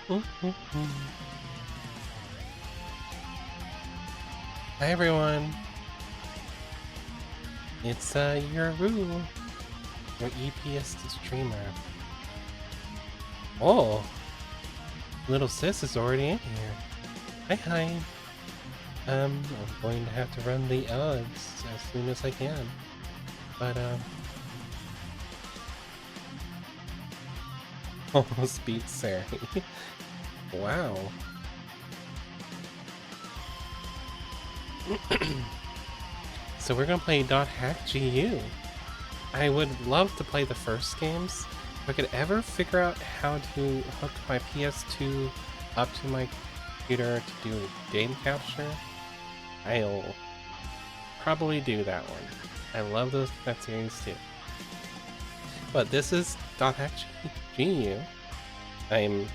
Hi everyone, it's your Roo, your EPS streamer. Oh, little sis is already in here. Hi. I'm going to have to run the odds as soon as I can. But almost beat Sari. Wow. So we're gonna play .hack GU. I would love to play the first games. If I could ever figure out how to hook my PS2 up to my computer to do game capture, I'll probably do that one. I love that series too. But this is .hack GU. I'm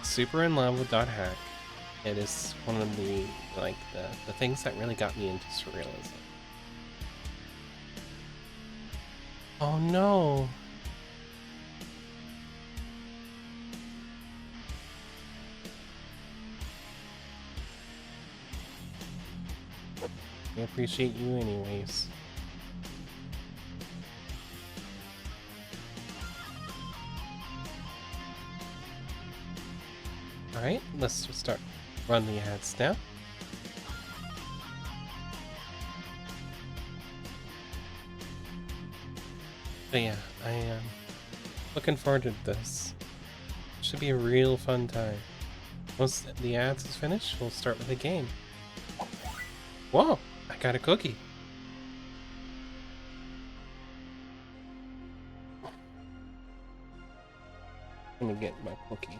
super in love with .hack. It is one of the the things that really got me into surrealism. Oh no! I appreciate you anyways. Alright, let's just start. Run the ads now. But yeah, I am looking forward to this. Should be a real fun time. Once the ads is finished, we'll start with the game. Whoa! I got a cookie. Let me get my cookie.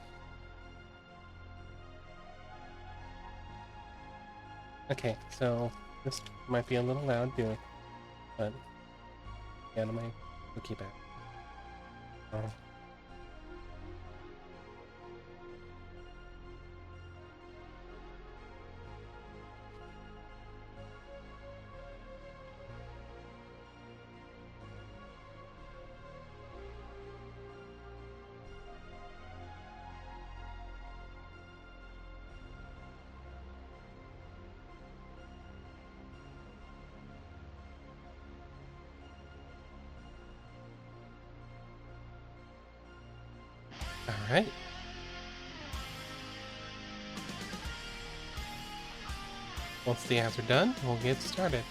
Okay, so this might be a little loud doing, but get my cookie back. Oh. Alright. Once the ads are done, we'll get started.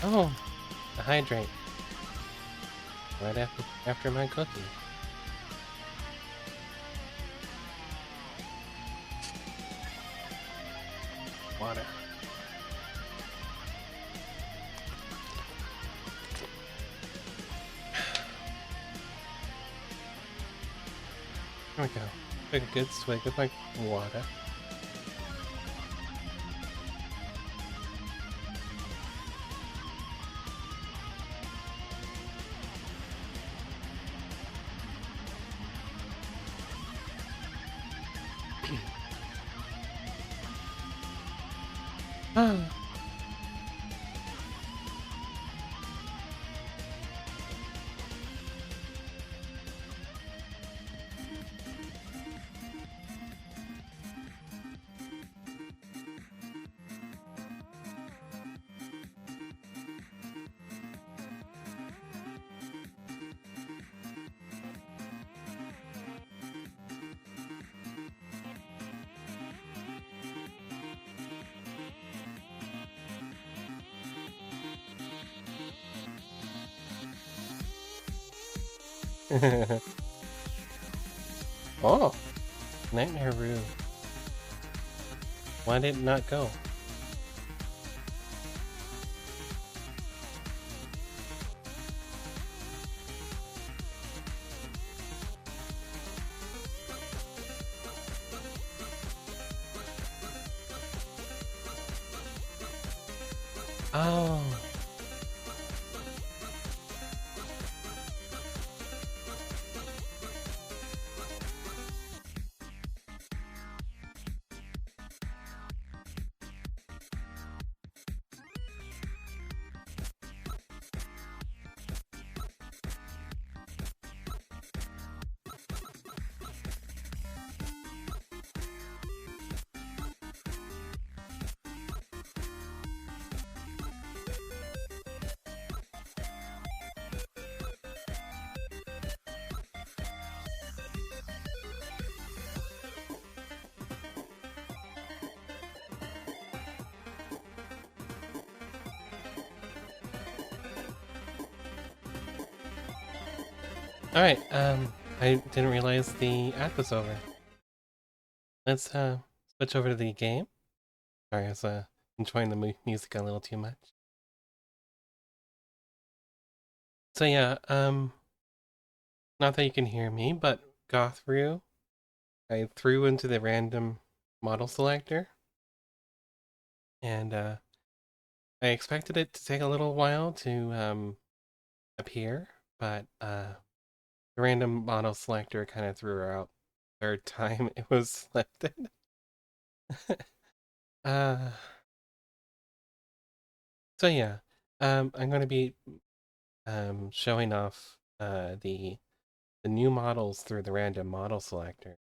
Oh, a hydrate. Right after my cookie. Water. There we go. Take a good swig of my water. Ah. Oh, Nightmare Room. Why did it not go? Oh. Alright, I didn't realize the app was over. Let's switch over to the game. Sorry, I was enjoying the music a little too much. So yeah, not that you can hear me, but got through. I threw into the random model selector, and I expected it to take a little while to appear, but the random model selector kind of threw her out third time it was selected. uh, so yeah, I'm going to be showing off the new models through the random model selector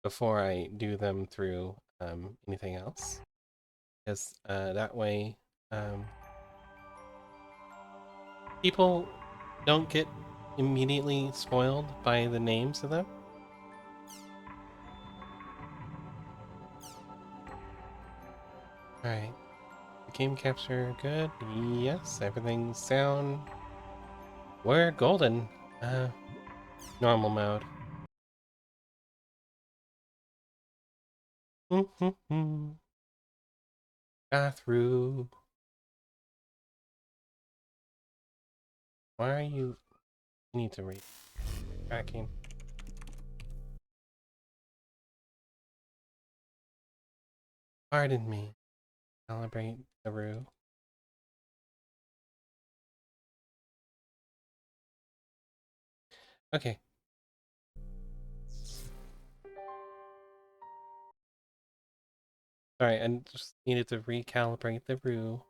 before I do them through anything else, because that way people don't get immediately spoiled by the names of them. Alright, game capture good. Yes, everything's sound. We're golden. Normal mode. Got through. Why are you? You need to read. Tracking. Pardon me. Celebrate the rue. Okay. Sorry, I just needed to recalibrate the rue.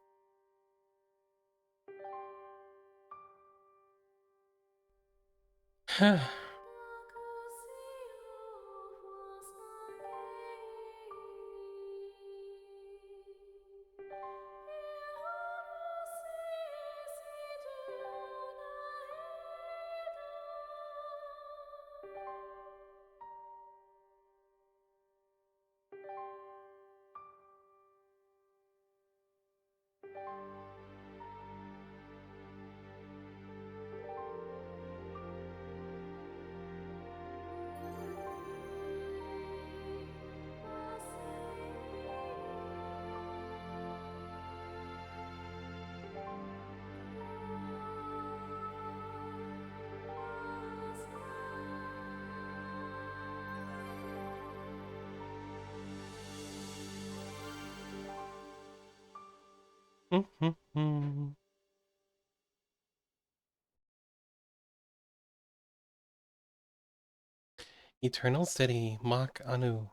Eternal City, Mach Anu.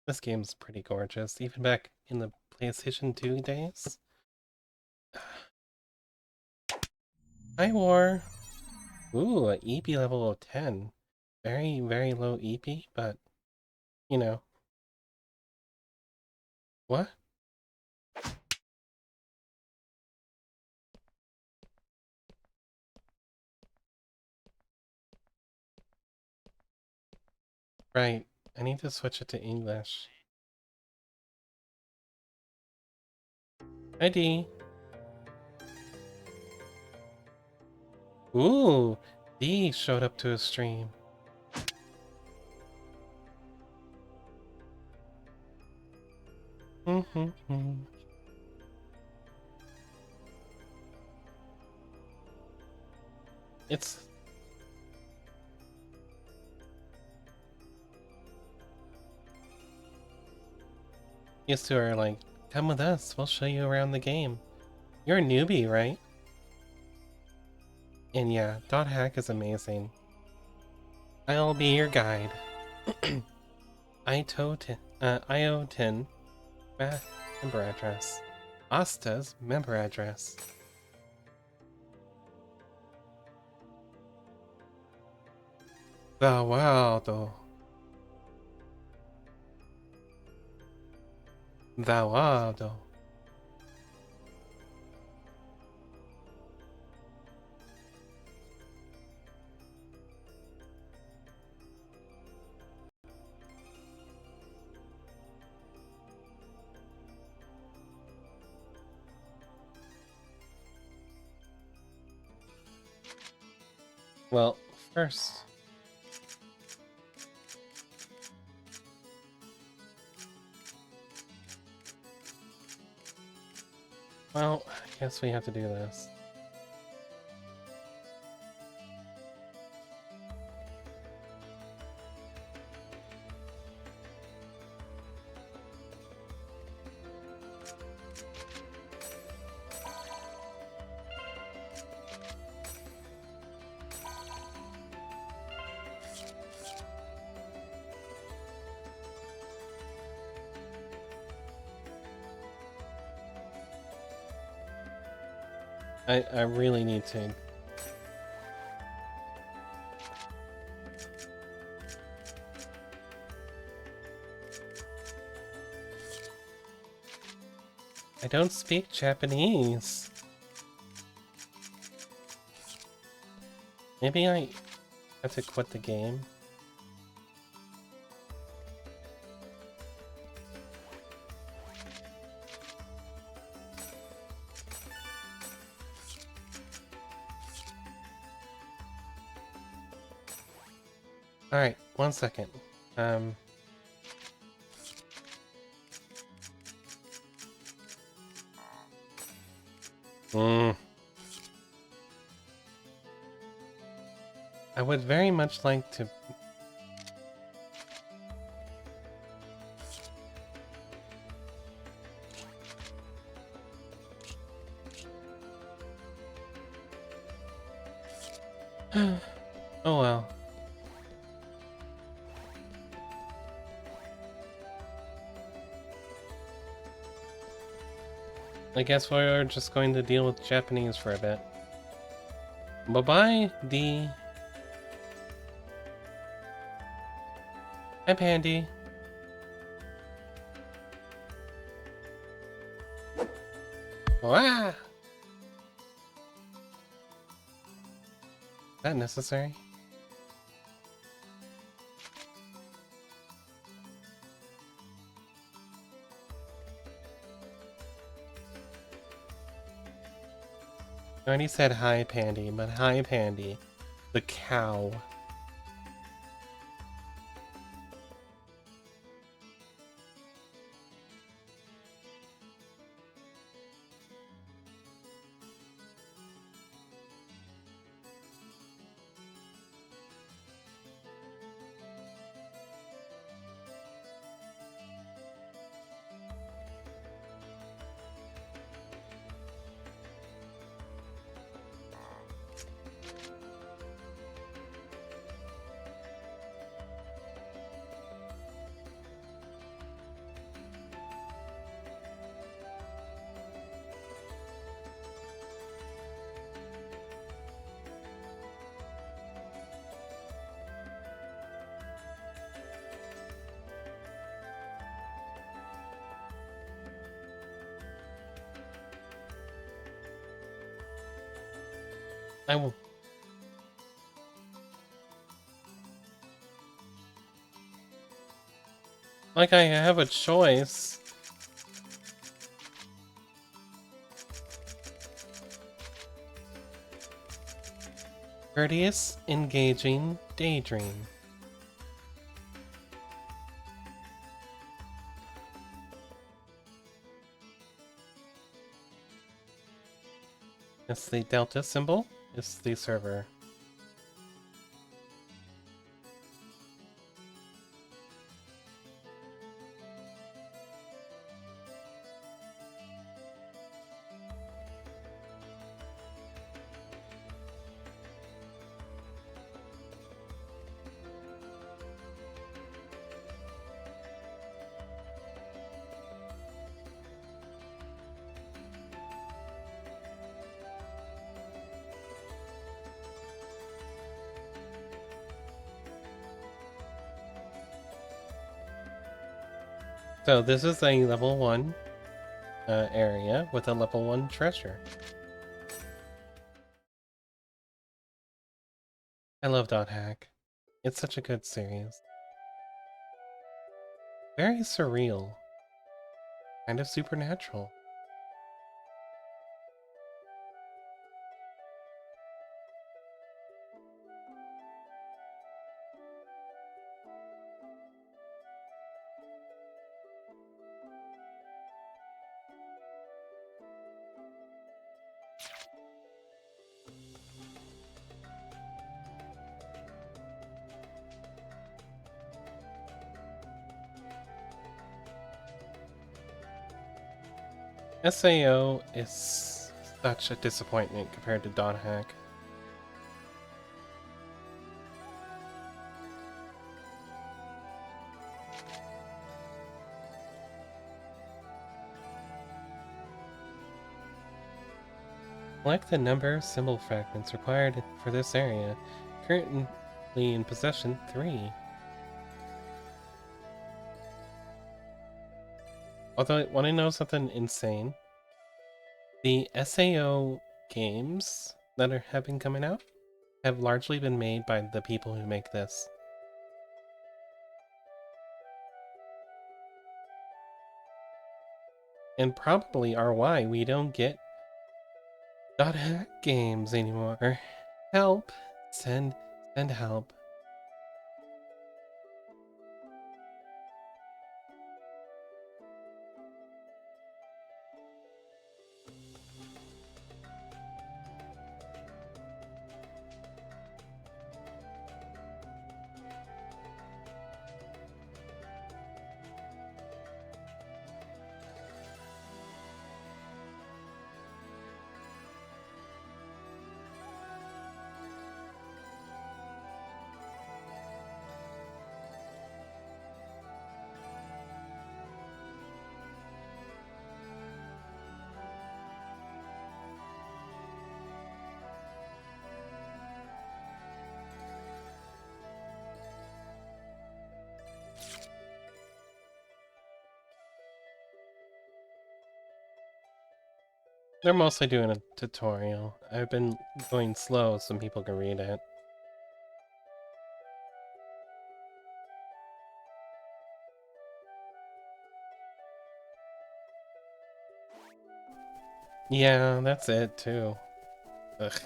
This game's pretty gorgeous, even back in the PlayStation 2 days. Hi, War. Ooh, a Eepy level of 10. Very, very low Eepy, but, you know. What? Right. I need to switch it to English. Hi, D. Ooh, D showed up to a stream. It's used to her like, come with us, we'll show you around the game. You're a newbie, right? And yeah, dot hack is amazing. I'll be your guide. IO10 member address. Asta's member address. Zawado. Zawado. Well, first... Well, I guess we have to do this. I really need to. I don't speak Japanese. Maybe I have to quit the game. Alright, 1 second. I would very much like to... Oh well. I guess we're just going to deal with Japanese for a bit. Bye-bye, D. Hi, Pandy. Ah! Is that necessary? I already said hi, Pandy, but hi, Pandy. The cow. I will... Like I have a choice. Courteous, engaging, daydream. It's the delta symbol. It's the server. So this is a level 1 area with a level 1 treasure. I love Dot Hack. It's such a good series. Very surreal. Kind of supernatural. SAO is such a disappointment compared to .hack. Select the number of symbol fragments required for this area. Currently in possession 3. Although, want to know something insane? The SAO games that have been coming out have largely been made by the people who make this. And probably are why we don't get .hack games anymore. Help! Send help. They're mostly doing a tutorial. I've been going slow so people can read it. Yeah, that's it too. Ugh.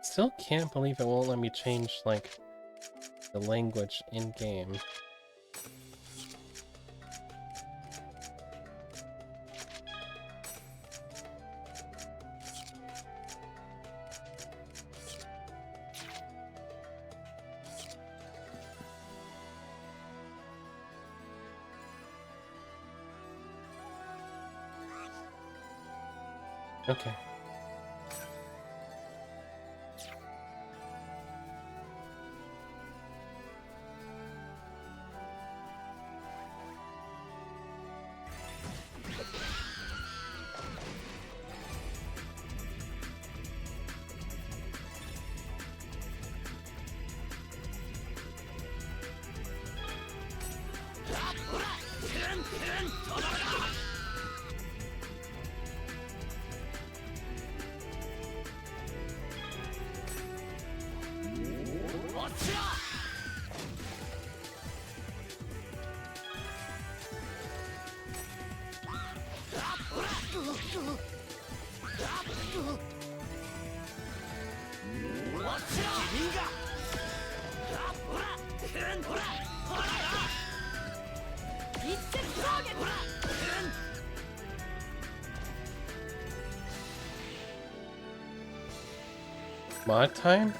Still can't believe it won't let me change, like, the language in-game. Okay. Mod time?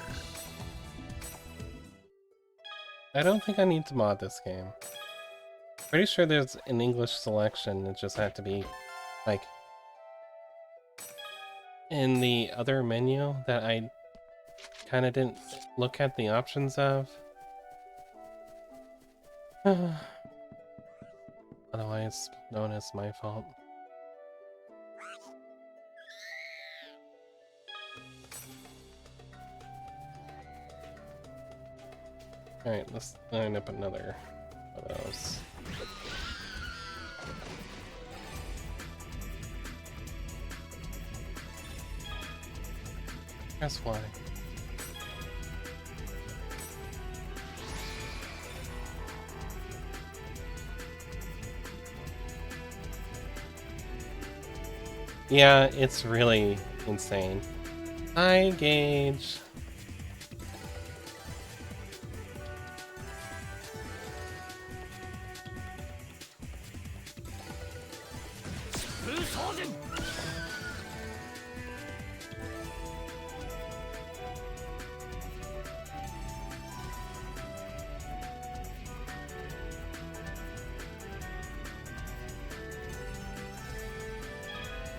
I don't think I need to mod this game. Pretty sure there's an English selection, it just had to be, like, in the other menu that I kind of didn't look at the options of. Otherwise known as my fault. Alright, let's line up another of those. Press Y. Yeah, it's really insane. Hi, Gage.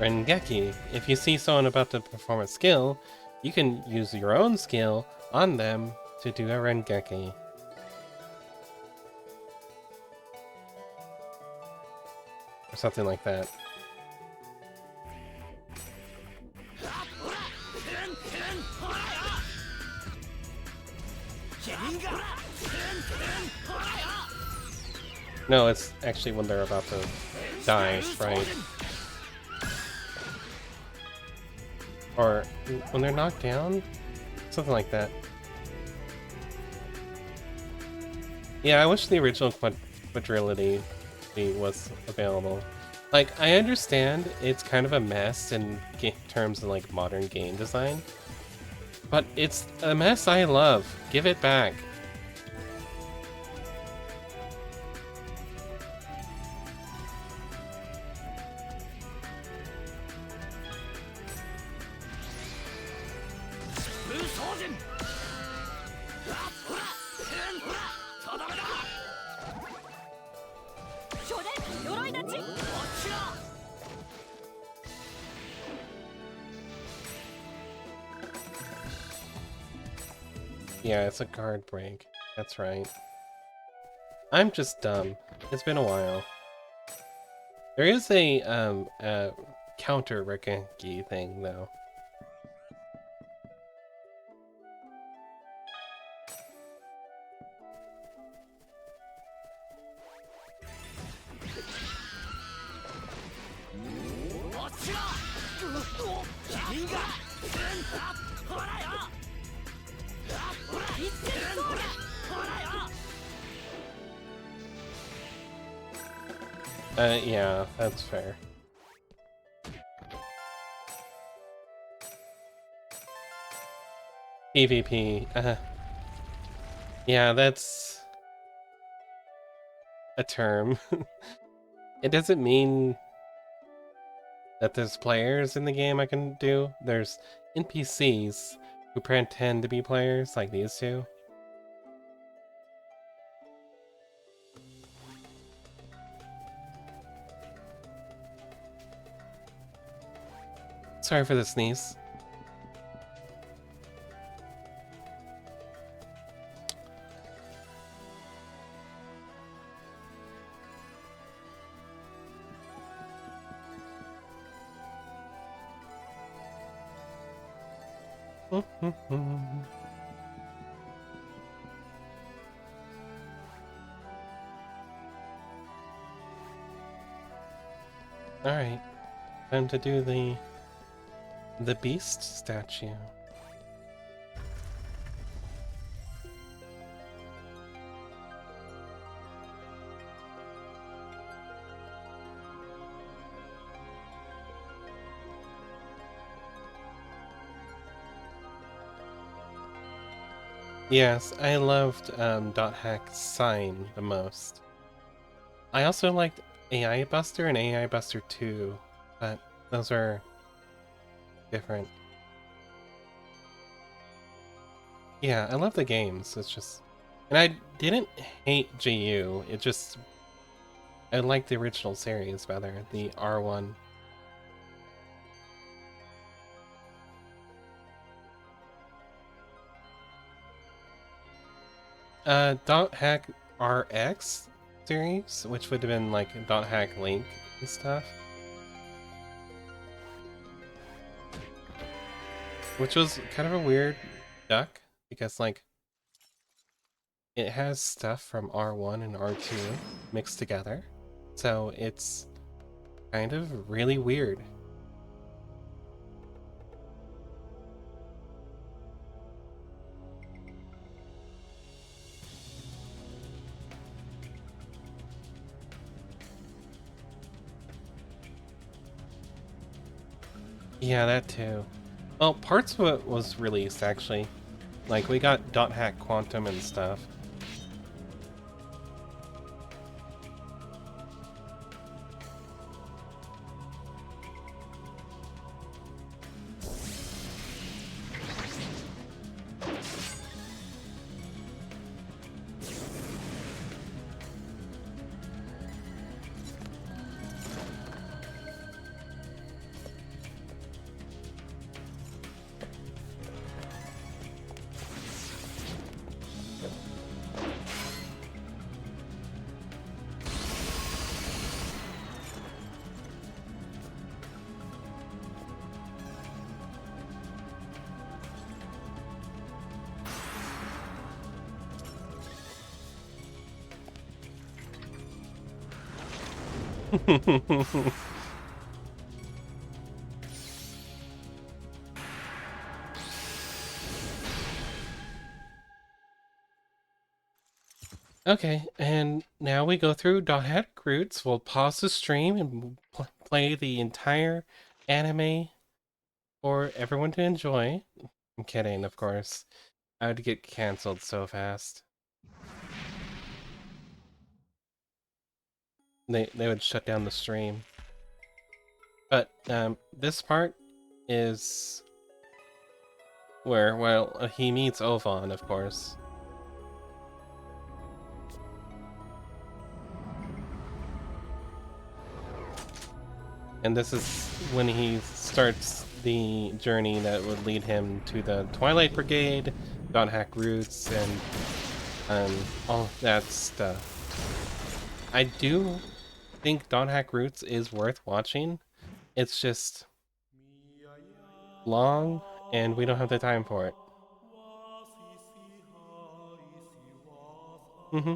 Rengeki. If you see someone about to perform a skill, you can use your own skill on them to do a Rengeki. Or something like that. No, it's actually when they're about to die, right? Or when they're knocked down? Something like that. Yeah, I wish the original quadrility was available. Like, I understand it's kind of a mess in terms of like modern game design, but it's a mess I love. Give it back. Yeah, it's a guard break. That's right. I'm just dumb. It's been a while. There is a counter Rengeki thing, though. Yeah, that's fair. PvP, yeah, that's a term. It doesn't mean that there's players in the game I can do. There's NPCs who pretend to be players, like these two. Sorry for the sneeze. Alright, time to do the beast statue. Yes, I loved Dot Hack's sign the most. I also liked AI Buster and AI Buster 2, but those are different. Yeah, I love the games. It's just, and I didn't hate GU. It just, I liked the original series better, the R1. Dot Hack RX series, which would have been like Dot Hack Link and stuff. Which was kind of a weird duck, because like, it has stuff from R1 and R2 mixed together. So it's kind of really weird. Yeah, that too. Well, parts of it was released, actually. Like, we got Dot Hack Quantum and stuff. Okay, and now we go through Dot Hack Roots. We'll pause the stream and play the entire anime for everyone to enjoy. I'm kidding, of course. I would get canceled so fast. They would shut down the stream. But this part is where, well, he meets Ovan, of course. And this is when he starts the journey that would lead him to the Twilight Brigade, Dot Hack Roots, and all that stuff. I do think Dot Hack Roots is worth watching. It's just long, and we don't have the time for it. Mm-hmm.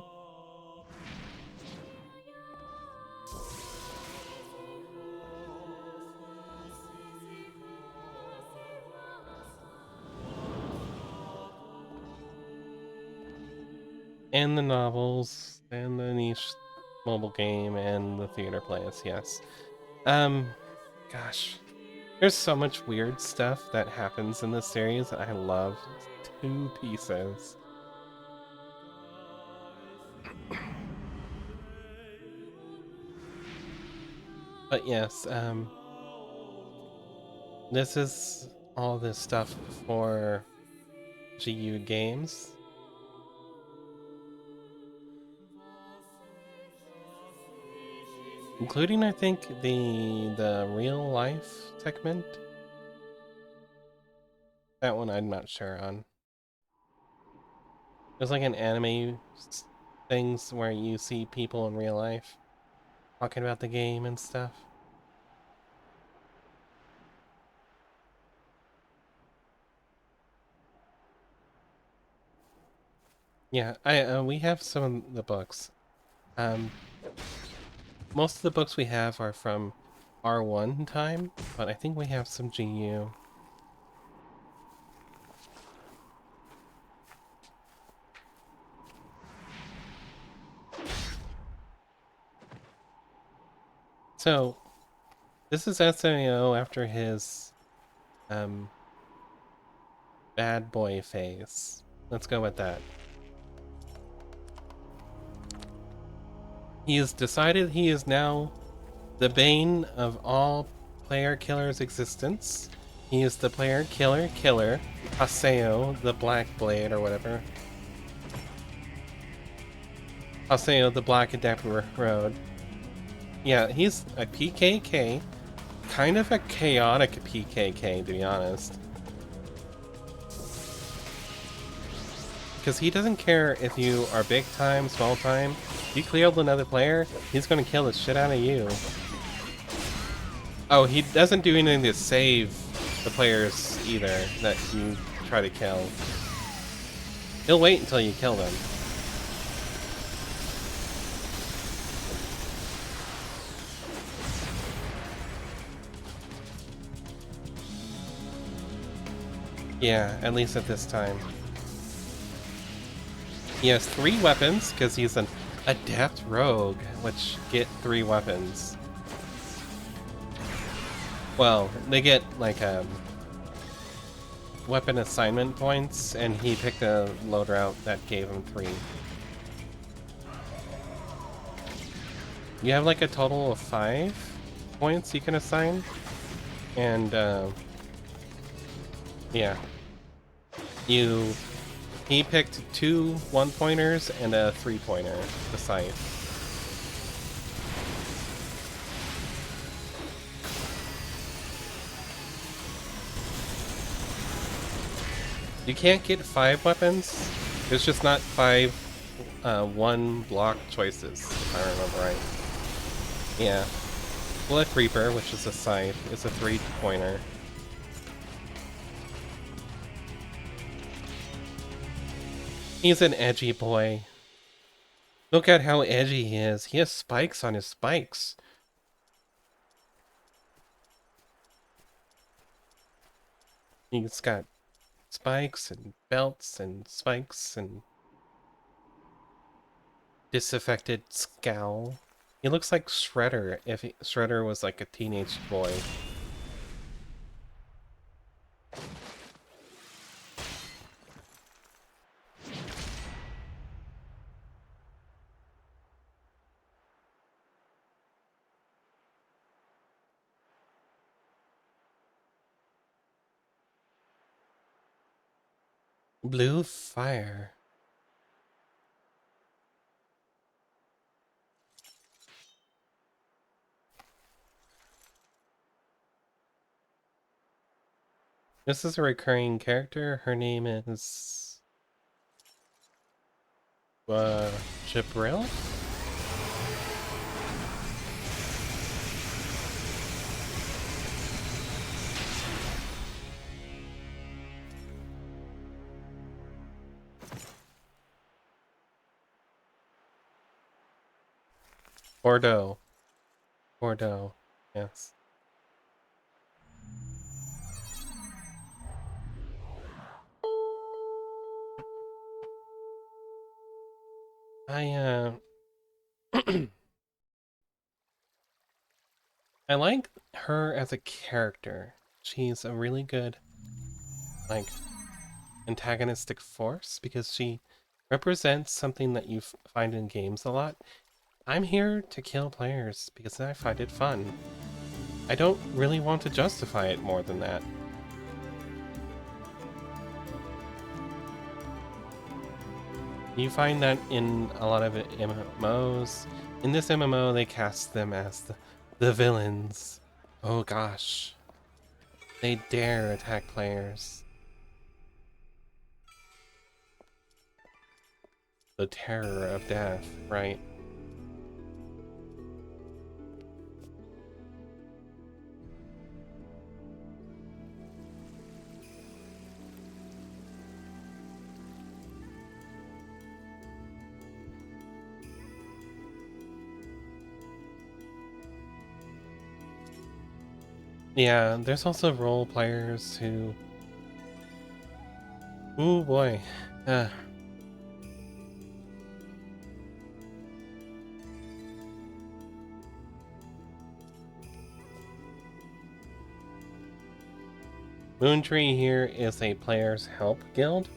And the novels, and the niche mobile game, and the theater plays, yes. Gosh. There's so much weird stuff that happens in this series that I love to pieces. But yes, this is all this stuff for GU games. Including, I think, the real life segment. That one I'm not sure on. There's like an anime things where you see people in real life talking about the game and stuff. Yeah, I we have some of the books. Most of the books we have are from R1 time, but I think we have some GU. So, this is SMO after his bad boy phase. Let's go with that. He has decided he is now the bane of all player killers' existence. He is the player killer, Haseo, the Black Blade or whatever. Haseo, the Black Adept Road. Yeah, he's a PKK. Kind of a chaotic PKK, to be honest. Because he doesn't care if you are big time, small time. If you killed another player, he's gonna kill the shit out of you. Oh, he doesn't do anything to save the players either that you try to kill. He'll wait until you kill them. Yeah, at least at this time. He has 3 weapons, because he's an adept rogue, which get 3 weapons. Well, they get, like, weapon assignment points, and he picked a loadout that gave him 3. You have, like, a total of 5 points you can assign, and, yeah. He picked 2 1-pointers and a 3-pointer, the scythe. You can't get 5 weapons. There's just not 5 one block choices, if I remember right. Yeah. Blood Reaper, which is a scythe, is a 3-pointer. He's an edgy boy. Look at how edgy he is. He has spikes on his spikes. He's got spikes and belts and spikes and disaffected scowl. He looks like Shredder if Shredder was like a teenage boy. Blue fire. This is a recurring character. Her name is Jabril? Bordeaux. Bordeaux. Yes. I I like her as a character. She's a really good like antagonistic force because she represents something that you find in games a lot. I'm here to kill players because I find it fun. I don't really want to justify it more than that. You find that in a lot of MMOs. In this MMO, they cast them as the villains. Oh gosh. They dare attack players. The terror of death, right? Yeah, there's also role players who... Ooh boy. Moontree here is a player's help guild.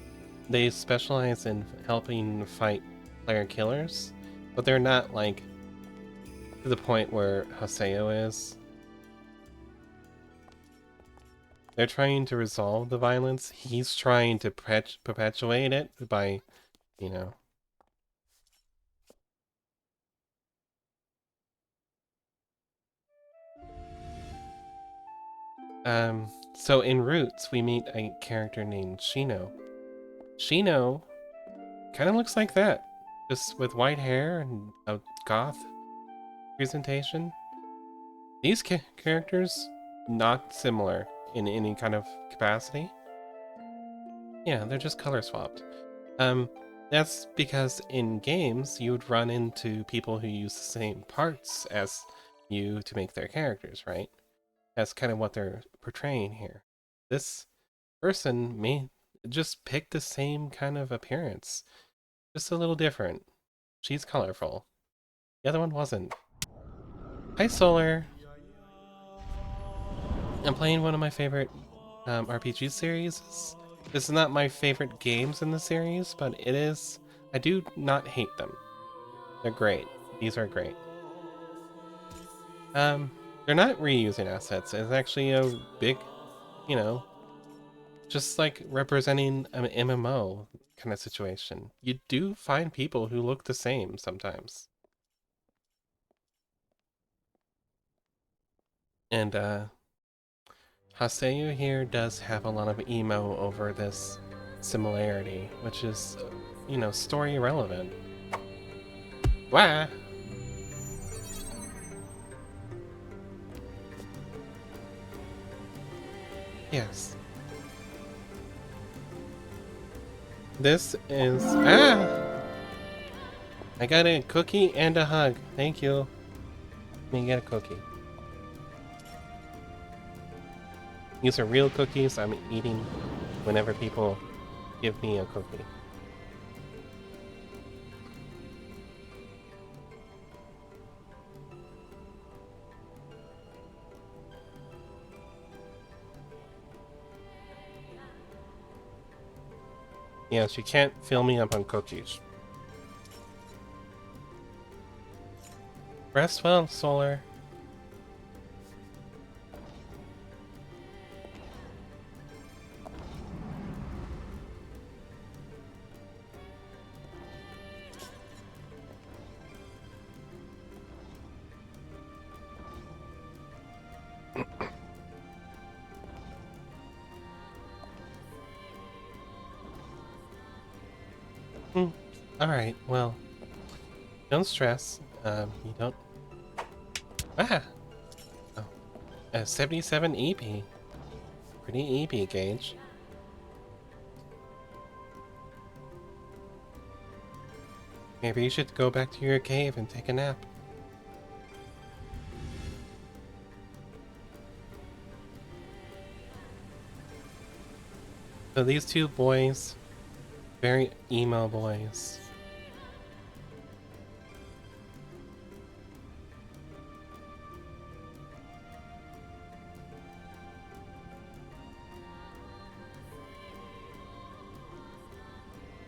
They specialize in helping fight player killers, but they're not like to the point where Haseo is. They're trying to resolve the violence. He's trying to perpetuate it by, you know. So in Roots, we meet a character named Shino. Shino kind of looks like that, just with white hair and a goth presentation. These characters, not similar in any kind of capacity. Yeah, they're just color swapped. That's because in games, you would run into people who use the same parts as you to make their characters, right? That's kind of what they're portraying here. This person may just pick the same kind of appearance, just a little different. She's colorful. The other one wasn't. Hi, Solar. I'm playing one of my favorite RPG series. This is not my favorite games in the series, but it is. I do not hate them. They're great. These are great. They're not reusing assets. It's actually a big, you know, just like representing an MMO kind of situation. You do find people who look the same sometimes. And Haseo here does have a lot of emo over this similarity, which is, you know, story relevant. Wah! Yes. This is... Ah! I got a cookie and a hug. Thank you. Let me get a cookie. These are real cookies I'm eating whenever people give me a cookie. Yes, you can't fill me up on cookies. Rest well, Solar. Hmm. Alright, well, don't stress. You don't... Ah! Oh. 77 EP. Pretty EP gauge. Maybe you should go back to your cave and take a nap. So these two boys, very emo boys.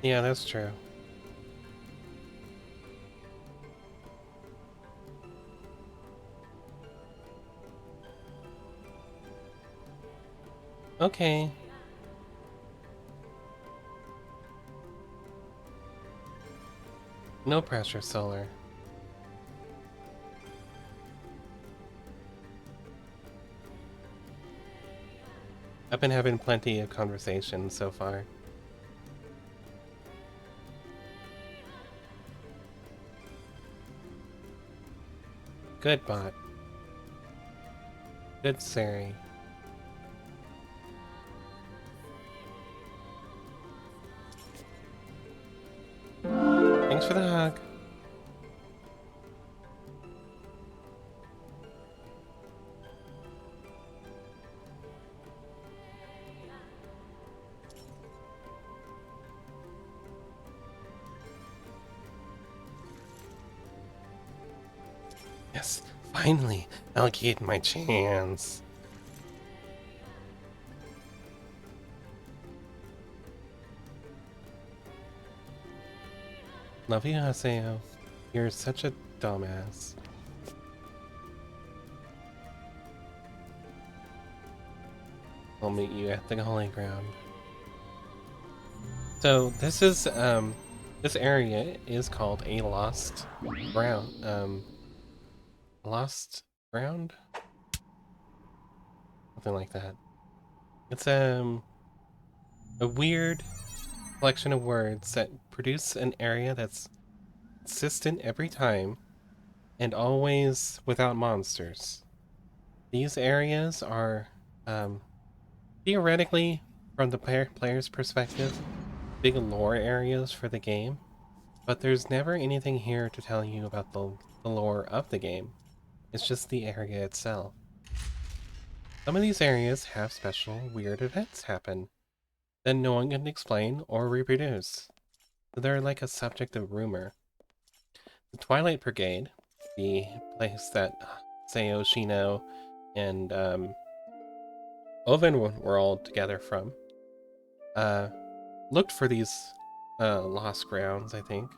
Yeah, that's true. Okay. No pressure, Solar. I've been having plenty of conversations so far. Good bot. Good Sari. Thanks for the hug. Yes, finally, I'll get my chance. Love you, Haseo. You're such a dumbass. I'll meet you at the holy ground. So this is this area is called a lost ground. Lost ground? Something like that. It's a weird collection of words that produce an area that's consistent every time and always without monsters. These areas are theoretically, from the player's perspective, big lore areas for the game, but there's never anything here to tell you about the lore of the game. It's just the area itself. Some of these areas have special, weird events happen that no one can explain or reproduce. So they're like a subject of rumor. The Twilight Brigade, the place that Seo, Shino, and Oven were all together from, looked for these lost grounds, I think,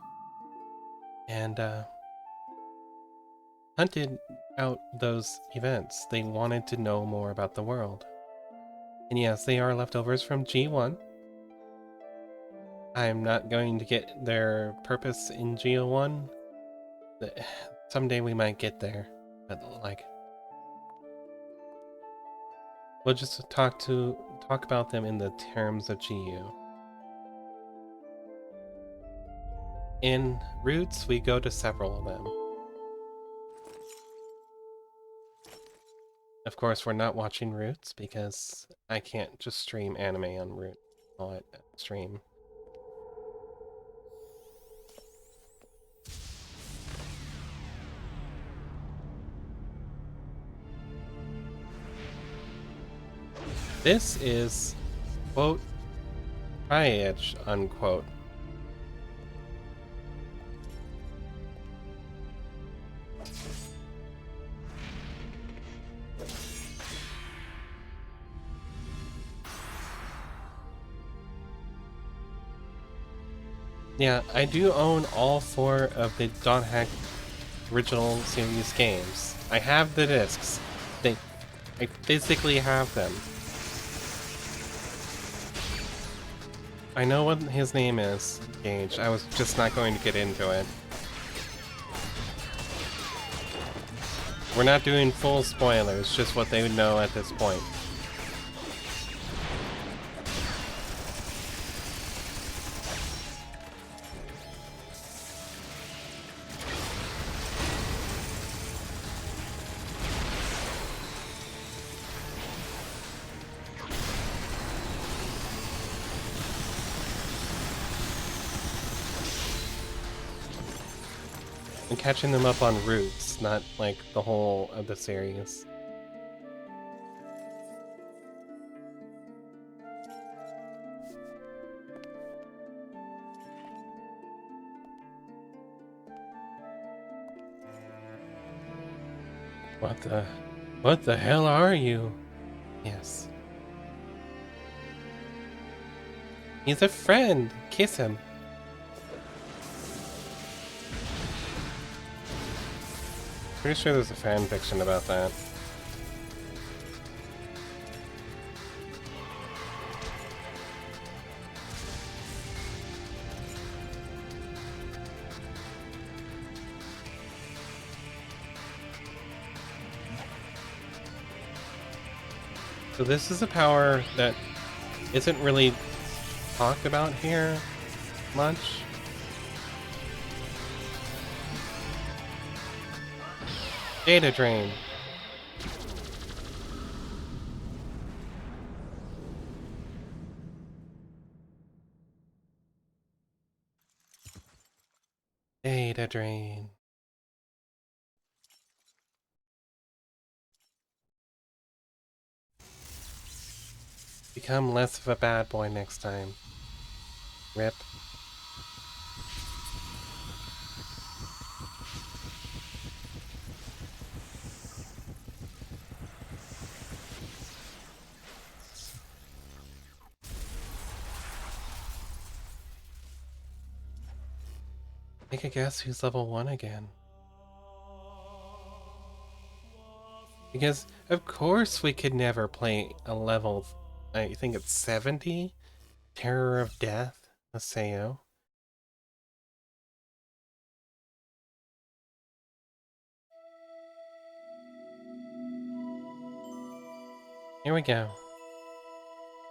and hunted out those events. They wanted to know more about the world. And yes, they are leftovers from G1. I'm not going to get their purpose in G01. Someday we might get there, but like, we'll just talk about them in the terms of GU. In Roots, we go to several of them. Of course, we're not watching Roots because I can't just stream anime on Root. Call it stream. This is, quote, try-edge, unquote. Yeah, I do own all 4 of the Dot Hack original series games. I have the discs. I physically have them. I know what his name is, Gage. I was just not going to get into it. We're not doing full spoilers, just what they would know at this point. And catching them up on routes, not like the whole of the series. What the hell are you? Yes. He's a friend. Kiss him. Pretty sure there's a fan fiction about that. So this is a power that isn't really talked about here much. Data drain. Data drain. Become less of a bad boy next time. Rip. Take a guess who's level 1 again. Because, of course, we could never play a level, I think it's 70? Terror of Death, Aseo. Here we go.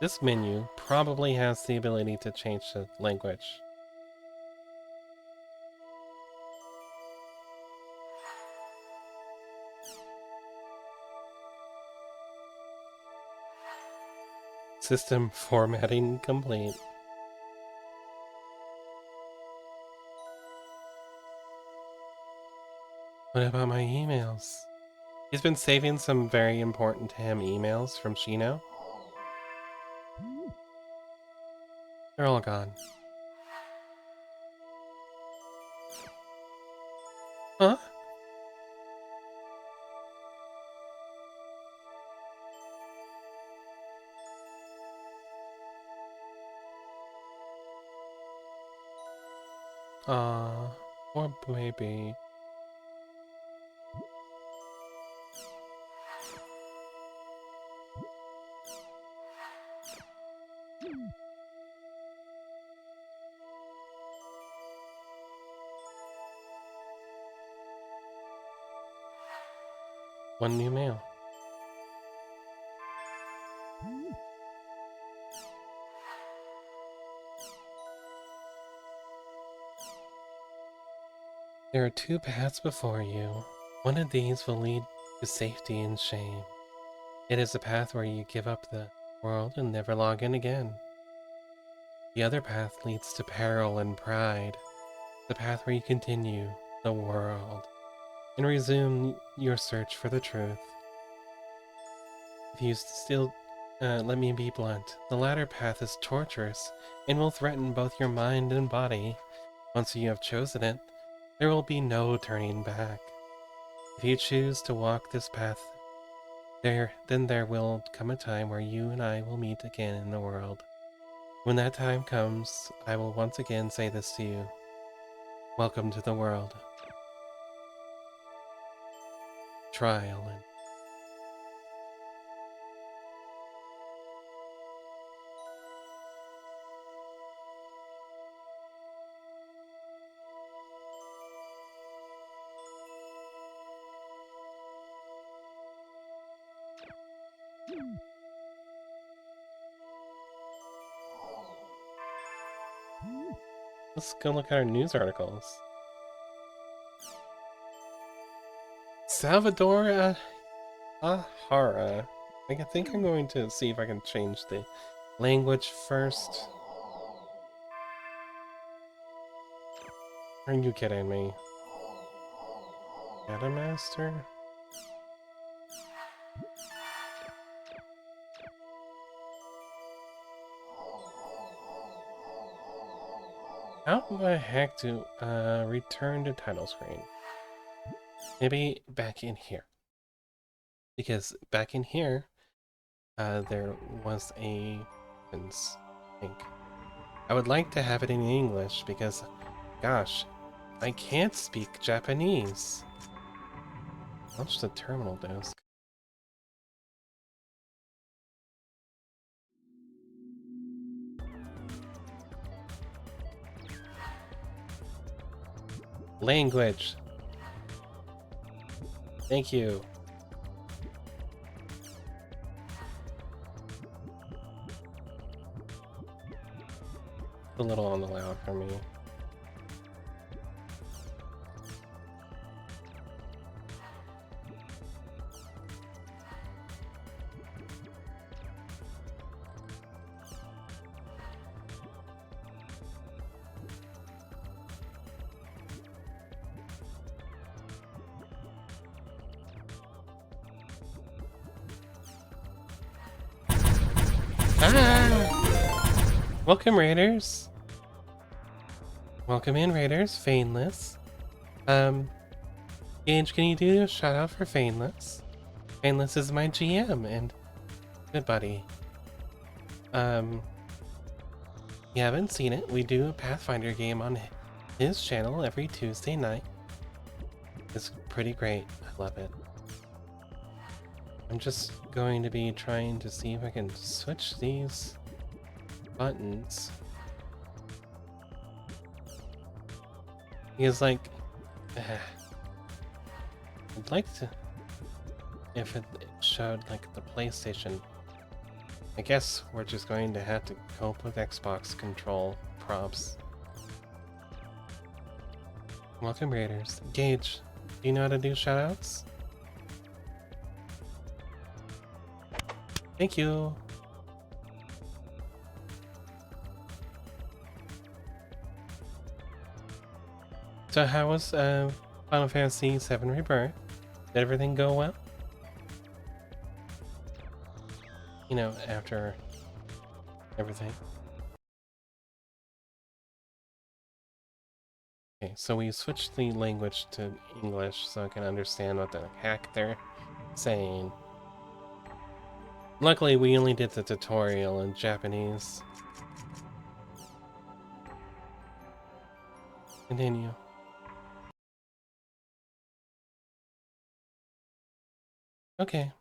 This menu probably has the ability to change the language. System formatting complete. What about my emails? He's been saving some very important to him emails from Shino. They're all gone. Huh? Aw, poor baby. One new mail. There are 2 paths before you. One of these will lead to safety and shame. It is a path where you give up the world and never log in again. The other path leads to peril and pride. The path where you continue the world and resume your search for the truth. If you still Let me be blunt. The latter path is torturous and will threaten both your mind and body. Once you have chosen it, there will be no turning back. If you choose to walk this path, then there will come a time where you and I will meet again in the world. When that time comes, I will once again say this to you. Welcome to the world. Trial and let's go look at our news articles. Salvador Ahara. I think I'm going to see if I can change the language first. Are you kidding me? Master? How the heck to return to title screen? Maybe back in here. Because back in here, there was a link. I would like to have it in English because, gosh, I can't speak Japanese. Launch the terminal desk. Language. Thank you. A little on the loud for me. Ah! Welcome, Raiders. Welcome in, Raiders. Fainless. Gage, can you do a shout out for Fainless? Fainless is my GM and good buddy. You haven't seen it? We do a Pathfinder game on his channel every Tuesday night. It's pretty great. I love it. I'm just going to be trying to see if I can switch these buttons. Because, like, I'd like to, if it showed, like, the PlayStation. I guess we're just going to have to cope with Xbox control props. Welcome, Raiders. Gage, do you know how to do shoutouts? Thank you. So how was Final Fantasy VII Rebirth? Did everything go well? You know, after everything. Okay, so we switched the language to English so I can understand what the heck they're saying. Luckily, we only did the tutorial in Japanese. Continue. Okay.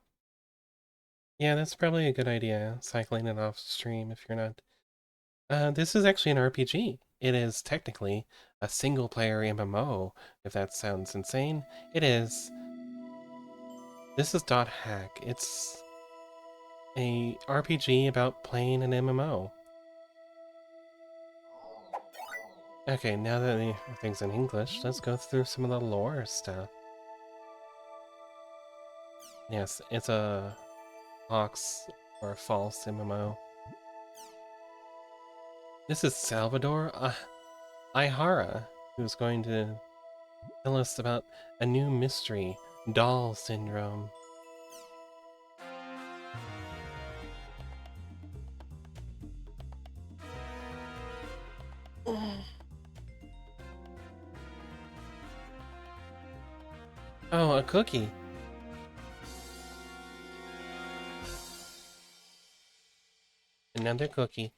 Yeah, that's probably a good idea, cycling it off stream if you're not. This is actually an RPG. It is technically a single-player MMO, if that sounds insane. It is. This is Dot Hack. It's a RPG about playing an MMO. Okay, now that everything's in English, let's go through some of the lore stuff. Yes, it's a Hawks or a false MMO. This is Salvador Ihara, who's going to tell us about a new mystery, Doll Syndrome. Oh, a cookie. Another cookie.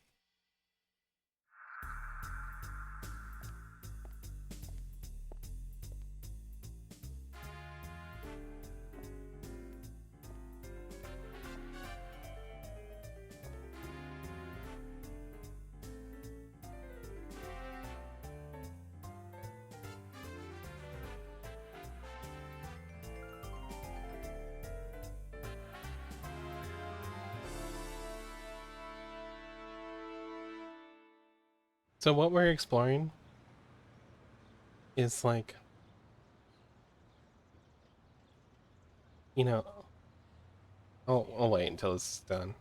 So what we're exploring is like, you know, I'll wait until it's done.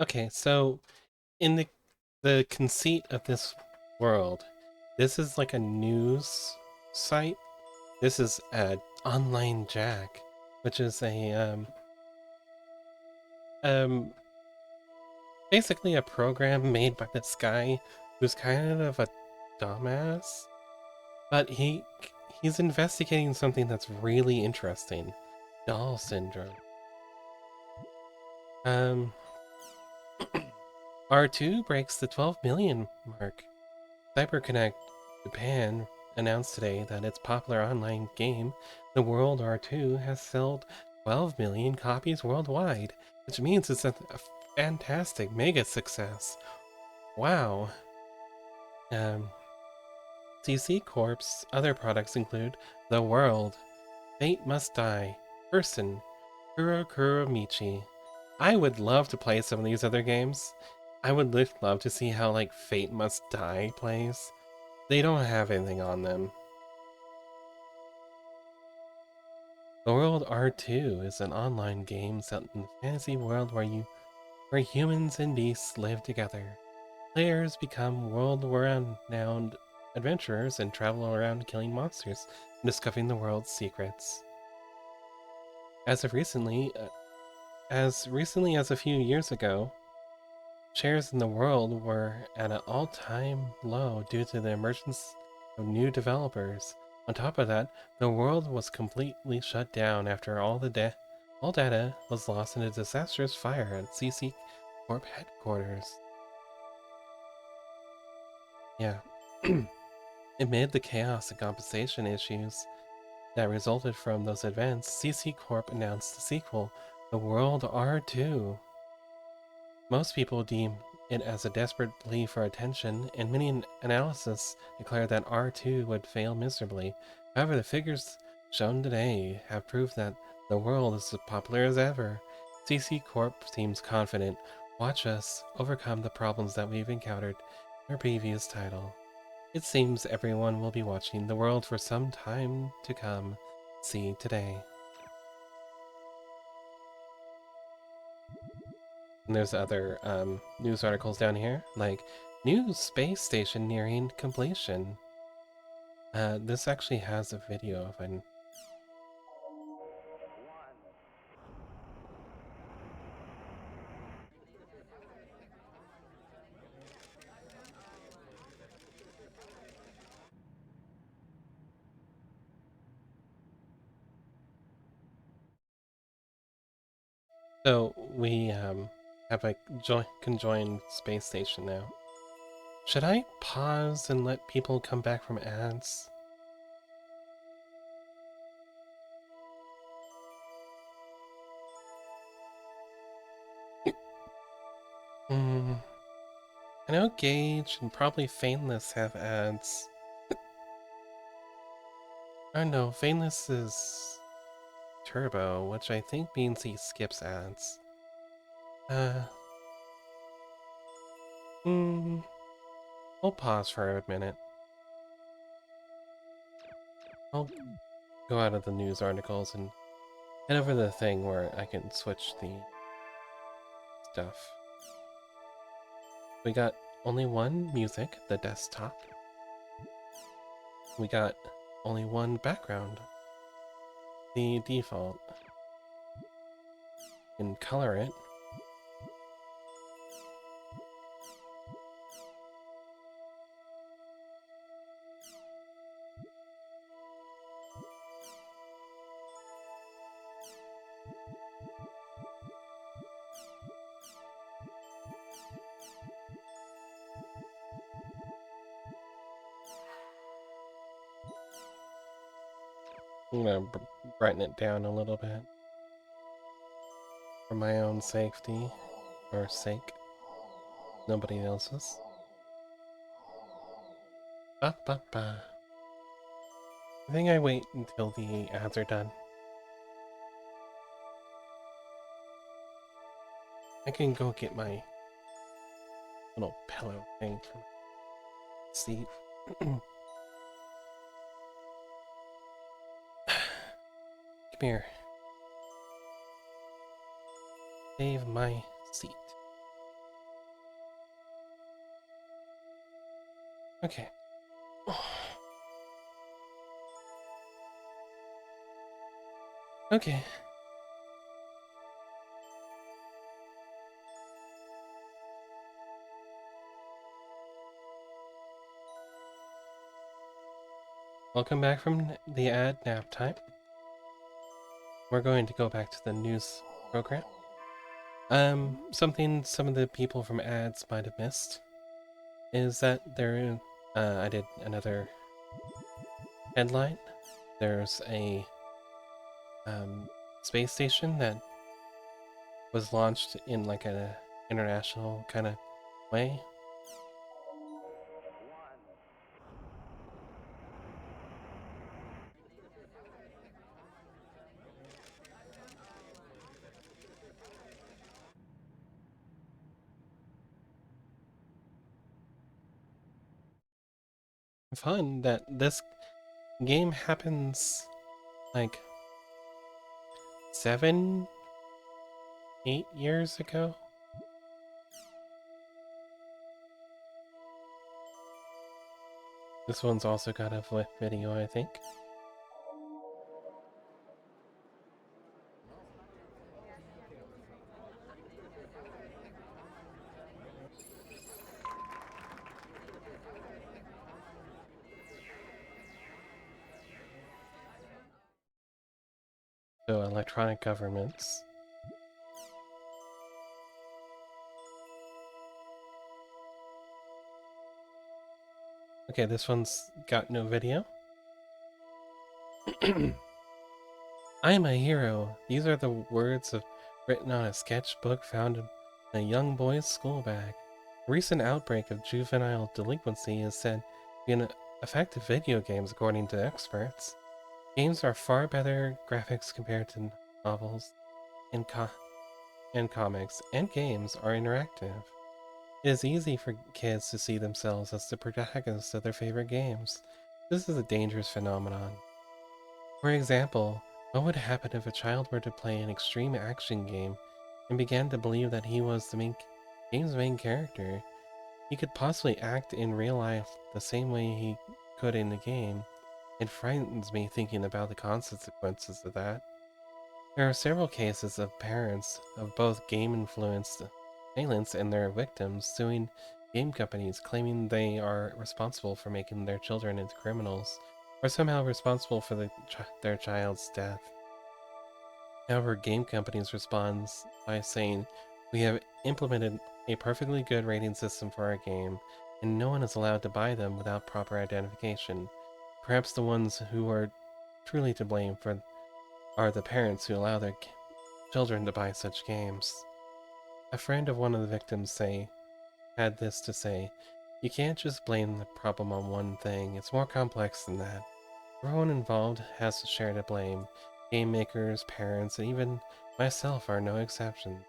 Okay, so in the conceit of this world, this is like a news site. This is a online Jack, which is a um basically a program made by this guy who's kind of a dumbass, but he's investigating something that's really interesting. Doll syndrome. Um R2 breaks the 12 million mark. CyberConnect Japan announced today that its popular online game, The World R2, has sold 12 million copies worldwide, which means it's a fantastic mega success. Wow. Um, CC Corp's other products include The World, Fate Must Die. Person, Kuro Michi. I would love to play some of these other games. I would love to see how, like, Fate Must Die plays. They don't have anything on them. The World R2 is an online game set in a fantasy world where humans and beasts live together. Players become world-renowned adventurers and travel around killing monsters and discovering the world's secrets. As of recently, as recently as a few years ago, shares in the world were at an all-time low due to the emergence of new developers. On top of that, the world was completely shut down after all data was lost in a disastrous fire at CC Corp headquarters. Yeah. Amid the chaos and compensation issues that resulted from those events, CC Corp announced the sequel, The World R2. Most people deem it as a desperate plea for attention, and many analysts declare that R2 would fail miserably. However, the figures shown today have proved that the world is as popular as ever. CC Corp seems confident. Watch us overcome the problems that we've encountered in our previous title. It seems everyone will be watching the world for some time to come. See today. And there's other news articles down here, like new space station nearing completion. This actually has a video of an. So we have a conjoined space station now. Should I pause and let people come back from ads? Hmm. I know Gage and probably Fainless have ads. Oh no, Fainless is Turbo, which I think means he skips ads. Hmm. I'll pause for a minute. I'll go out of the news articles and head over to the thing where I can switch the stuff. We got only one music, the desktop. We got only one background, the default. You can color it. I'm gonna brighten it down a little bit for my own safety or sake. Nobody else's. Ba ba ba. I think I wait until the ads are done. I can go get my little pillow thing from my seat. Come here. Save my seat. Okay. Okay. Welcome back from the ad nap time. We're going to go back to the news program. Something some of the people from ads might have missed is that I did another headline. There's a space station that was launched in like a international kind of way. fun that this game happens like 7, 8 years ago. This one's also got a flip video, I think. So electronic governments. Okay, this one's got no video. I am a hero. These are the words written on a sketchbook found in a young boy's school bag. A recent outbreak of juvenile delinquency is said to be an effective video games according to experts. Games are far better graphics compared to novels and, and comics, and games are interactive. It is easy for kids to see themselves as the protagonists of their favorite games. This is a dangerous phenomenon. For example, what would happen if a child were to play an extreme action game and began to believe that he was the game's main character? He could possibly act in real life the same way he could in the game. It frightens me thinking about the consequences of that. There are several cases of parents of both game-influenced assailants and their victims suing game companies, claiming they are responsible for making their children into criminals, or somehow responsible for their child's death. However, game companies respond by saying, "We have implemented a perfectly good rating system for our game, and no one is allowed to buy them without proper identification." Perhaps the ones who are truly to blame for are the parents who allow their children to buy such games. A friend of one of the victims had this to say, "You can't just blame the problem on one thing, it's more complex than that. Everyone involved has to share the blame. Game makers, parents, and even myself are no exception.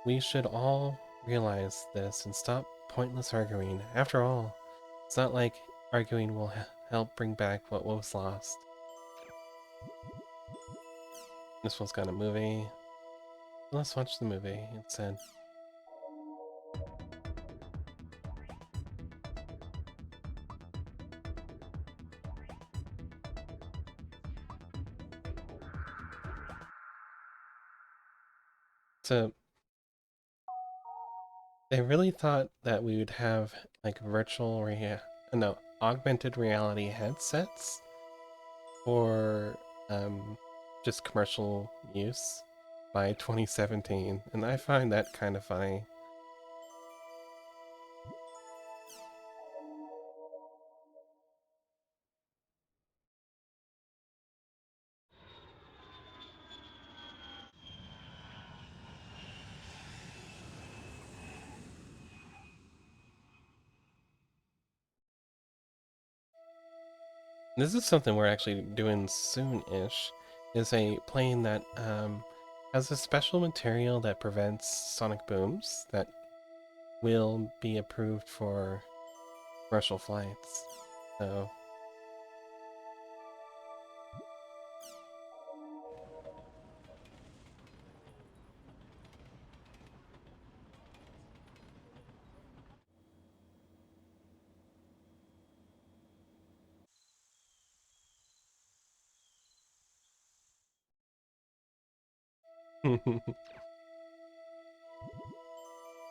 We should all realize this and stop pointless arguing. After all, it's not like arguing will help bring back what was lost." This one's got a movie. Let's watch the movie instead. So they really thought that we would have like augmented reality headsets for just commercial use by 2017, and I find that kind of funny. This is something we're actually doing soon-ish, is a plane that has a special material that prevents sonic booms that will be approved for commercial flights. So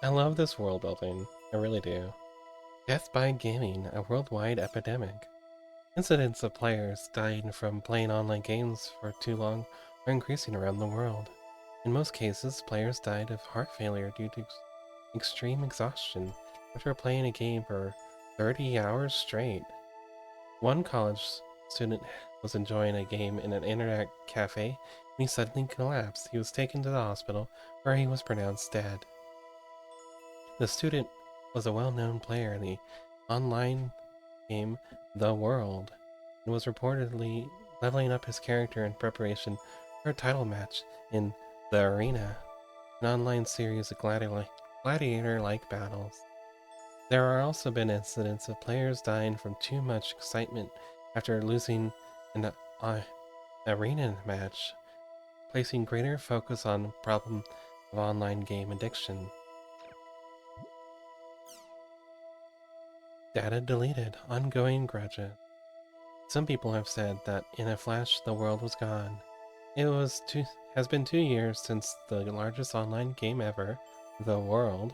I love this world building. I really do. Death by gaming, a worldwide epidemic. Incidents of players dying from playing online games for too long are increasing around the world. In most cases, players died of heart failure due to extreme exhaustion after playing a game for 30 hours straight. One college student was enjoying a game in an internet cafe when he suddenly collapsed. He was taken to the hospital where he was pronounced dead. The student was a well-known player in the online game The World and was reportedly leveling up his character in preparation for a title match in The Arena, an online series of gladiator-like battles. There are also been incidents of players dying from too much excitement after losing an arena match, placing greater focus on the problem of online game addiction. Data deleted, ongoing grudges. Some people have said that in a flash the world was gone. It was has been 2 years since the largest online game ever, the world,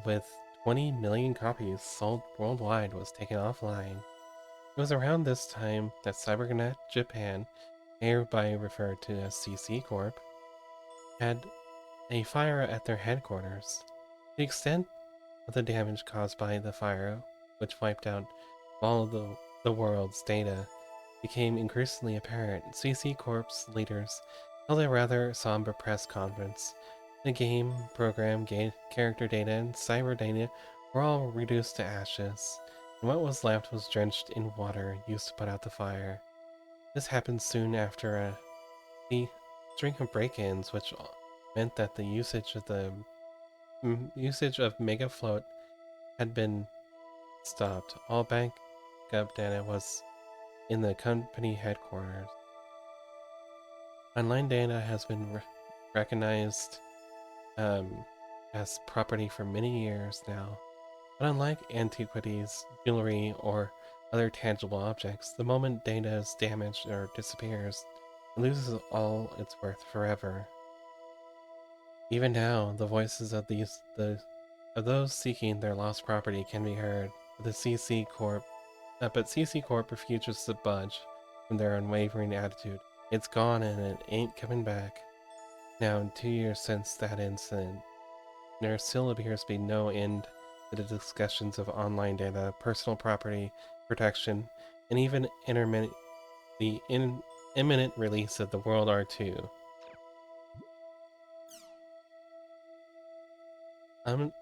with 20 million copies sold worldwide, was taken offline. It was around this time that CyberConnect Japan, hereby referred to as CC Corp, had a fire at their headquarters. The extent of the damage caused by the fire, which wiped out all of the world's data, became increasingly apparent. CC Corp's leaders held a rather somber press conference. The game, program, character data, and cyber data were all reduced to ashes, and what was left was drenched in water used to put out the fire. This happened soon after the string of break-ins, which meant that the usage of Megafloat had been stopped. All backup data was in the company headquarters. Online data has been recognized um, as property for many years now, but unlike antiquities, jewelry, or other tangible objects, the moment data is damaged or disappears, it loses all its worth forever. Even now, the voices of those seeking their lost property can be heard. The but CC Corp refuses to budge from their unwavering attitude. It's gone and it ain't coming back. Now, in 2 years since that incident, there still appears to be no end to the discussions of online data, personal property protection, and even imminent release of the World R2. Um,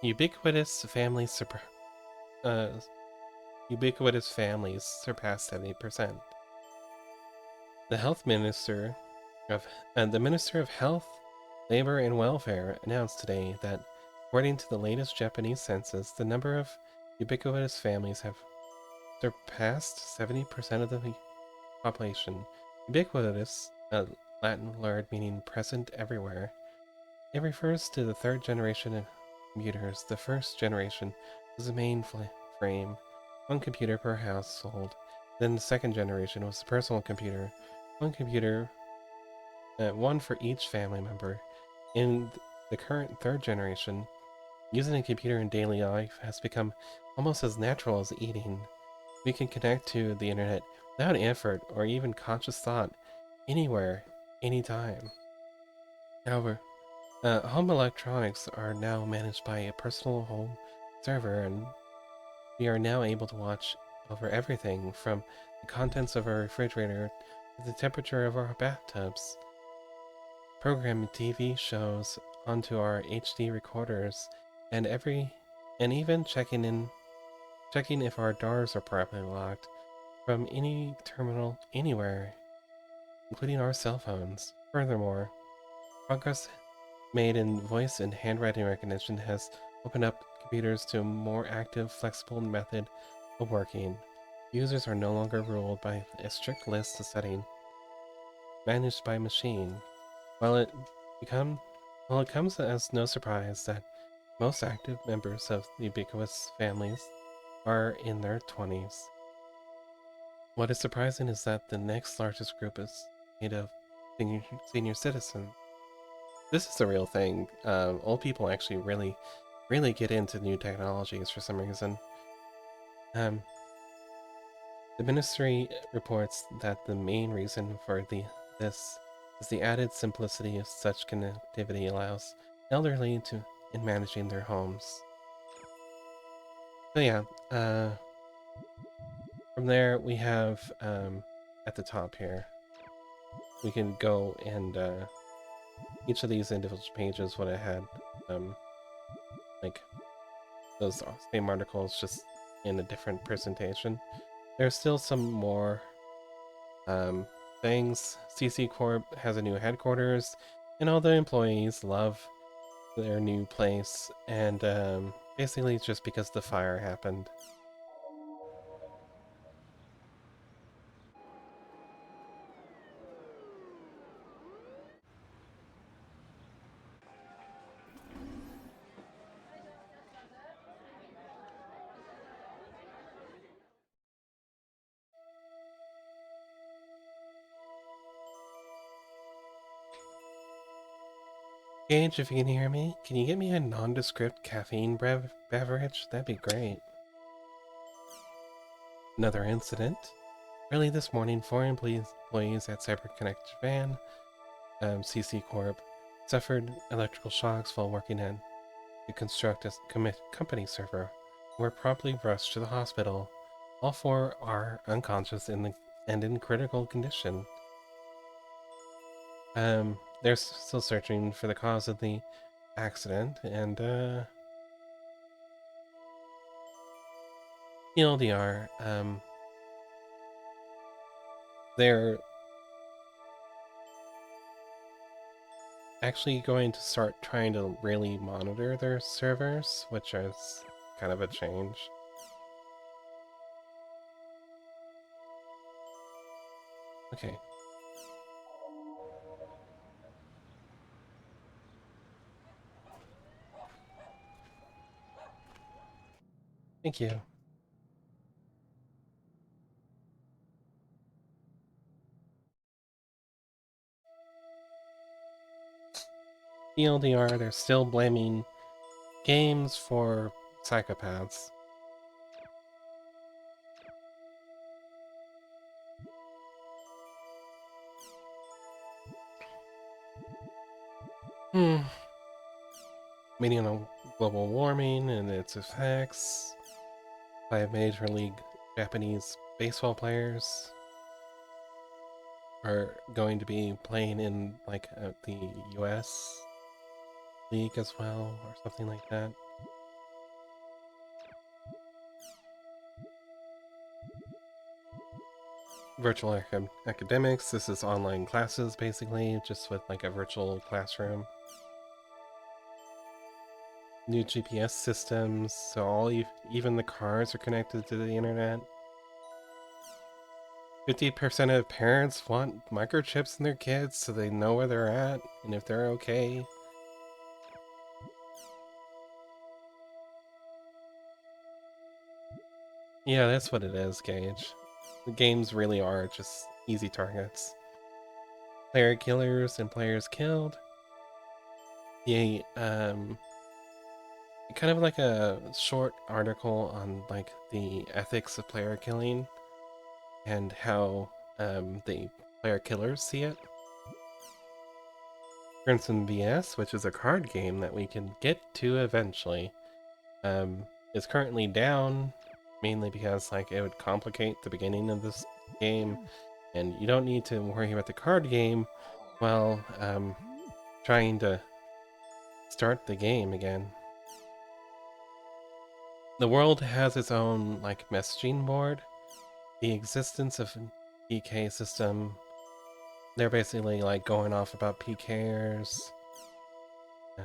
ubiquitous families uh, ubiquitous families surpass 70%. The health minister of the Minister of Health, Labor and Welfare announced today that, according to the latest Japanese census, the number of ubiquitous families have surpassed 70% of the population. Ubiquitous, a Latin word meaning present everywhere, it refers to the third generation of computers. The first generation was the mainframe, one computer per household. Then the second generation was the personal computer, one computer, one for each family member. In the current third generation, using a computer in daily life has become almost as natural as eating. We can connect to the internet without effort or even conscious thought, anywhere, anytime. However, home electronics are now managed by a personal home server, and we are now able to watch over everything from the contents of our refrigerator to the temperature of our bathtubs, program TV shows onto our HD recorders, and even checking if our doors are properly locked from any terminal anywhere, including our cell phones. Furthermore, progress made in voice and handwriting recognition has opened up computers to a more active, flexible method of working. Users are no longer ruled by a strict list of settings managed by a machine. While it become Well, it comes as no surprise that most active members of the ubiquitous families are in their 20s. What is surprising is that the next largest group is made of senior citizens. This is a real thing. Old people actually really get into new technologies for some reason. Um, the ministry reports that the main reason for this is the added simplicity of such connectivity allows elderly to in managing their homes. So yeah, from there we have at the top here, we can go and each of these individual pages would have had like those same articles just in a different presentation. There's still some more things. CC Corp has a new headquarters, and all the employees love their new place, and basically it's just because the fire happened. Gage, if you can hear me, can you get me a nondescript caffeine beverage? That'd be great. Another incident. Early this morning, 4 employees at CyberConnect Japan, CC Corp, suffered electrical shocks while working to construct a company server. Were promptly rushed to the hospital. All 4 are unconscious and in critical condition. They're still searching for the cause of the accident, and TLDR, they're actually going to start trying to really monitor their servers, which is kind of a change. Okay. Thank you. TLDR, they're still blaming games for psychopaths. Meeting on global warming and its effects by Major League Japanese baseball players are going to be playing in like the US league as well, or something like that. Virtual academics. This is online classes basically, just with like a virtual classroom. New GPS systems, so even the cars are connected to the internet. 50% of parents want microchips in their kids so they know where they're at and if they're okay. Yeah, that's what it is, Gage. The games really are just easy targets. Player killers and players killed. The kind of like a short article on like the ethics of player killing and how the player killers see it. Crimson VS, which is a card game that we can get to eventually, is currently down, mainly because like it would complicate the beginning of this game, and you don't need to worry about the card game while trying to start the game again. The world has its own like messaging board. The existence of PK system, they're basically like going off about PKers. Yeah.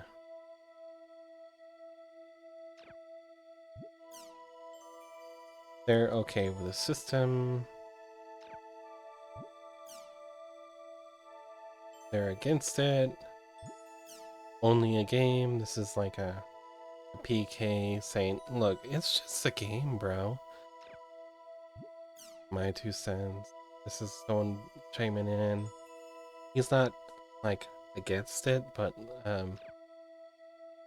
They're okay with the system. They're against it. Only a game. This is like a PK saying, look, it's just a game, bro. My 2 cents. This is someone chiming in. He's not like against it, but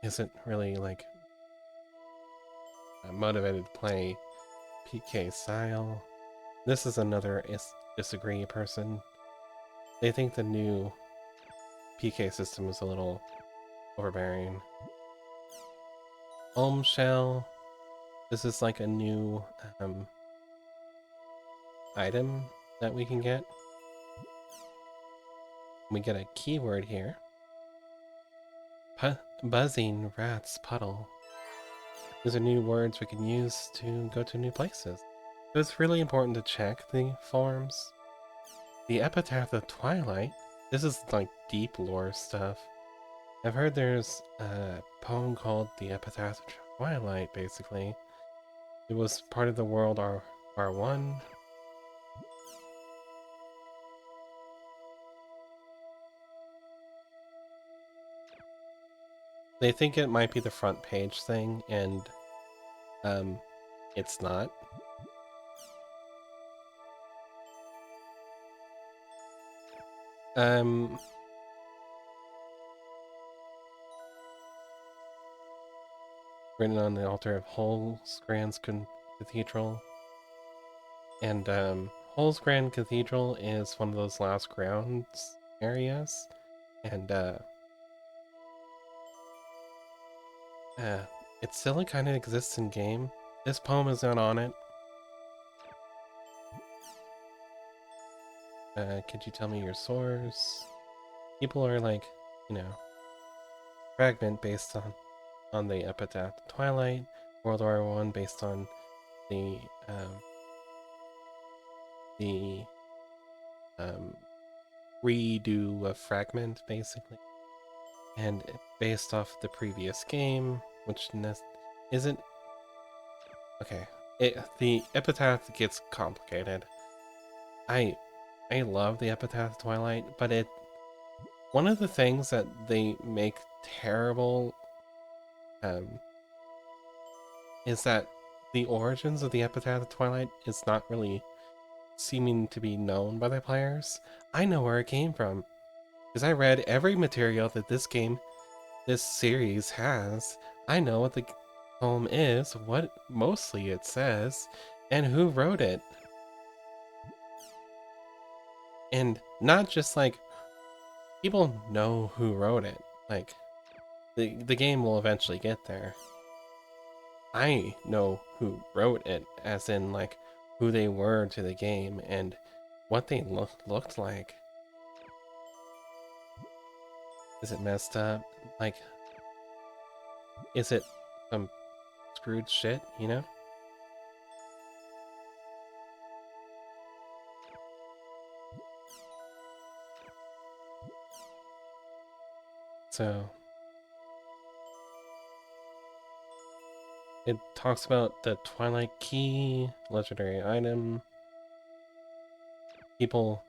isn't really like motivated to play PK style. This is another disagree person. They think the new PK system is a little overbearing. Home shell. This is like a new item that we can get. We get a keyword here. Buzzing rat's puddle. These are new words we can use to go to new places. So it's really important to check the forms. The Epitaph of Twilight. This is like deep lore stuff. I've heard there's a poem called The Epitaph of Twilight, basically. It was part of the world R1. They think it might be the front page thing, and it's not. Um, Written on the altar of Holsgrand's Cathedral. And Holsgrand Cathedral is one of those last grounds areas. And it still kind of exists in game. This poem is not on it. Could you tell me your source? People are like, you know, fragment based on the epitaph Twilight, World War One based on the the um, redo of Fragment, basically, and based off the previous game, which isn't okay. The epitaph gets complicated. I I love the epitaph Twilight, but one of the things that they make terrible um, is that the origins of the epitaph Twilight is not really seeming to be known by the players. I know where it came from because I read every material that this series has. I know what the poem is, what mostly it says, and who wrote it. And not just like people know who wrote it. Like the game will eventually get there. I know who wrote it, as in like who they were to the game and what they looked like. Is it messed up? Like, is it some screwed shit, you know? So it talks about the Twilight Key, legendary item. People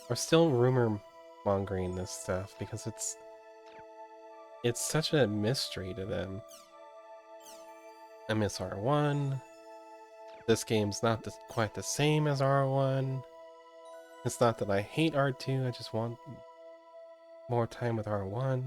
are still rumor mongering this stuff because it's such a mystery to them. I miss R1. This game's not quite the same as R1. It's not that I hate R2, I just want more time with R1.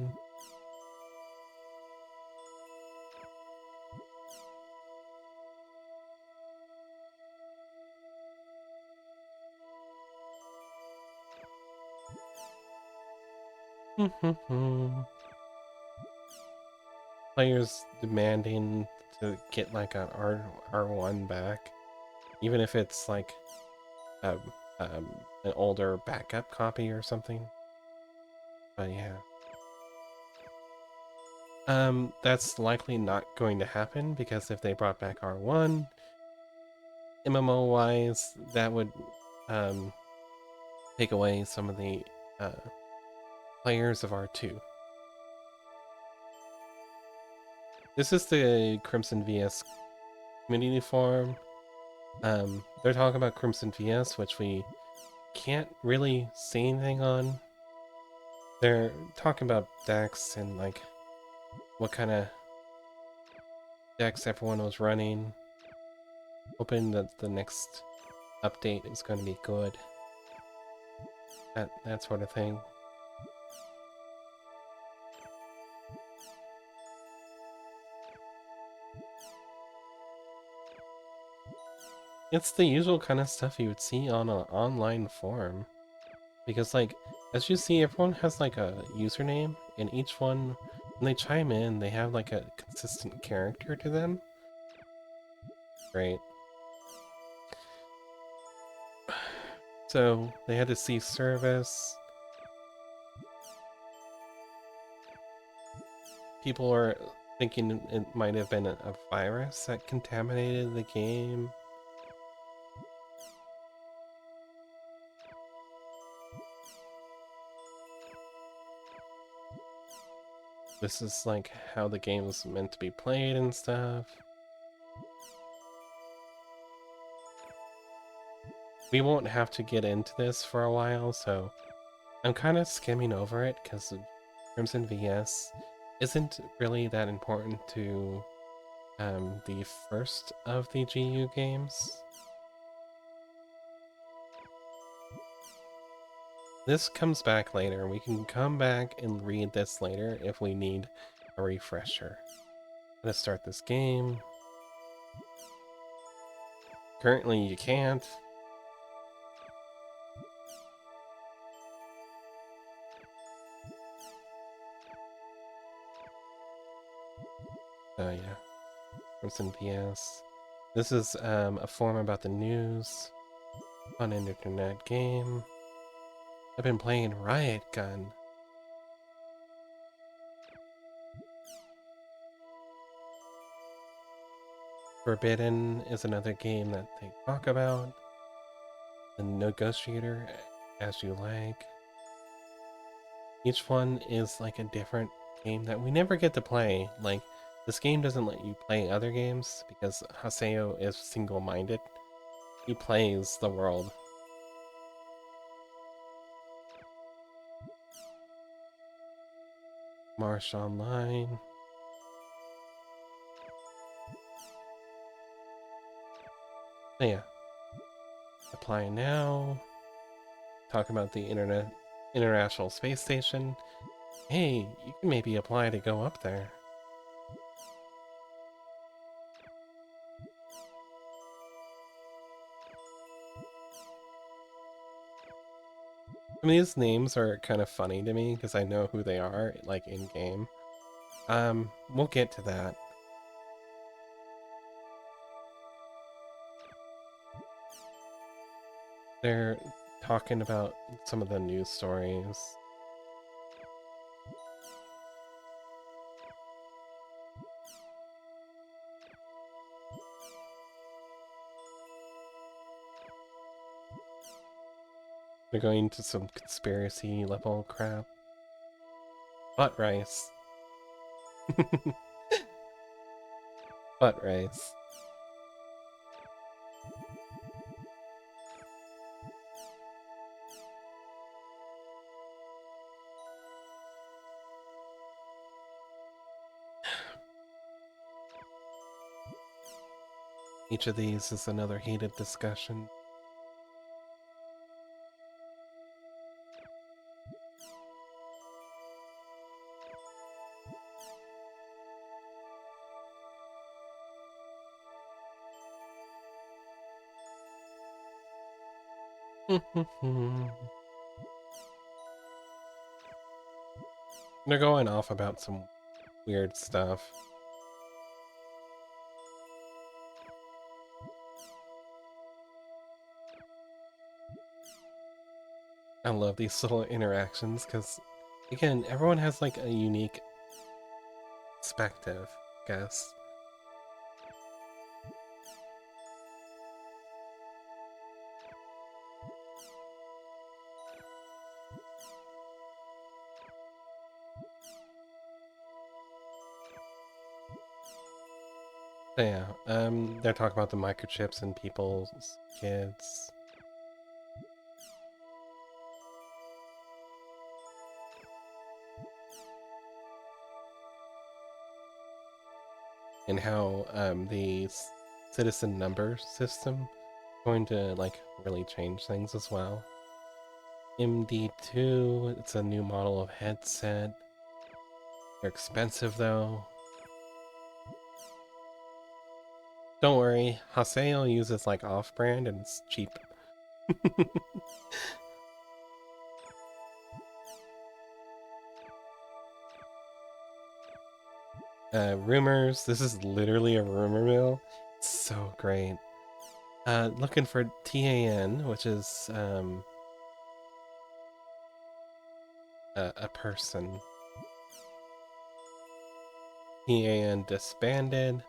Players demanding to get like an R1 back, even if it's like a, an older backup copy or something. But yeah. That's likely not going to happen because if they brought back R1, MMO-wise, that would take away some of the players of R2. This is the Crimson VS community forum. They're talking about Crimson VS, which we can't really say anything on. They're talking about decks and like what kind of decks everyone was running. Hoping that the next update is going to be good. That sort of thing. It's the usual kind of stuff you would see on an online forum. Because like, as you see, everyone has like a username, and each one, when they chime in, they have like a consistent character to them. Right? So they had to cease service. People are thinking it might have been a virus that contaminated the game. This is like how the game is meant to be played and stuff. We won't have to get into this for a while, so I'm kind of skimming over it because Crimson VS isn't really that important to the first of the GU games. This comes back later. We can come back and read this later if we need a refresher. Let's start this game. Currently, you can't. Oh yeah, Crimson VS. This is a forum about the news. Fun internet game. I've been playing Riot Gun. Forbidden is another game that they talk about. The Negotiator, As You Like. Each one is like a different game that we never get to play. Like, this game doesn't let you play other games because Haseo is single-minded. He plays the world. Marsh Online. So yeah. Apply now. Talk about the International Space Station. Hey, you can maybe apply to go up there. I mean, these names are kind of funny to me because I know who they are, like, in-game. We'll get to that. They're talking about some of the news stories. They're going into some conspiracy level crap. Butt rice. Butt rice. Each of these is another heated discussion. They're going off about some weird stuff. I love these little interactions because, again, everyone has like a unique perspective, I guess. So yeah, they're talking about the microchips in people's kids. And how the citizen number system is going to like really change things as well. MD2, it's a new model of headset. They're expensive though. Don't worry, Haseo uses like off-brand and it's cheap. Rumors, this is literally a rumor mill. It's so great. Looking for TAN, which is a person. TAN disbanded.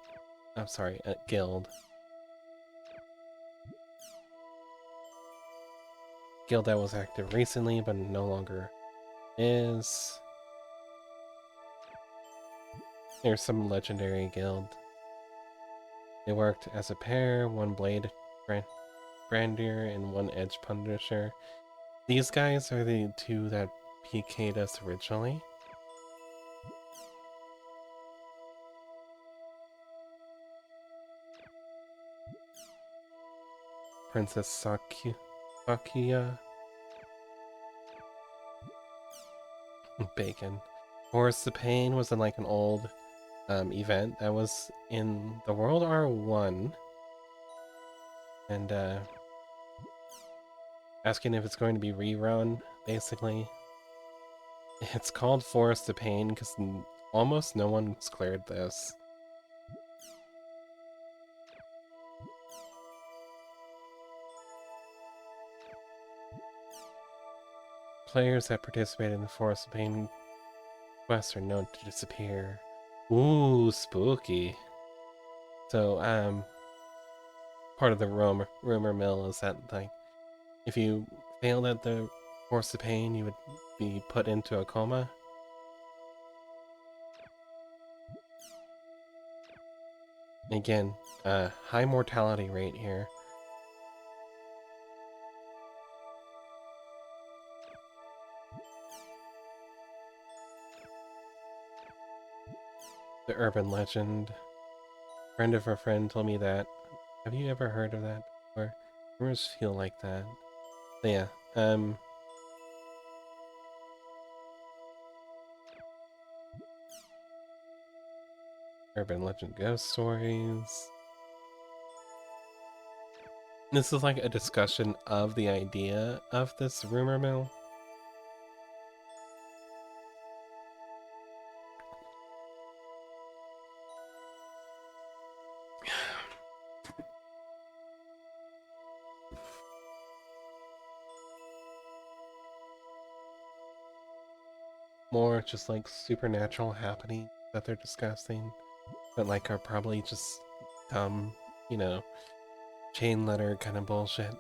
I'm sorry, a guild. Guild that was active recently, but no longer is. There's some legendary guild. They worked as a pair, one blade brandier and one edge punisher. These guys are the two that PK'd us originally. Princess Sakuya. Bacon. Forest of Pain was in like an old event that was in the World R1. And asking if it's going to be rerun, basically. It's called Forest of Pain because almost no one's cleared this. Players that participated in the Forest of Pain quests are known to disappear. Ooh, spooky. So, part of the rumor mill is that, like, if you failed at the Forest of Pain, you would be put into a coma. Again, high mortality rate here. The urban legend. Friend of a friend told me that. Have you ever heard of that before? Rumors feel like that. So yeah, urban legend ghost stories. This is like a discussion of the idea of this rumor mill. More just like supernatural happening that they're discussing, but like are probably just dumb, you know, chain letter kind of bullshit.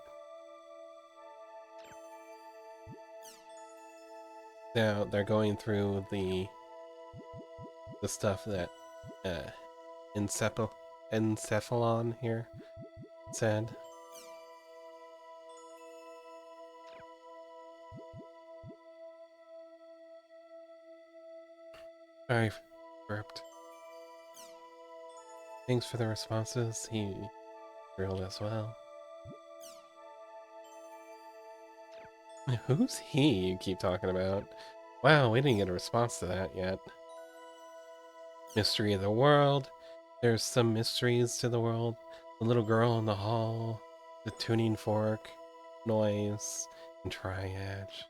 Now they're going through the stuff that uh, Encephalon here said. I burped. Thanks for the responses. He grilled as well. Who's he you keep talking about? Wow, we didn't get a response to that yet. Mystery of the world. There's some mysteries to the world. The little girl in the hall, the tuning fork, noise, and triage.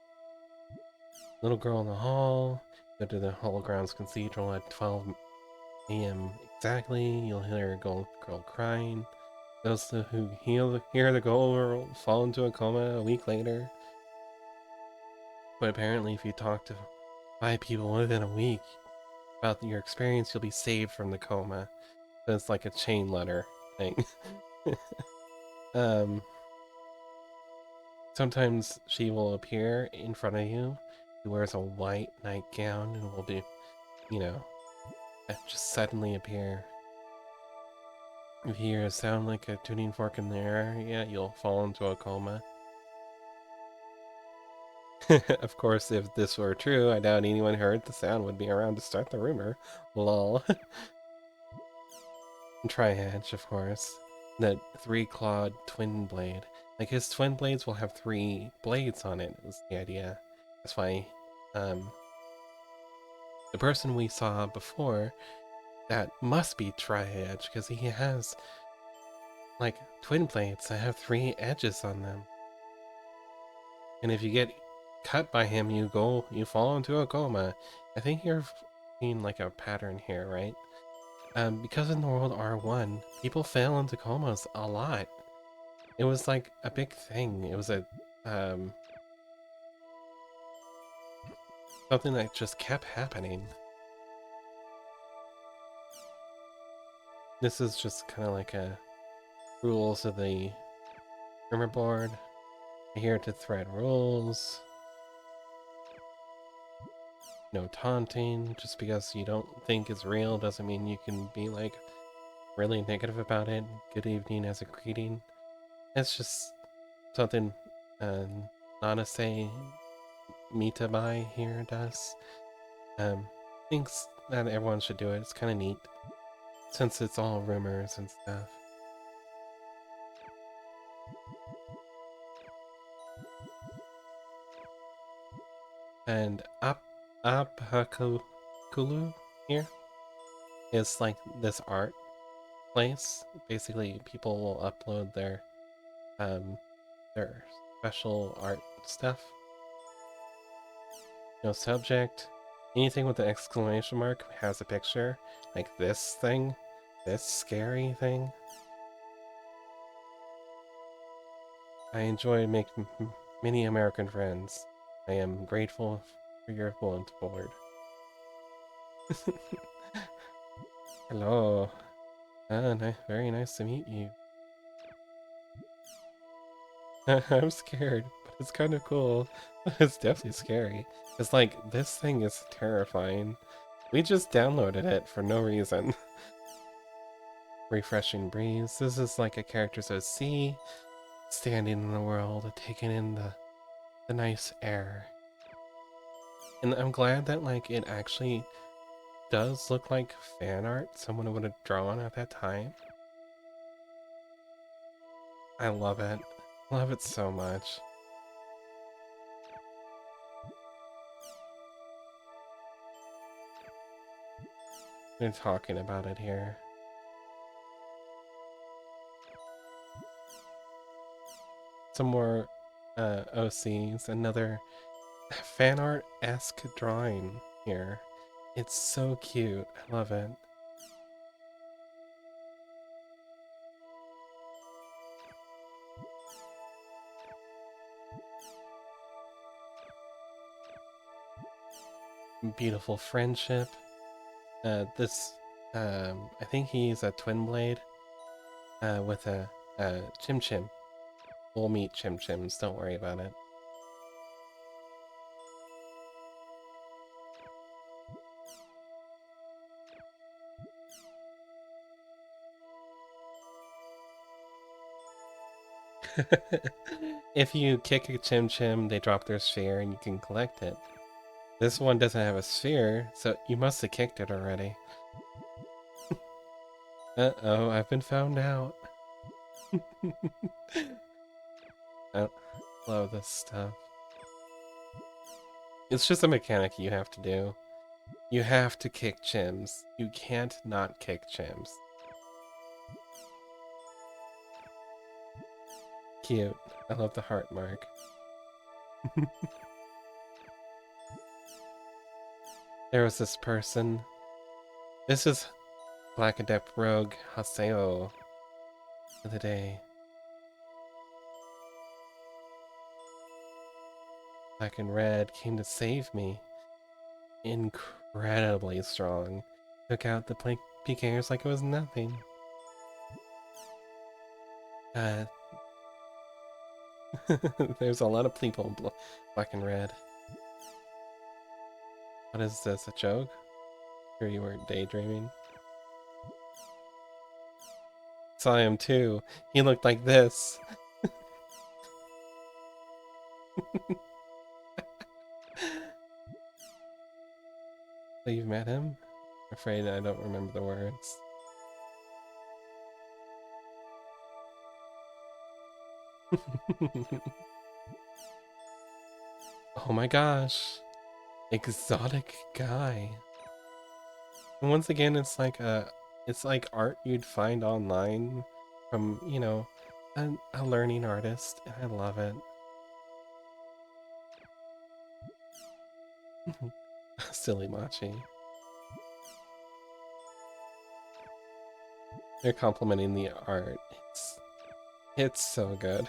Little girl in the hall. Go to the Hall Grounds Cathedral at 12 a.m. exactly. You'll hear a girl crying. Those who hear the girl fall into a coma a week later. But apparently, if you talk to 5 people within a week about your experience, you'll be saved from the coma. So it's like a chain letter thing. um, Sometimes she will appear in front of you. She wears a white nightgown and will be, you know, just suddenly appear. If you hear a sound like a tuning fork in the air, yeah, you'll fall into a coma. Of course, if this were true, I doubt anyone heard the sound would be around to start the rumor. Lol. Tri-Edge, of course. The 3-clawed twin blade. Like, his twin blades will have 3 blades on it, is the idea. That's why, the person we saw before, that must be Tri-Edge, because he has, like, twin blades that have 3 edges on them. And if you get cut by him, you fall into a coma. I think you're seeing, like, a pattern here, right? Because in the world R1, people fell into comas a lot. It was like a big thing. It was a something that just kept happening. This is just kind of like a rules of the rumor board. Here to thread rules. no taunting. Just because you don't think it's real doesn't mean you can be like really negative about it. Good evening as a greeting. It's just something uh, Nanase Mitabai here does. Thinks that everyone should do it. It's kind of neat since it's all rumors and stuff. And Apakulu here is like this art place. Basically, people will upload um their special art stuff. No subject. Anything with an exclamation mark has a picture. Like this thing, this scary thing. I enjoy making many American friends. I am grateful for your bulletin board. Hello. Very nice to meet you. I'm scared, but it's kind of cool. It's definitely scary. It's like, this thing is terrifying. We just downloaded it for no reason. Refreshing breeze. This is like a character's OC, standing in the world, taking in the nice air. And I'm glad that like it actually does look like fan art someone would have drawn at that time. I love it. Love it so much. They're talking about it here. Some more OCs, another fan art-esque drawing here. It's so cute. I love it. Beautiful friendship. This, I think he's a twin blade with a Chim Chim. We'll meet Chim Chims, don't worry about it. If you kick a Chim Chim, they drop their sphere and you can collect it. This one doesn't have a sphere, so you must have kicked it already. Uh-oh, I've been found out. I love this stuff. It's just a mechanic you have to do. You have to kick Chims. You can't not kick Chims. Cute. I love the heart mark. There was this person. This is Black Adept Rogue Haseo of the day. Black and Red came to save me. Incredibly strong. Took out the PKers like it was nothing. There's a lot of people Black and Red. What is this, a joke? Or you were daydreaming? Saw him too. He looked like this. So you've met him? I'm afraid I don't remember the words. Oh my gosh. Exotic guy. And once again, it's like art you'd find online from, you know, a learning artist. And I love it. Silly Machi. They're complimenting the art. It's so good.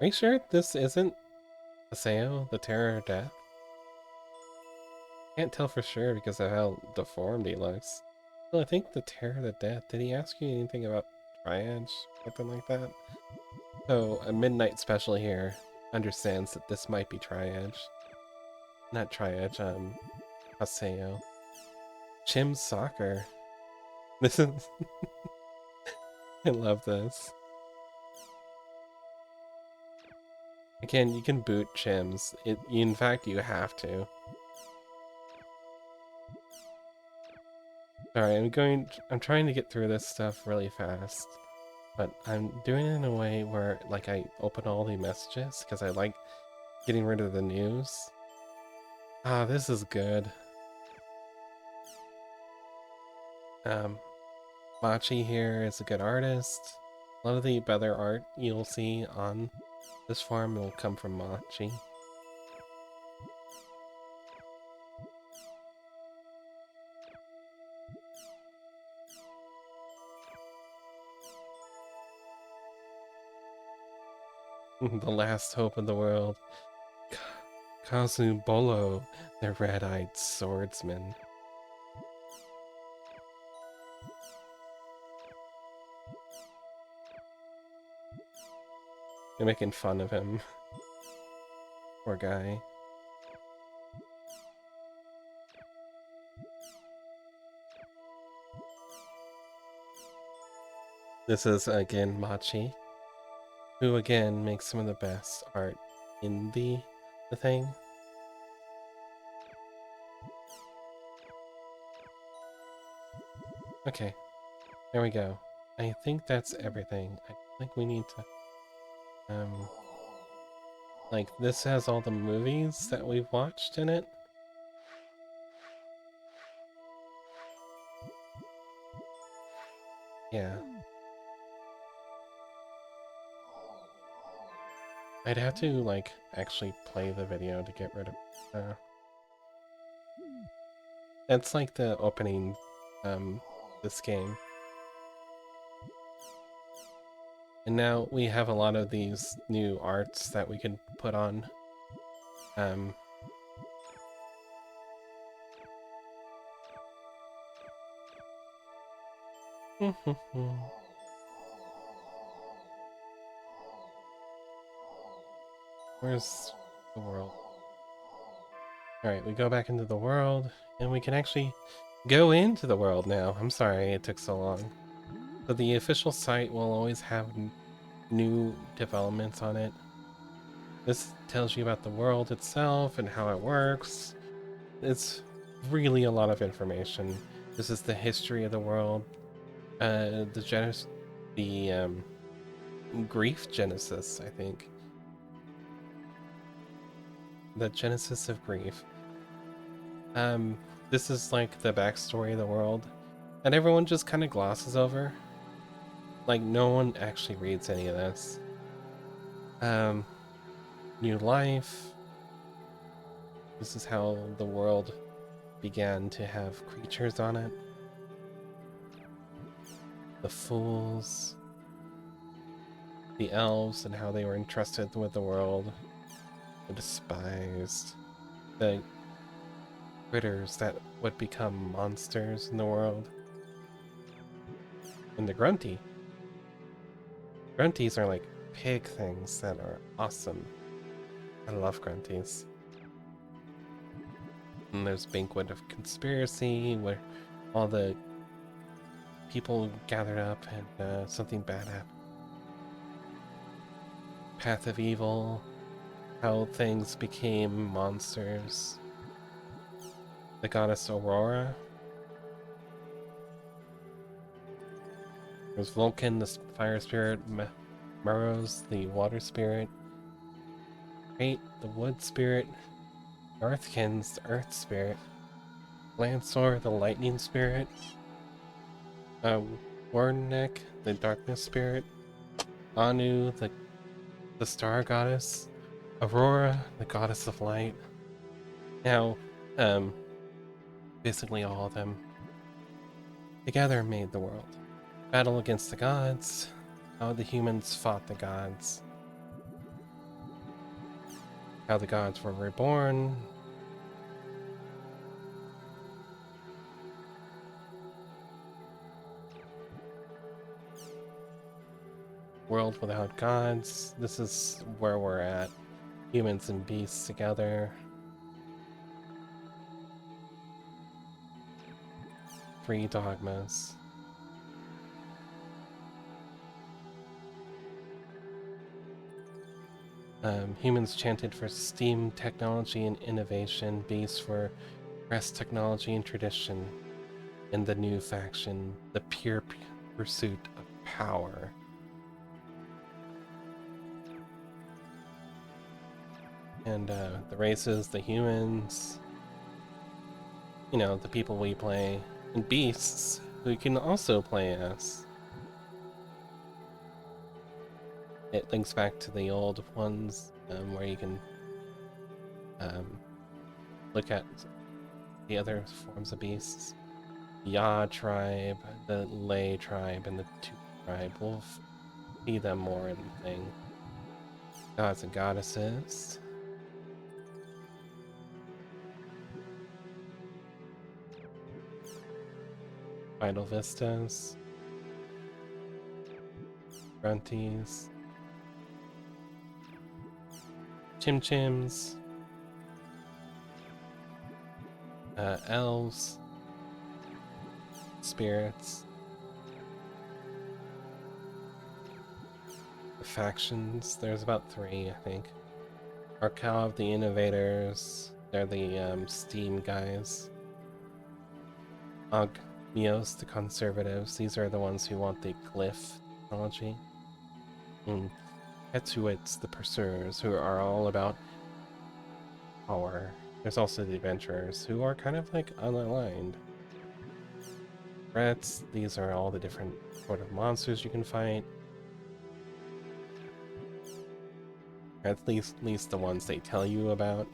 Are you sure this isn't Aseo, the Terror of Death? Can't tell for sure because of how deformed he looks. Well, I think the Terror of the Death. Did he ask you anything about Tri-Edge, something like that. So a midnight special here understands that this might be Tri-Edge. Not Tri-Edge, Paseo. Chim's Soccer. This is... I love this. Again, you can boot Chims. In fact, you have to. Sorry, I'm trying to get through this stuff really fast. But I'm doing it in a way where, like, I open all the messages, because I like getting rid of the news. Ah, this is good. Machi here is a good artist. A lot of the better art you'll see on this farm will come from Machi. The last hope of the world. Kazubolo, the red-eyed swordsman. They're making fun of him. Poor guy. This is, again, Machi, who, again, makes some of the best art in the thing. Okay, there we go. I think that's everything. I think we need to, like, this has all the movies that we've watched in it. Yeah. I'd have to, like, actually play the video to get rid of that's like the opening, this game. And now we have a lot of these new arts that we can put on. Where's the world? Alright, we go back into the world, and we can actually go into the world now. I'm sorry it took so long. But the official site will always have new developments on it. This tells you about the world itself and how it works. It's really a lot of information. This is the history of the world. The grief genesis, I think. The genesis of grief. This is like the backstory of the world, and everyone just kind of glosses over. Like, no one actually reads any of this. New life. This is how the world began to have creatures on it. The fools. The elves and how they were entrusted with the world. The despised. The critters that would become monsters in the world. And the grunty. Grunties are like pig things that are awesome. I love grunties. And there's Banquet of Conspiracy, where all the people gathered up and something bad happened. Path of Evil, how things became monsters. The goddess Aurora. There's Vulcan, the fire spirit, Maros, the water spirit, Fate, the wood spirit, Earthkins, the earth spirit, Lansor, the lightning spirit, Warneck, the darkness spirit, Anu, the star goddess, Aurora, the goddess of light. Now, basically all of them together made the world. Battle against the gods, how the humans fought the gods, how the gods were reborn. World without gods. This is where we're at. Humans and beasts together. 3 dogmas. Humans chanted for STEAM technology and innovation, beasts for press technology and tradition, and the new faction, the pure pursuit of power. And the races, the humans, you know, the people we play, and beasts who can also play as. It links back to the old ones where you can look at the other forms of beasts. Ya tribe, the Lay tribe, and the Tu tribe. We'll see them more in the thing. Gods and goddesses. Vital vistas. Grunties. Chim-chims. Elves. Spirits. The factions. There's about 3, I think. Arkav, the innovators. They're the Steam guys. Mios, the conservatives. These are the ones who want the glyph technology. And Ketsuits, the pursuers, who are all about power. There's also the adventurers, who are kind of like unaligned. Rats, these are all the different sort of monsters you can fight. At least the ones they tell you about.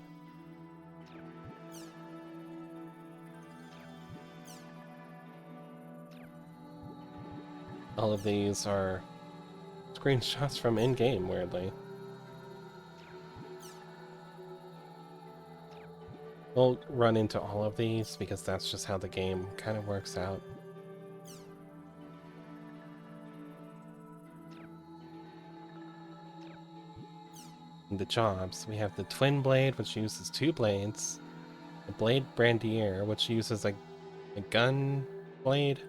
All of these are screenshots from in-game, weirdly. We'll run into all of these because that's just how the game kind of works out. And the jobs, we have the Twin Blade, which uses 2 blades. The Blade Brandier, which uses a gun blade,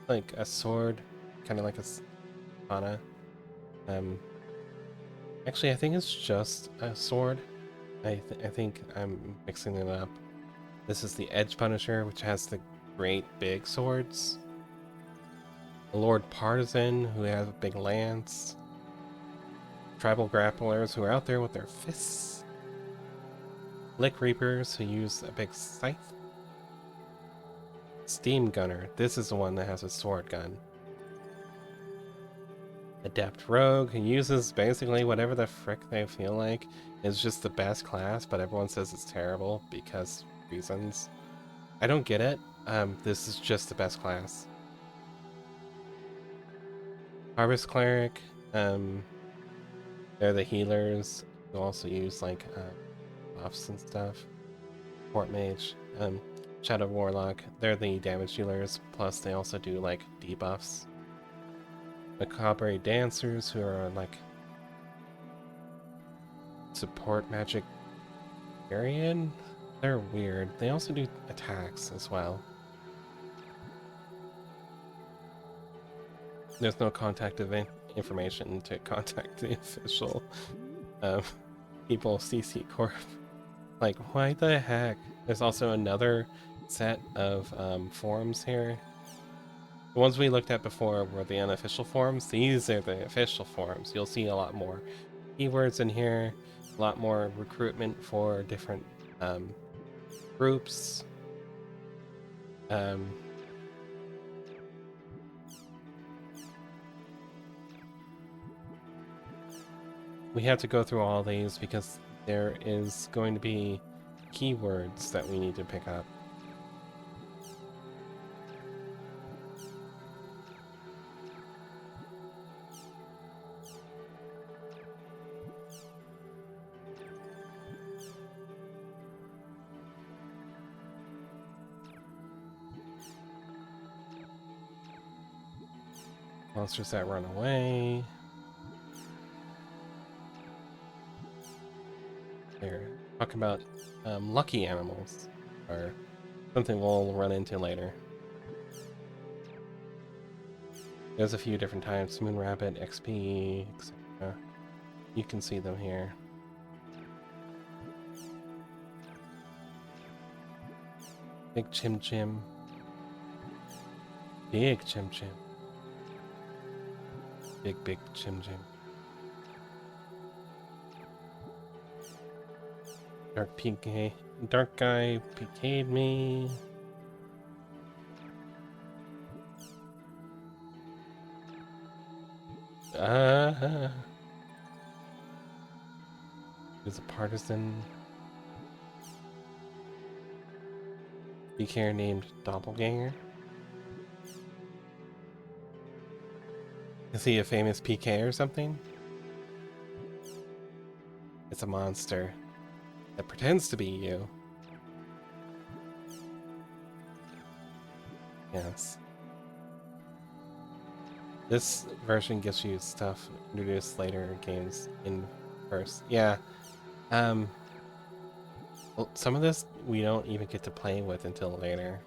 like a sword, kind of like a katana. Actually, I think it's just a sword. I think I'm mixing it up. This is the Edge Punisher, which has the great big swords. The Lord Partisan, who has a big lance. Tribal Grapplers, who are out there with their fists. Lick Reapers, who use a big scythe. Steam Gunner, this is the one that has a sword gun. Adept Rogue, who uses basically whatever the frick they feel like. Is just the best class, but everyone says it's terrible because reasons. I don't get it. This is just the best class. Harvest Cleric, they're the healers who also use like buffs and stuff. Port Mage, Shadow Warlock, they're the damage dealers, plus they also do like debuffs. Macabre Dancers, who are like support magic period. They're weird. They also do attacks as well. There's no contact information to contact the official people CC Corp. Like, why the heck? There's also another set of forums here. The ones we looked at before were the unofficial forums. These are the official forums. You'll see a lot more keywords in here, a lot more recruitment for different groups. We have to go through all these because there is going to be keywords that we need to pick up. Monsters that run away. talk about lucky animals, or something we'll run into later. There's a few different types: moon rabbit, XP, etc. You can see them here. Big Chim Chim. Big Chim Chim. Big Chim Chim. Dark guy PK'd me. He's a partisan. PKer named Doppelganger. Is he a famous PK or something? It's a monster that pretends to be you. Yes. This version gives you stuff introduced later in games in first. Yeah. Well, some of this we don't even get to play with until later.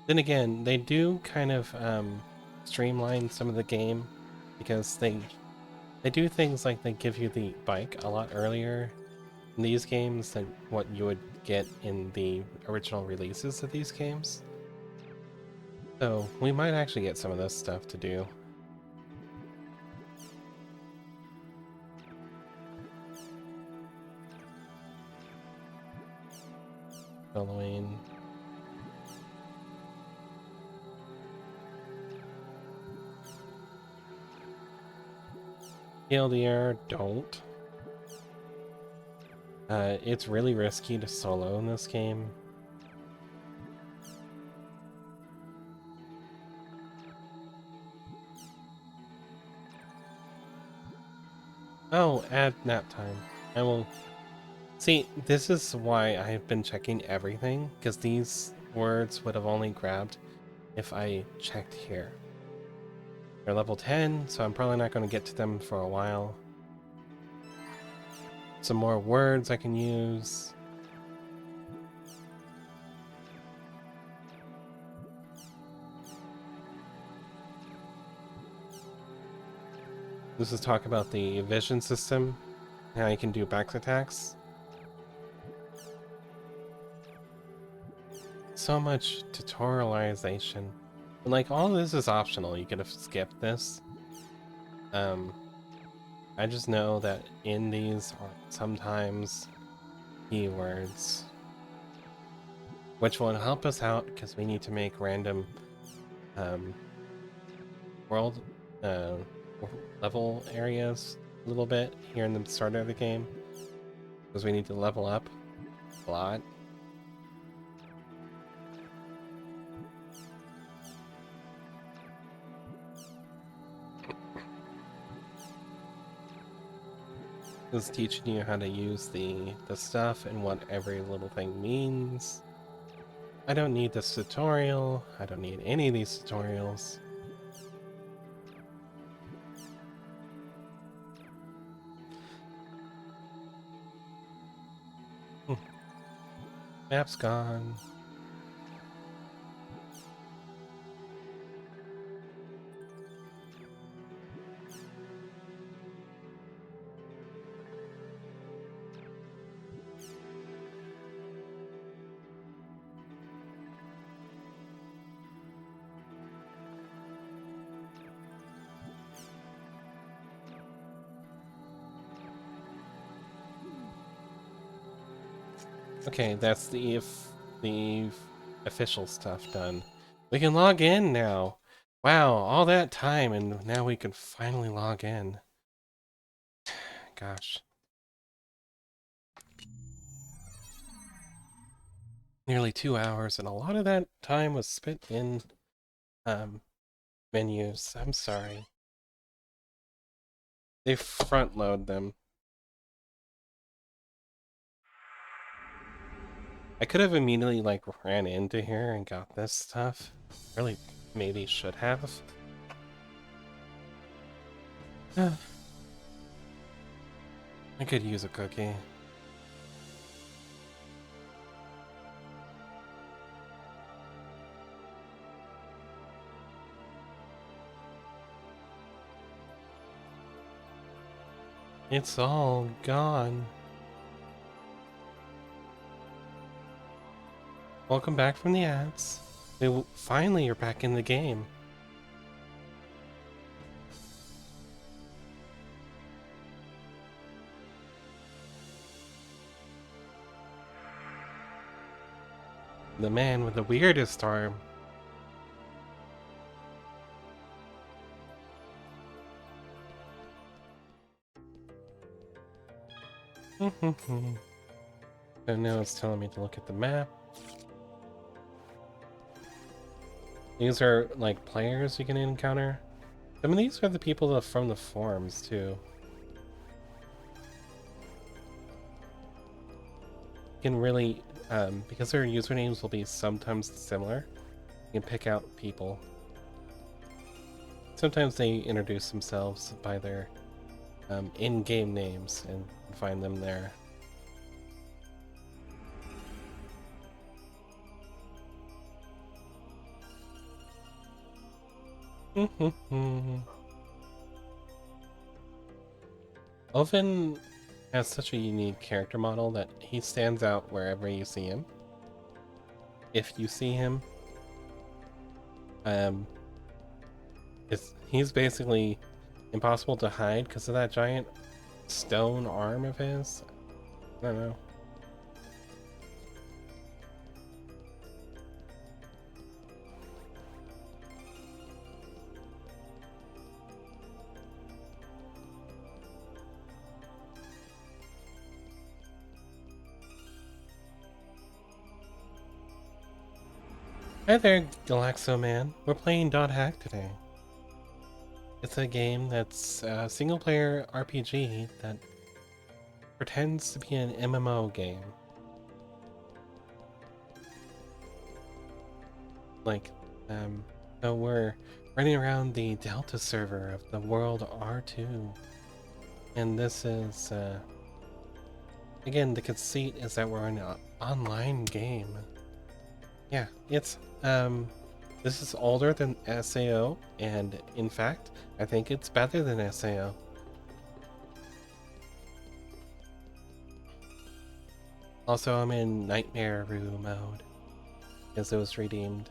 Then again, they do kind of streamline some of the game because they do things like they give you the bike a lot earlier in these games than what you would get in the original releases of these games. So we might actually get some of this stuff to do. Halloween. Kill the air, don't. It's really risky to solo in this game. Oh, add nap time. I will... See, this is why I've been checking everything, because these words would have only grabbed if I checked here. They're level 10, so I'm probably not going to get to them for a while. Some more words I can use. This is talk about the vision system, how you can do back attacks. So much tutorialization. And like, all this is optional, you could have skipped this. I just know that in these are sometimes keywords, which will help us out because we need to make random world level areas a little bit here in the start of the game, because we need to level up a lot. It's teaching you how to use the stuff and what every little thing means. I don't need this tutorial. I don't need any of these tutorials. Map's gone. Okay, that's the official stuff done. We can log in now. Wow, all that time and now we can finally log in. Gosh. Nearly 2 hours, and a lot of that time was spent in menus. I'm sorry. They front load them. I could have immediately like ran into here and got this stuff. Really maybe should have. I could use a cookie. It's all gone. Welcome back from the ads. We finally are back in the game. The man with the weirdest arm. So now it's telling me to look at the map. These are like players you can encounter. Some of these are the people from the forums too. You can really, because their usernames will be sometimes similar, you can pick out people. Sometimes they introduce themselves by their in-game names and find them there. Oven has such a unique character model that he stands out wherever you see him. If you see him, he's basically impossible to hide because of that giant stone arm of his. I don't know. Hi there, Galaxo Man. We're playing Dot Hack today. It's a game that's a single-player RPG that pretends to be an MMO game. Like, so we're running around the Delta server of the world R2. And this is, again, the conceit is that we're in an online game. Yeah, it's, this is older than SAO, and in fact, I think it's better than SAO. Also, I'm in Nightmare Room mode, because it was redeemed.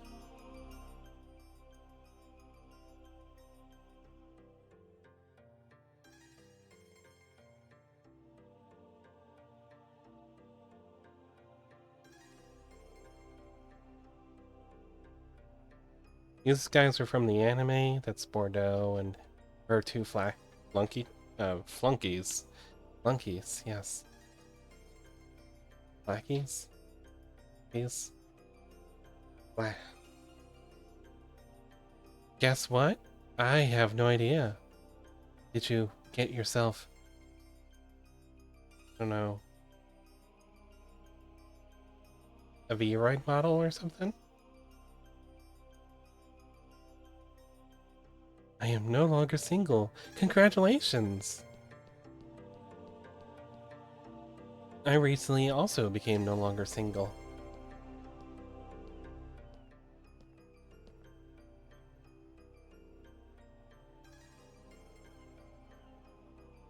These guys are from the anime, that's Bordeaux, and her two flunkies. Flunkies, yes. Flackies? These? Guess what? I have no idea. Did you get yourself, I don't know, a V-Ride model or something? I am no longer single. Congratulations! I recently also became no longer single.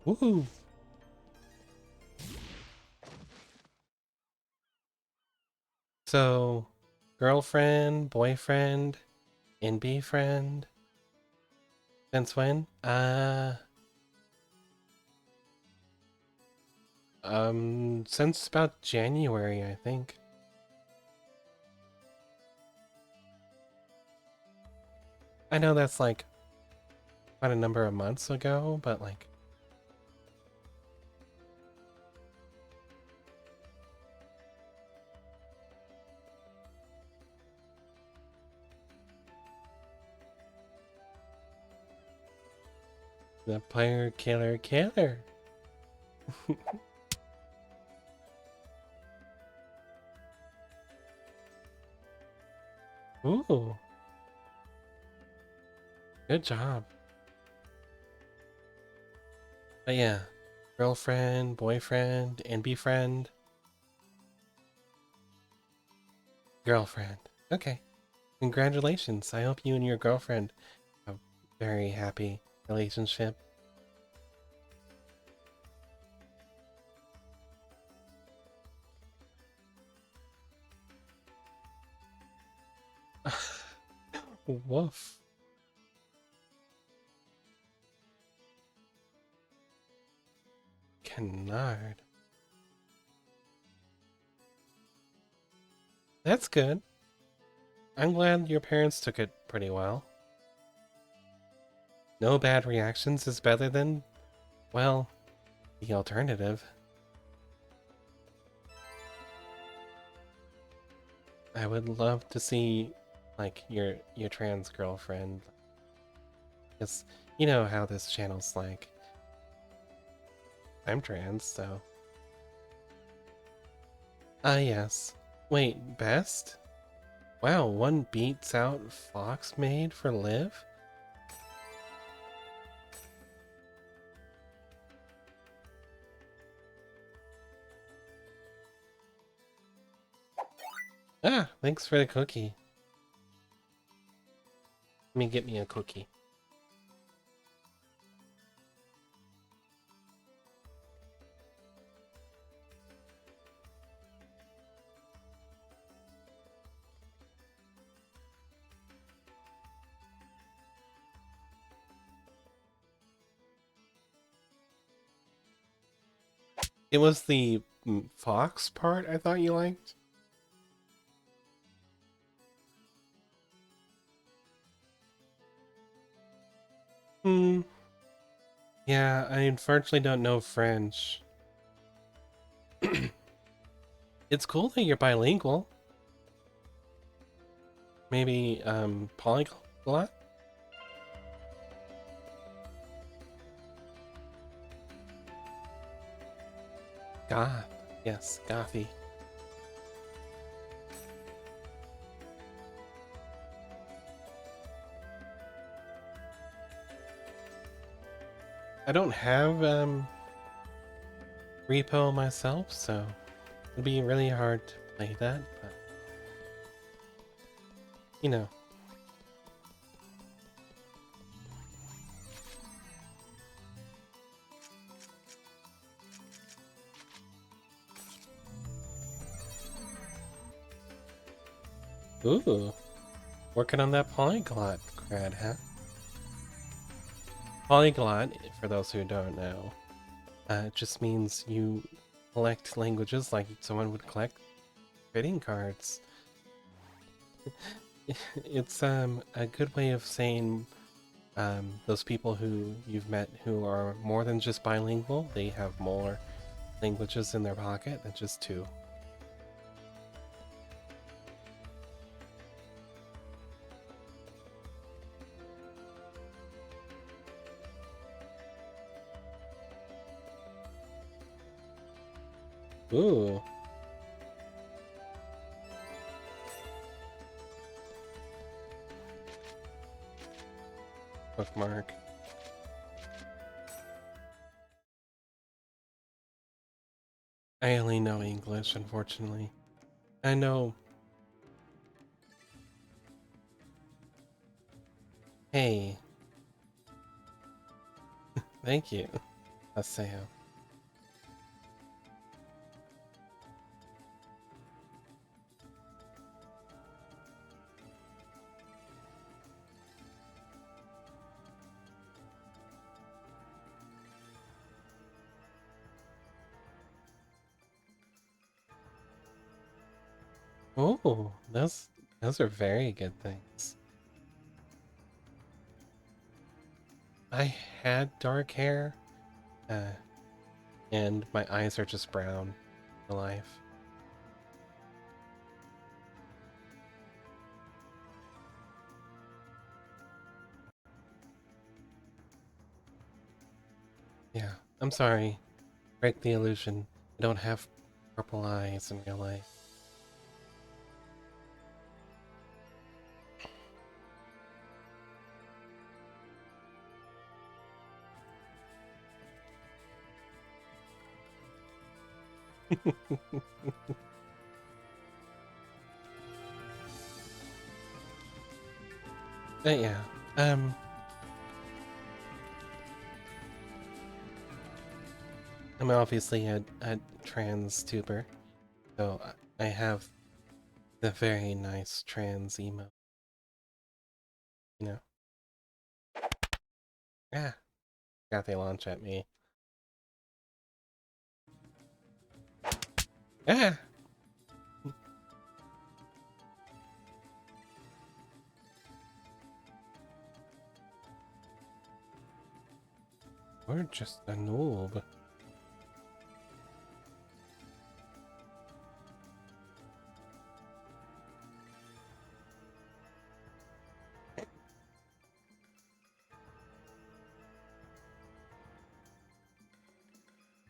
Woohoo! So, girlfriend, boyfriend, NB friend. Since when? Since about January, I think. I know that's like quite a number of months ago, but like, the player killer killer. Ooh. Good job. But yeah, girlfriend, boyfriend, and befriend, girlfriend. Okay, congratulations. I hope you and your girlfriend have a very happy relationship. Woof. Canard. That's good. I'm glad your parents took it pretty well. No bad reactions is better than, well, the alternative. I would love to see, like, your trans girlfriend. Because you know how this channel's like. I'm trans, so... Ah, yes. Wait, best? Wow, one beats out Fox made for Liv? Ah, thanks for the cookie. Let me get me a cookie. It was the Fox part I thought you liked. Hmm. Yeah, I unfortunately don't know French. It's cool that you're bilingual. Maybe, polyglot? Goth. Yes, gothy. I don't have, repo myself, so it'd be really hard to play that, but, you know. Ooh, working on that polyglot crad, huh? Polyglot, for those who don't know, just means you collect languages like someone would collect trading cards. It's a good way of saying those people who you've met who are more than just bilingual, they have more languages in their pocket than just two. Ooh. Bookmark. I only know English, unfortunately. I know. Hey, thank you, Aseo. Oh, those are very good things. I had dark hair, uh, and my eyes are just brown for life. Yeah, I'm sorry. Break the illusion. I don't have purple eyes in real life. But yeah, I'm obviously a trans tuber, so I have the very nice trans emo, you know? Yeah, got they launch at me. Yeah! We're just a noob.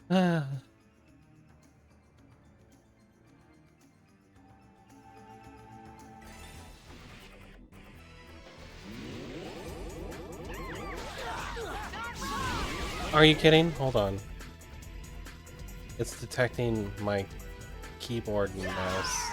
Ah. Are you kidding? Hold on. It's detecting my keyboard and mouse.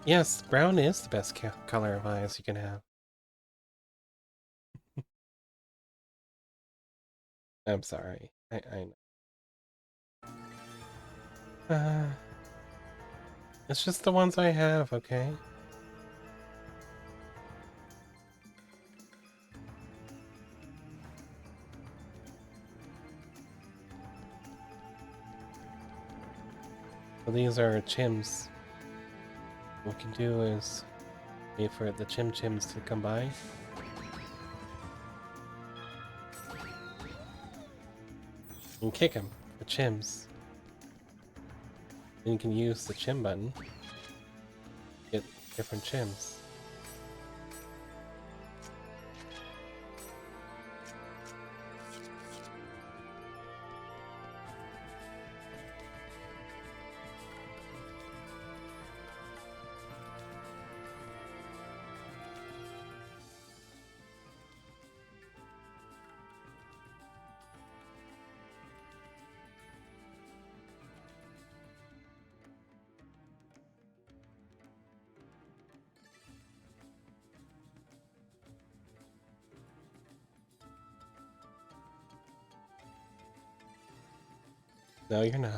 Yes, brown is the best color of eyes you can have. I'm sorry. I know. It's just the ones I have, okay? So these are chims. What we can do is wait for the chims to come by. And kick them, the chims. Then you can use the chim button to get different chims. No, you're not.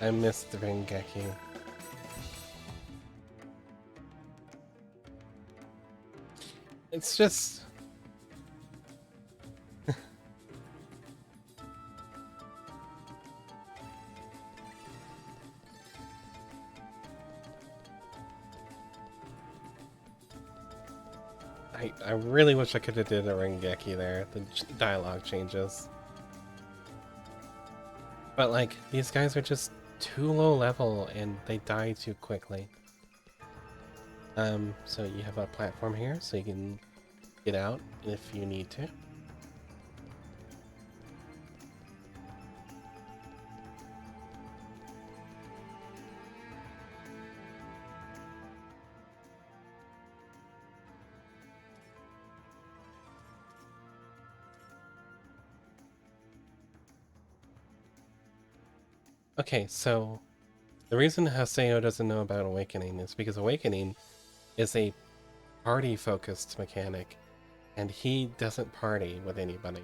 I missed the Rengeki. It's just... I really wish I could have did a Rengeki there. The dialogue changes. But like, these guys are just too low level and they die too quickly. So you have a platform here so you can get out if you need to. Okay, so the reason Haseo doesn't know about Awakening is because Awakening is a party-focused mechanic. And he doesn't party with anybody.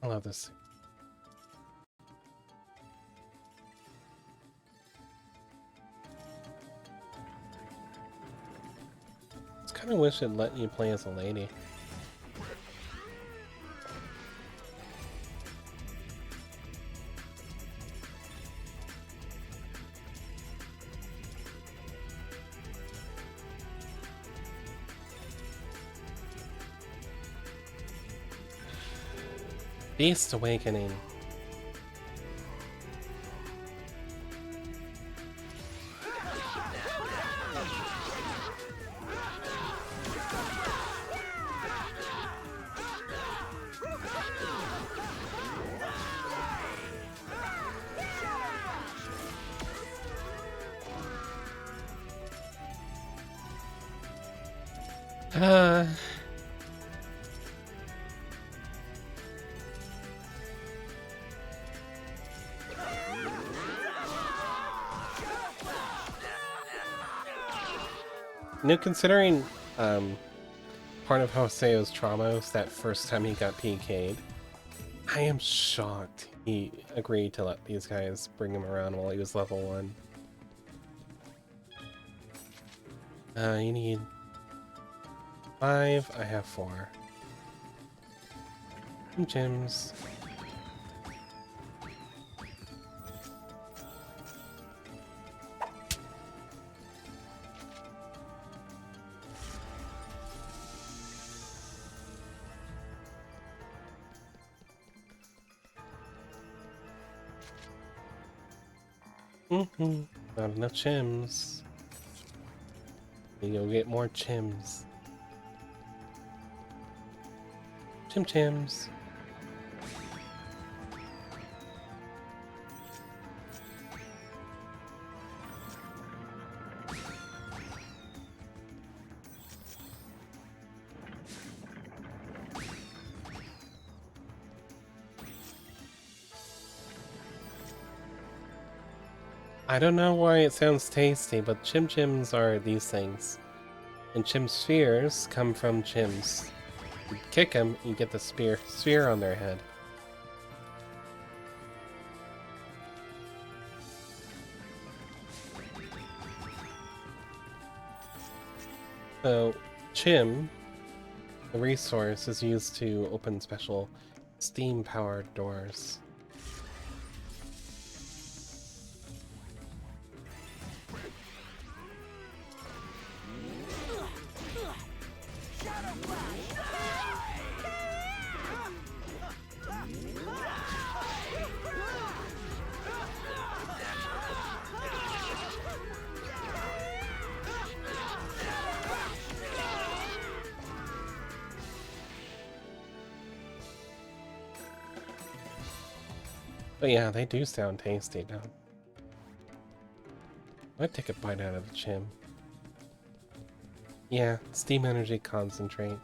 I love this. I just kind of wish it let you play as a lady. Beast Awakening. Considering part of Joseo's trauma was that first time he got PK'd, I am shocked he agreed to let these guys bring him around while he was level 1. You need 5, I have 4. Some gems. Not enough chims. You'll get more chims. Chims. I don't know why it sounds tasty, but chim chims are these things. And chim spheres come from chims. You kick them, you get the sphere on their head. So, chim, the resource, is used to open special steam-powered doors. But yeah, they do sound tasty now. I'd take a bite out of the chim. Yeah, steam energy concentrate.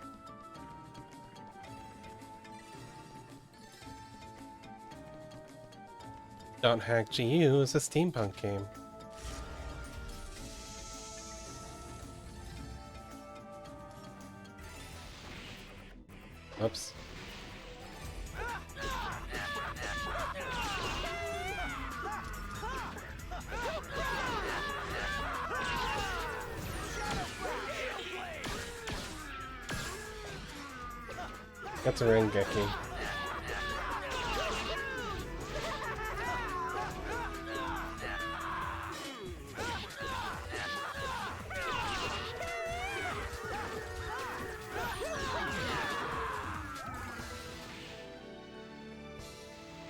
Don't Hack GU is a steampunk game. Oops. That's a Rengeki.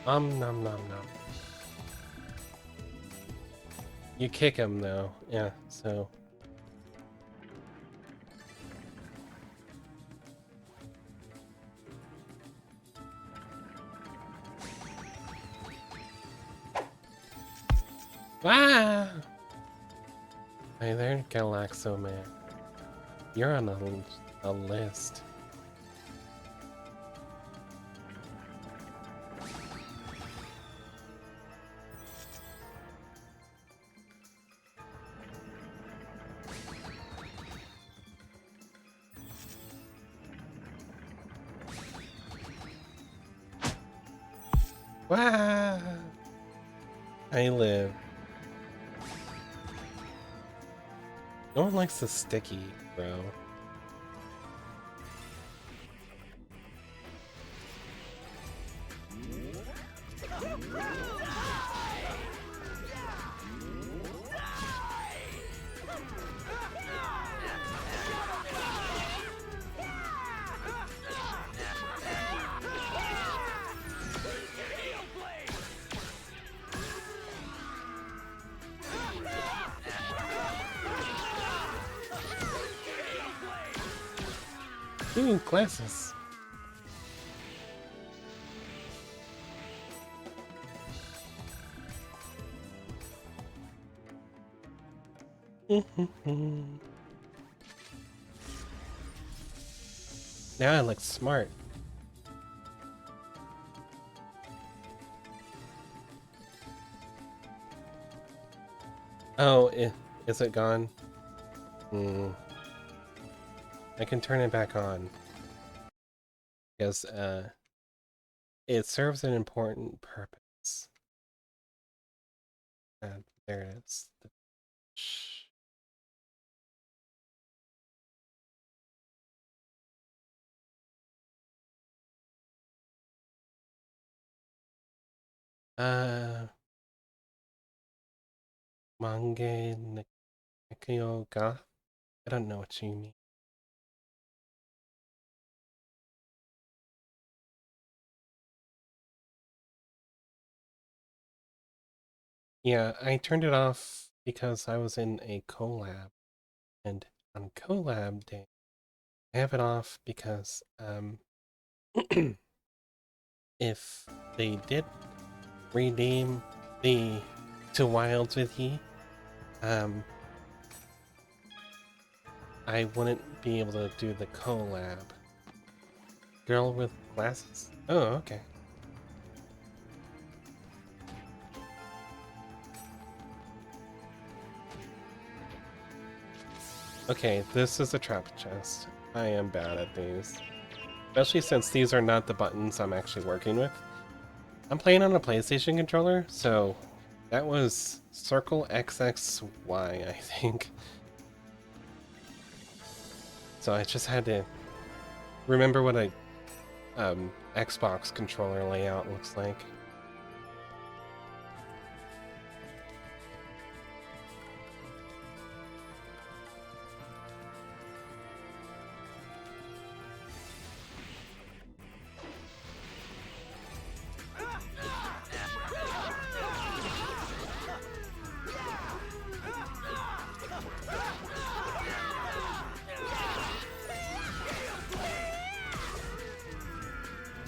Nom nom nom. You kick him though, yeah, so. Ah! Hey there, Galaxo Man. You're on a list. Wow! I live. No one likes the sticky, bro. Ooh, glasses. Now I look smart. Oh, is it gone? Hmm. I can turn it back on. Because, it serves an important purpose. There it is. Shh. Uh, Mange Nikyo ga? I don't know what you mean. Yeah, I turned it off because I was in a collab. And on collab day, I have it off because, if they did rename the to Wilds with Ye, I wouldn't be able to do the collab. Girl with glasses? Oh, okay. Okay, this is a trap chest. I am bad at these. Especially since these are not the buttons I'm actually working with. I'm playing on a PlayStation controller, so that was circle XXY, I think. So I just had to remember what a Xbox controller layout looks like.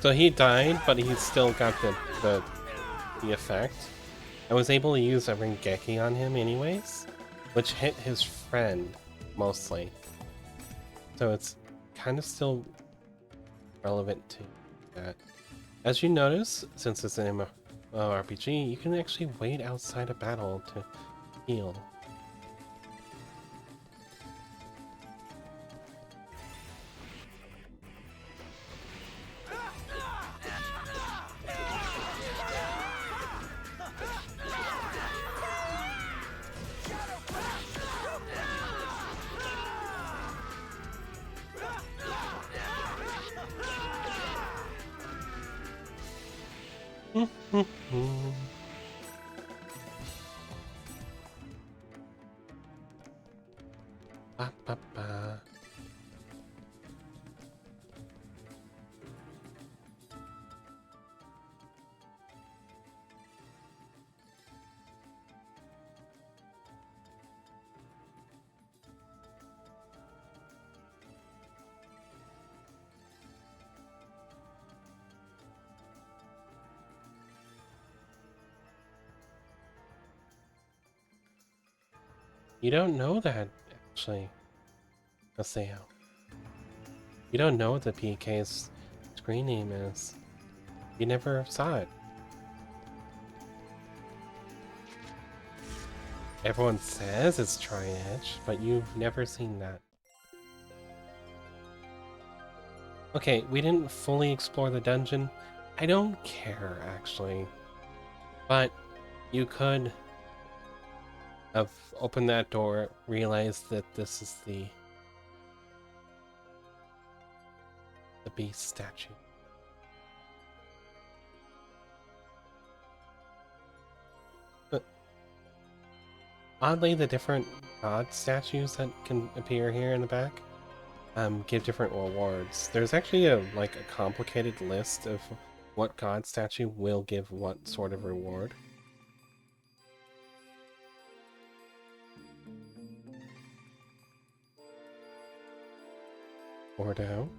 So he died, but he still got the effect. I was able to use a Rengeki on him anyways, which hit his friend mostly. So it's kind of still relevant to that. As you notice, since it's an MMORPG, you can actually wait outside a battle to heal. Ba, ba, ba. You don't know that, actually, Aseo. You don't know what the PK's screen name is. You never saw it. Everyone says it's Tri-Edge, but you've never seen that. Okay, we didn't fully explore the dungeon. I don't care, actually. But you could have opened that door, realized that this is the beast statue. But oddly, the different god statues that can appear here in the back give different rewards. There's actually a complicated list of what god statue will give what sort of reward. Ordo.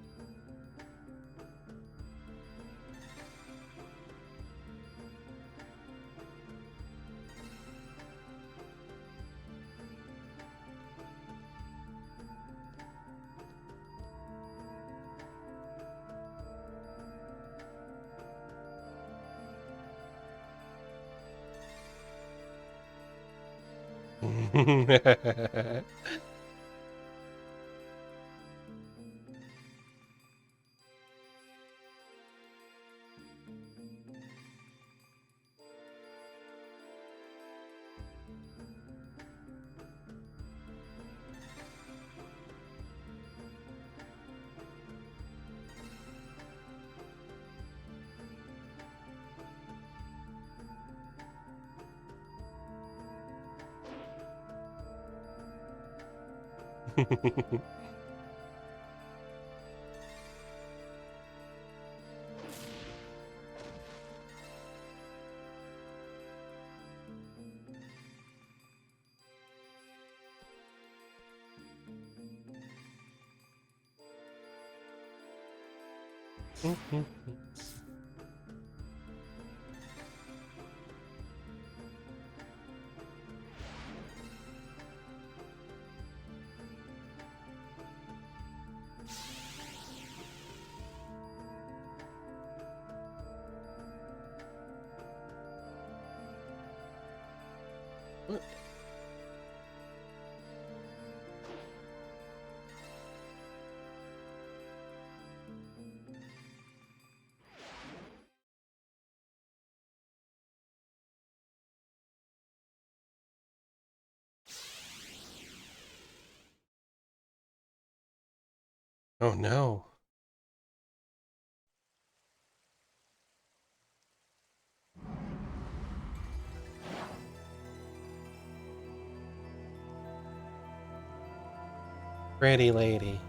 Oh no. Pretty lady.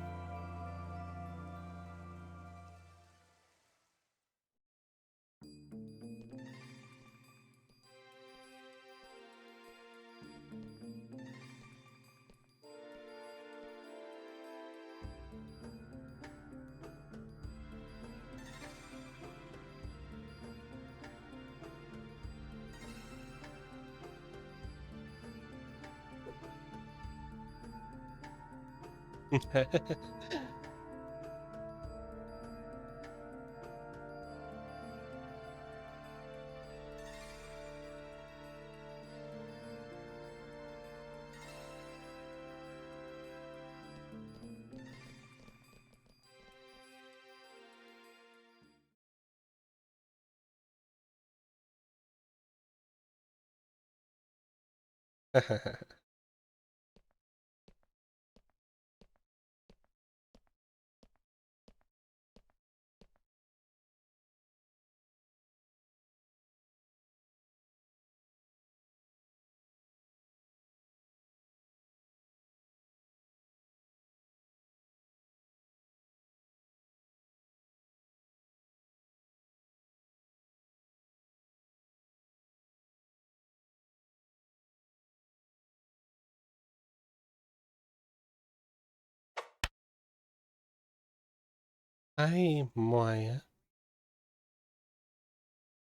Hi, Maya.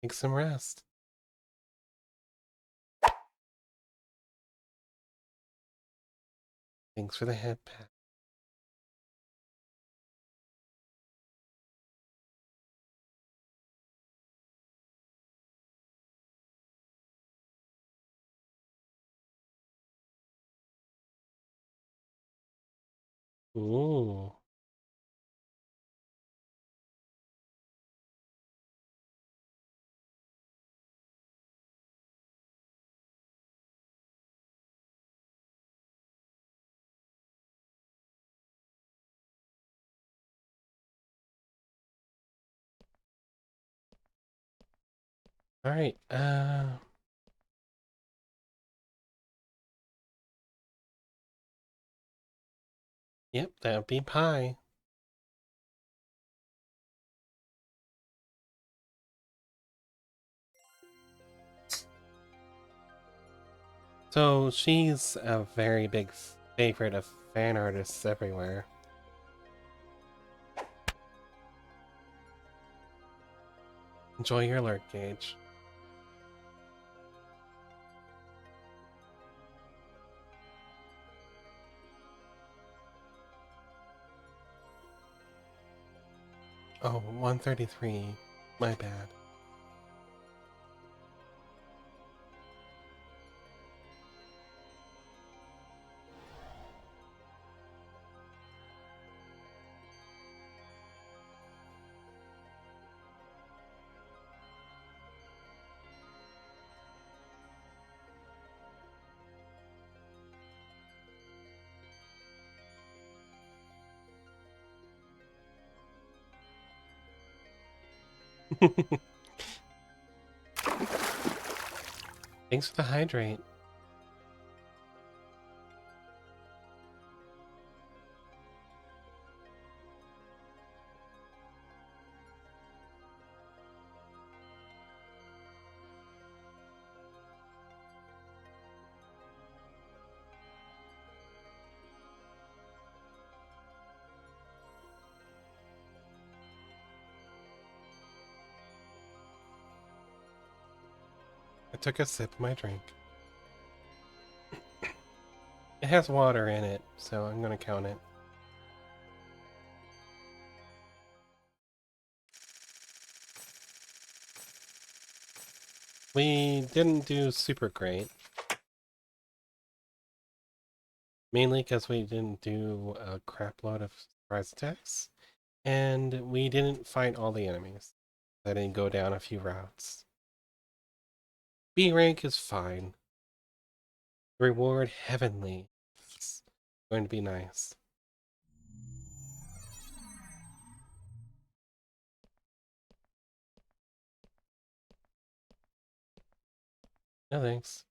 Take some rest. Thanks for the head pat. Ooh. All right. Yep, that would be pie. So she's a very big favorite of fan artists everywhere. Enjoy your alert gauge. Oh, 133. My bad. Thanks for the hydrate. I took a sip of my drink. It has water in it, so I'm gonna count it. We didn't do super great. Mainly because we didn't do a crap load of surprise attacks. And we didn't fight all the enemies. I didn't go down a few routes. B rank is fine. Reward heavenly. It's going to be nice. No thanks.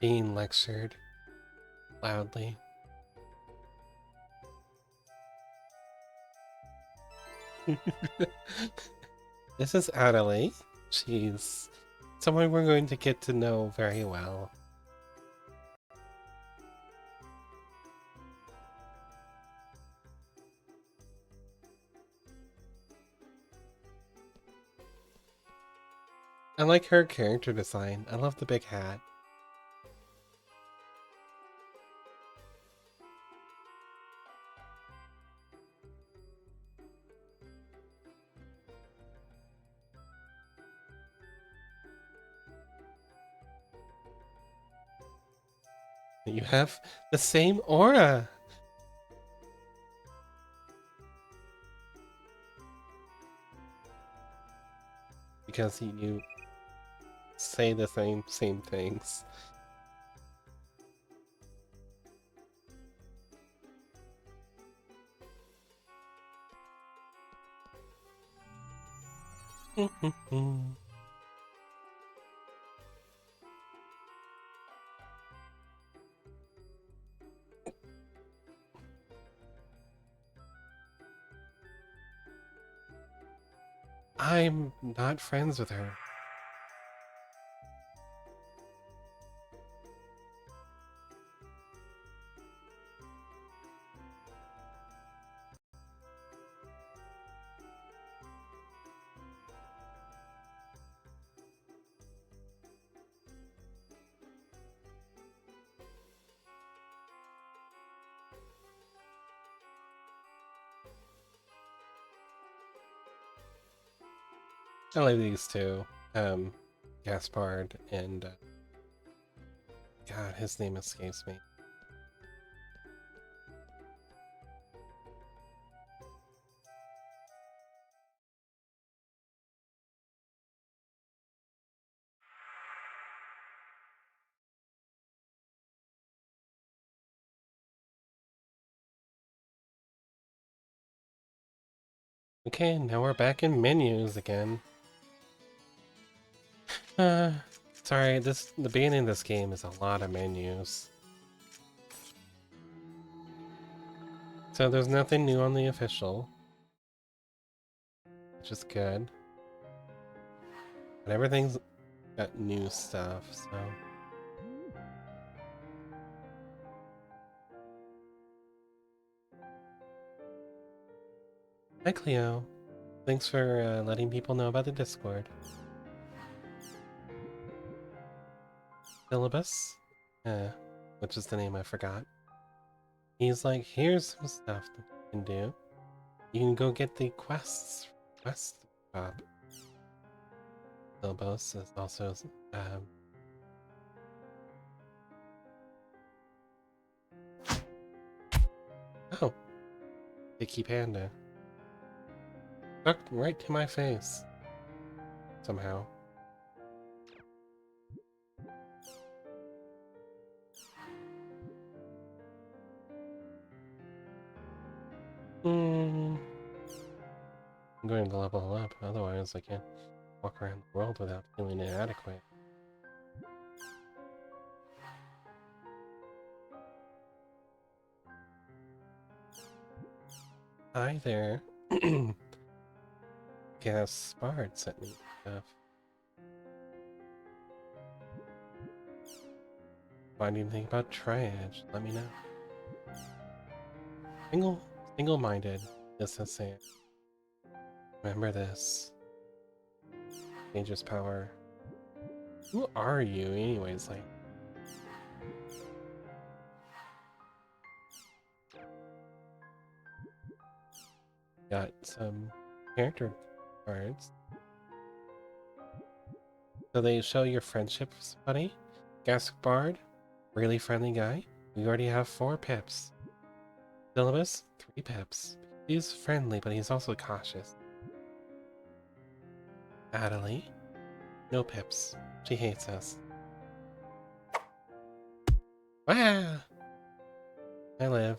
Being lectured loudly. This is Adelaide. She's someone we're going to get to know very well. I like her character design. I love the big hat. You have the same aura. Because you say the same things. I'm not friends with her. I like these two. Gaspard and God, his name escapes me. Okay, now we're back in menus again. Sorry, the beginning of this game is a lot of menus. So there's nothing new on the official, which is good. But everything's got new stuff, so... Hi Cleo. Thanks for letting people know about the Discord. Syllabus? Which is the name I forgot. He's like, here's some stuff that you can do. You can go get the quest job. Syllabus is also oh, Icky Panda. Stuck right to my face. Somehow. I'm going to level up, otherwise I can't walk around the world without feeling inadequate. Hi there. Gaspard sent me stuff. Find anything about triage, let me know. Single-minded, this is saying. Remember this. Dangerous power. Who are you anyways, like? Got some character cards. So they show your friendships, buddy. Gaspard, really friendly guy. We already have 4 pips. Syllabus, 3 pips. He's friendly, but he's also cautious. Adelie, no pips. She hates us. Ah! I live.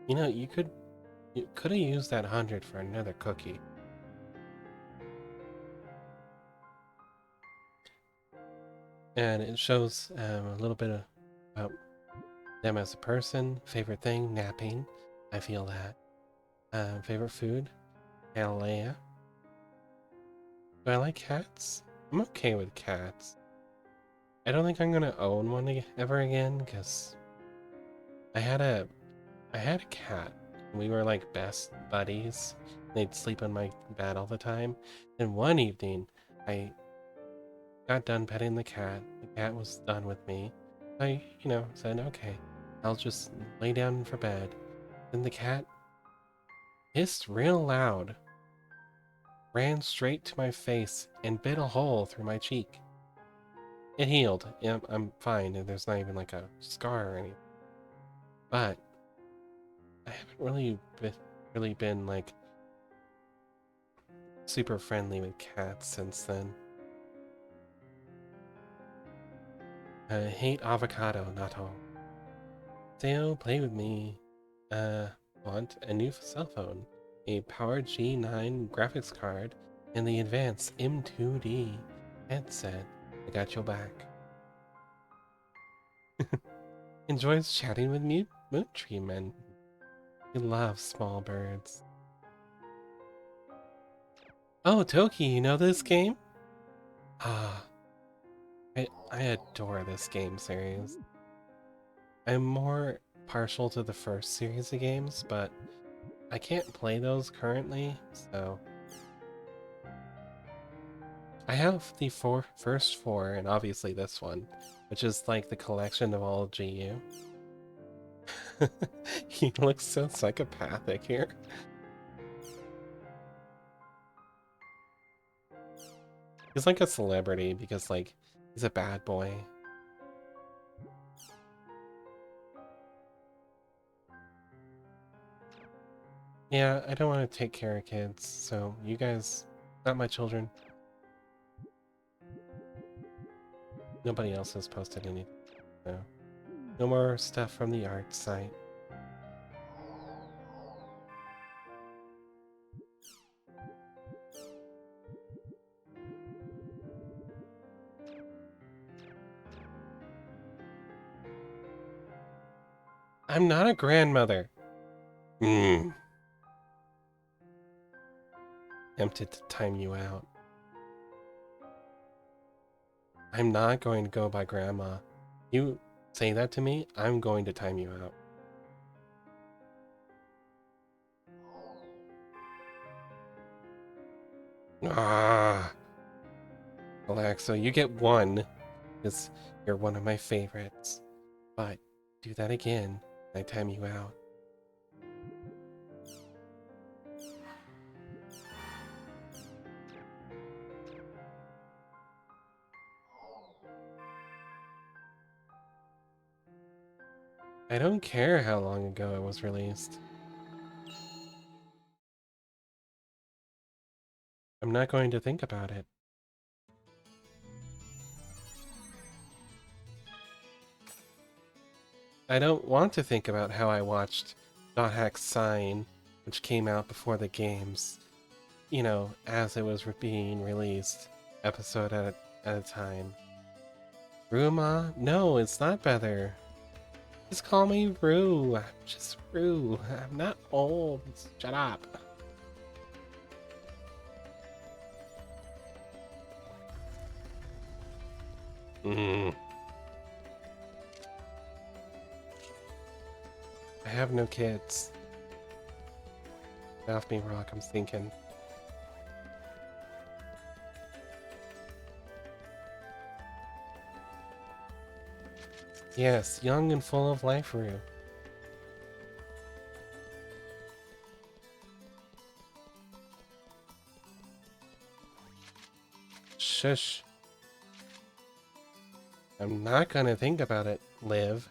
You know, you could have used that 100 for another cookie. And it shows a little bit about them as a person. Favorite thing, napping. I feel that. Favorite food, Alea. Do I like cats? I'm okay with cats. I don't think I'm gonna own one ever again because I had a cat. We were like best buddies. They'd sleep on my bed all the time. And one evening, I got done petting the cat. The cat was done with me. I, said, okay, I'll just lay down for bed. Then the cat hissed real loud, ran straight to my face, and bit a hole through my cheek. It healed. Yeah, I'm fine, and there's not even like a scar or anything. But I haven't really been like super friendly with cats since then. I hate avocado, not all. Theo, play with me. Want a new cell phone, a Power G9 graphics card, and the advanced M2D headset. I got your back. Enjoys chatting with moon tree men. He loves small birds. Oh, Toki, you know this game? Ah, I adore this game series. I'm more partial to the first series of games, but I can't play those currently, so I have the first four, and obviously this one, which is like the collection of all GU. He looks so psychopathic here. He's like a celebrity because like he's a bad boy. Yeah, I don't want to take care of kids, so you guys, not my children. Nobody else has posted anything, so no more stuff from the art site. I'm not a grandmother. Tempted to time you out. I'm not going to go by grandma. You say that to me, I'm going to time you out. Ah, Alexa, you get one, because you're one of my favorites. But do that again, I time you out. I don't care how long ago it was released. I'm not going to think about it. I don't want to think about how I watched Dot Hack Sign, which came out before the games, as it was being released, episode at a time. Ruma? No, it's not better. Just call me Rue. I'm just Rue. I'm not old. Shut up. I have no kids. Off me rock, I'm thinking. Yes, young and full of life, Rue. Shush. I'm not gonna think about it, Liv.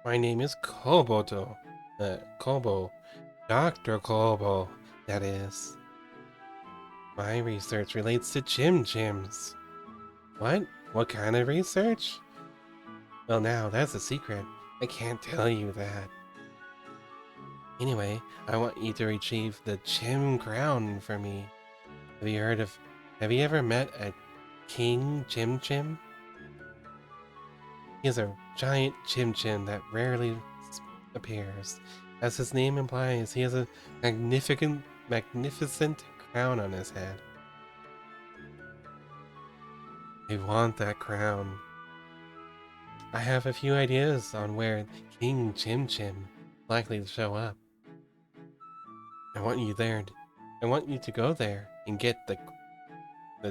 My name is Koboto. Kobo. Dr. Kobo, that is. My research relates to Chim Chims. What? What kind of research? Well, now, that's a secret. I can't tell you that. Anyway, I want you to retrieve the Chim Crown for me. Have you ever met a King Chim Chim? He is a giant Chim Chim that rarely appears. As his name implies, he has a magnificent crown on his head. I want that crown. I have a few ideas on where King Chim Chim is likely to show up. I want you to go there and get the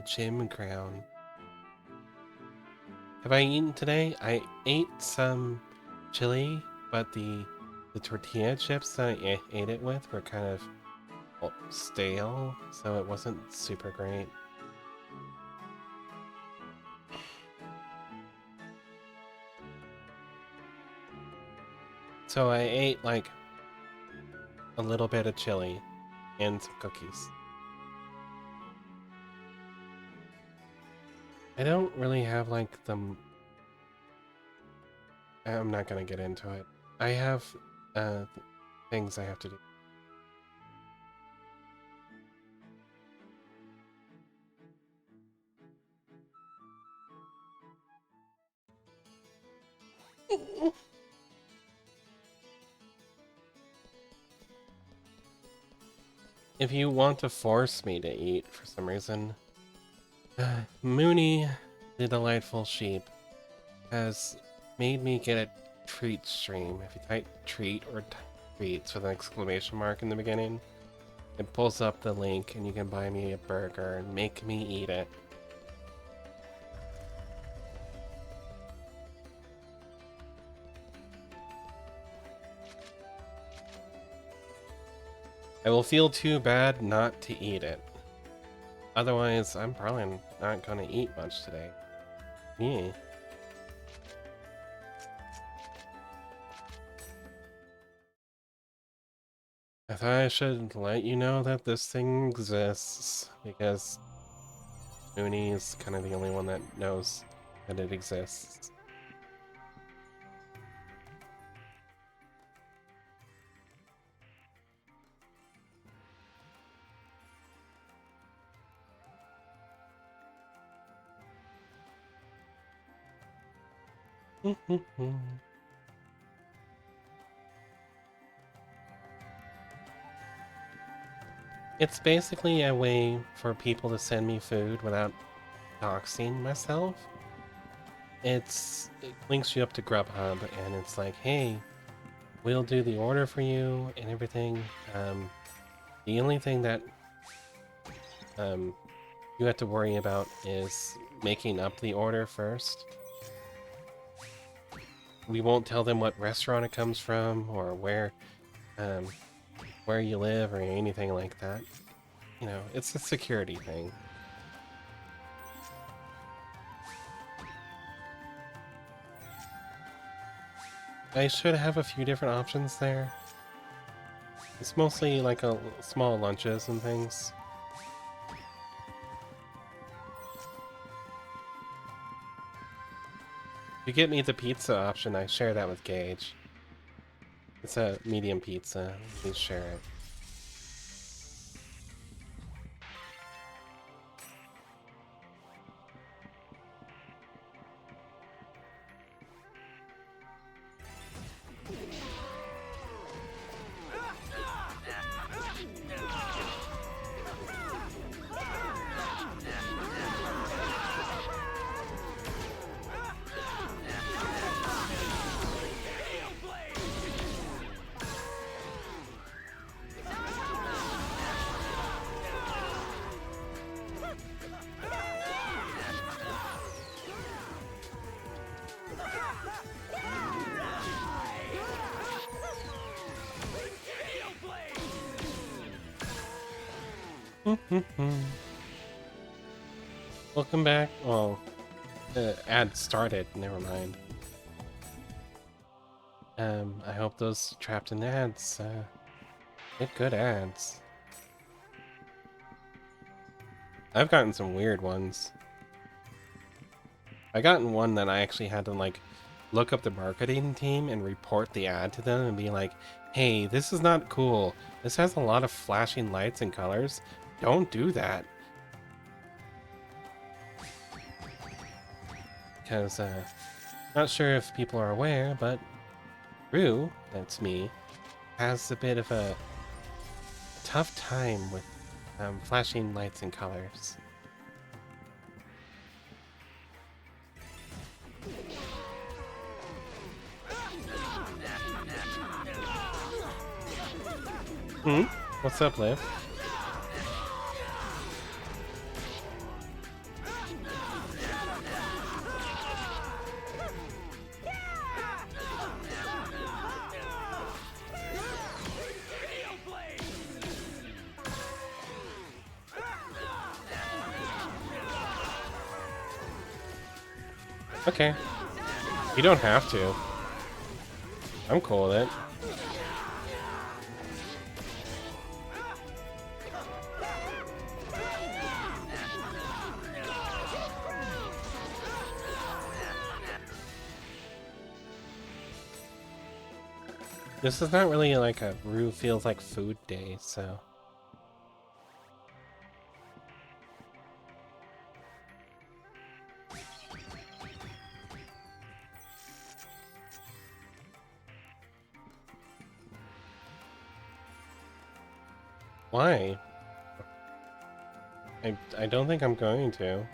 Chim crown. Have I eaten today? I ate some chili, but the tortilla chips that I ate it with were kind of stale, so it wasn't super great. So I ate like a little bit of chili and some cookies. I don't really have like I'm not gonna get into it. I have things I have to do. If you want to force me to eat for some reason, Mooney, the delightful sheep, has made me get a treat stream. If you type treat or treats with an exclamation mark in the beginning, it pulls up the link and you can buy me a burger and make me eat it. I will feel too bad not to eat it. Otherwise, I'm probably not gonna eat much today. Yeah. I thought I should let you know that this thing exists, because Mooney is kind of the only one that knows that it exists. It's basically a way for people to send me food without doxing myself. It links you up to Grubhub, and it's like, hey, we'll do the order for you and everything. The only thing that you have to worry about is making up the order first. We won't tell them what restaurant it comes from or where you live or anything like that. You know, it's a security thing. I should have a few different options there. It's mostly like small lunches and things. If you get me the pizza option, I share that with Gage. It's a medium pizza. We share it. Welcome back. Well, ad started. Never mind. I hope those trapped in ads get good ads. I've gotten some weird ones. I gotten one that I actually had to like look up the marketing team and report the ad to them and be like, hey, this is not cool. This has a lot of flashing lights and colors. Don't do that. Because, not sure if people are aware, but Rue, that's me, has a bit of a tough time with flashing lights and colors. Hmm? What's up, Liv? Okay. You don't have to. I'm cool with it. This is not really like a Rue feels like food day, so. Why? I don't think I'm going to.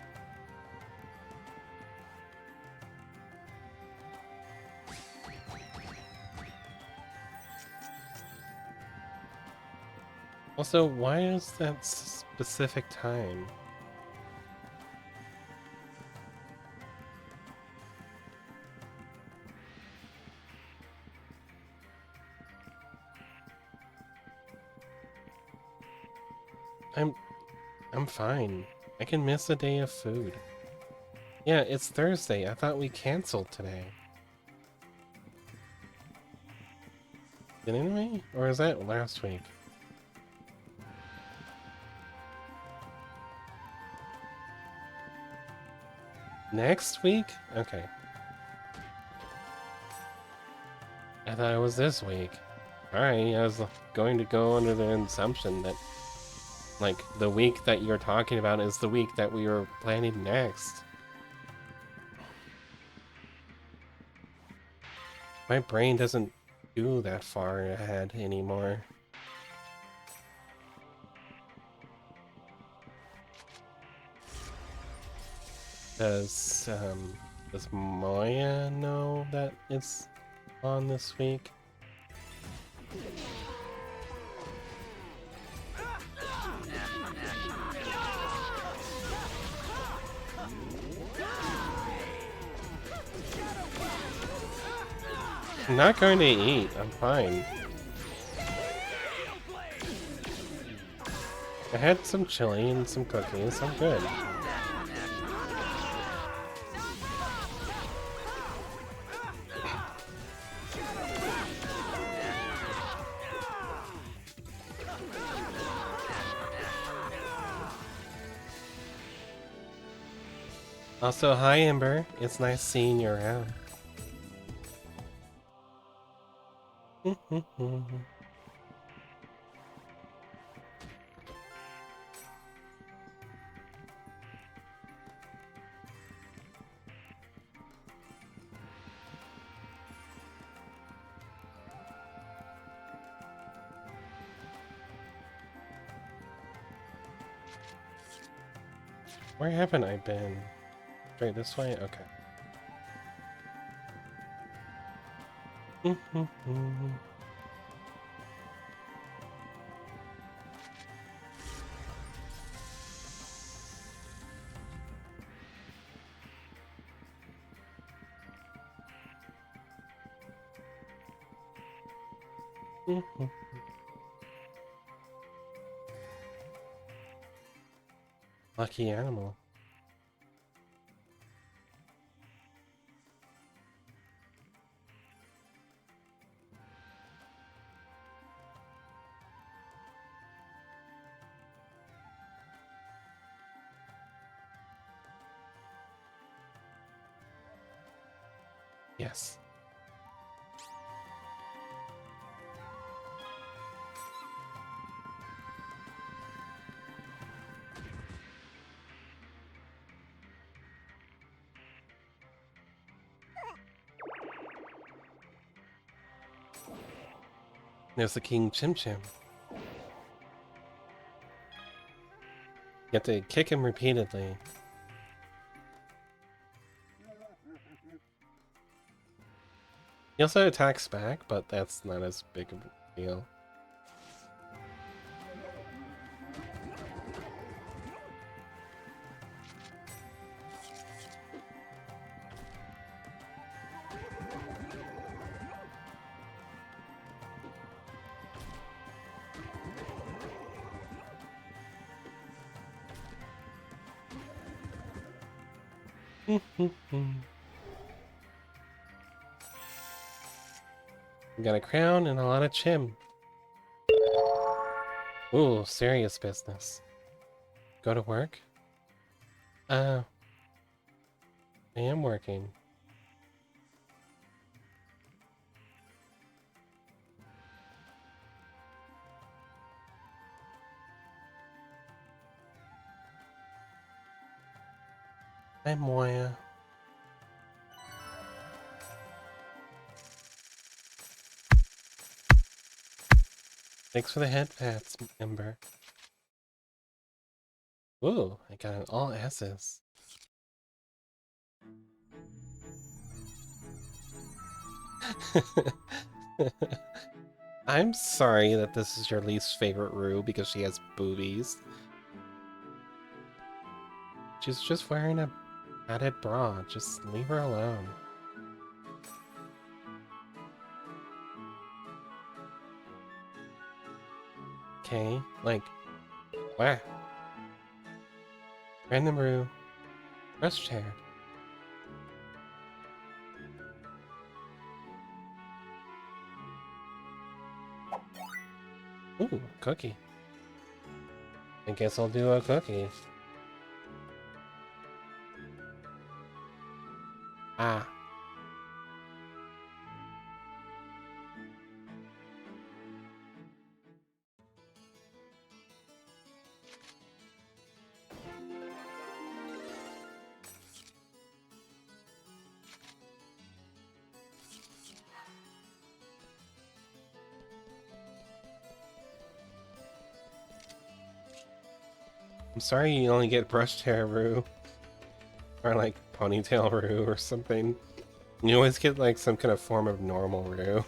Also, why is that specific time? I'm fine. I can miss a day of food. Yeah, it's Thursday. I thought we canceled today. Didn't we? Or is that last week? Next week? Okay. I thought it was this week. Alright, I was going to go under the assumption that, like, the week that you're talking about is the week that we were planning next. My brain doesn't do that far ahead anymore. Does Moya know that it's on this week? I'm not going to eat. I'm fine. I had some chili and some cookies. I'm good. Also, hi Ember. It's nice seeing you around. Where haven't I been? Straight this way? Okay. Lucky animal. Yes. There's the King Chim Chim. You have to kick him repeatedly. He also attacks back, but that's not as big of a deal. We got a crown and a lot of chim. Ooh, serious business. Go to work? I am working. Hi, Moya. Thanks for the head pats, Ember. Ooh, I got an all S's. I'm sorry that this is your least favorite Rue because she has boobies. She's just wearing a padded bra. Just leave her alone. Okay, like, where? Random Rue. Rest chair. Ooh, cookie. I guess I'll do a cookie. Ah. I'm sorry you only get brushed hair Rue. Or like ponytail Rue or something. You always get like some kind of form of normal Rue.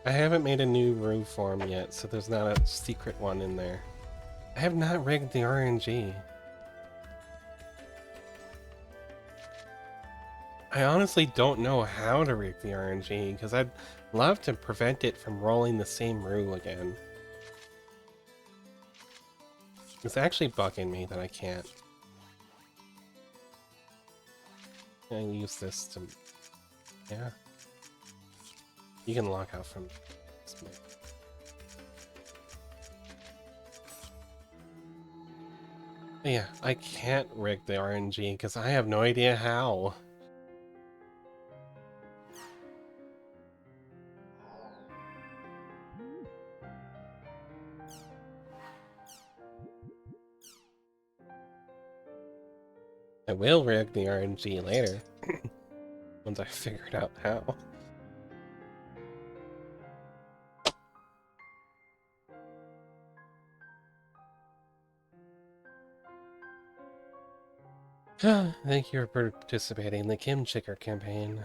I haven't made a new Rue form yet, so there's not a secret one in there. I have not rigged the RNG. I honestly don't know how to rig the RNG, because I'd love to prevent it from rolling the same Rue again. It's actually bugging me that I can't. I use this to... yeah. You can lock out from this. But yeah, I can't rig the RNG because I have no idea how. I will rig the RNG later. Once I figured out how. Thank you for participating in the Kim Chicker campaign.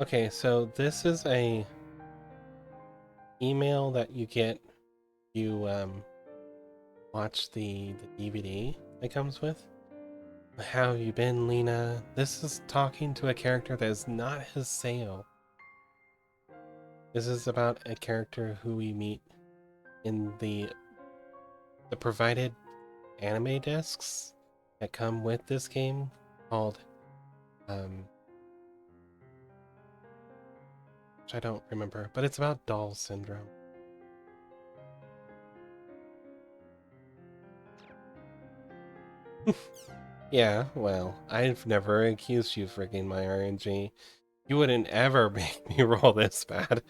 Okay, so this is a email that you get. You watch the DVD that comes with. How have you been, Lena? This is talking to a character that is not Haseo. This is about a character who we meet in the provided anime discs that come with this game called which I don't remember, but it's about doll syndrome. Yeah, well, I've never accused you of rigging my RNG. You wouldn't ever make me roll this bad.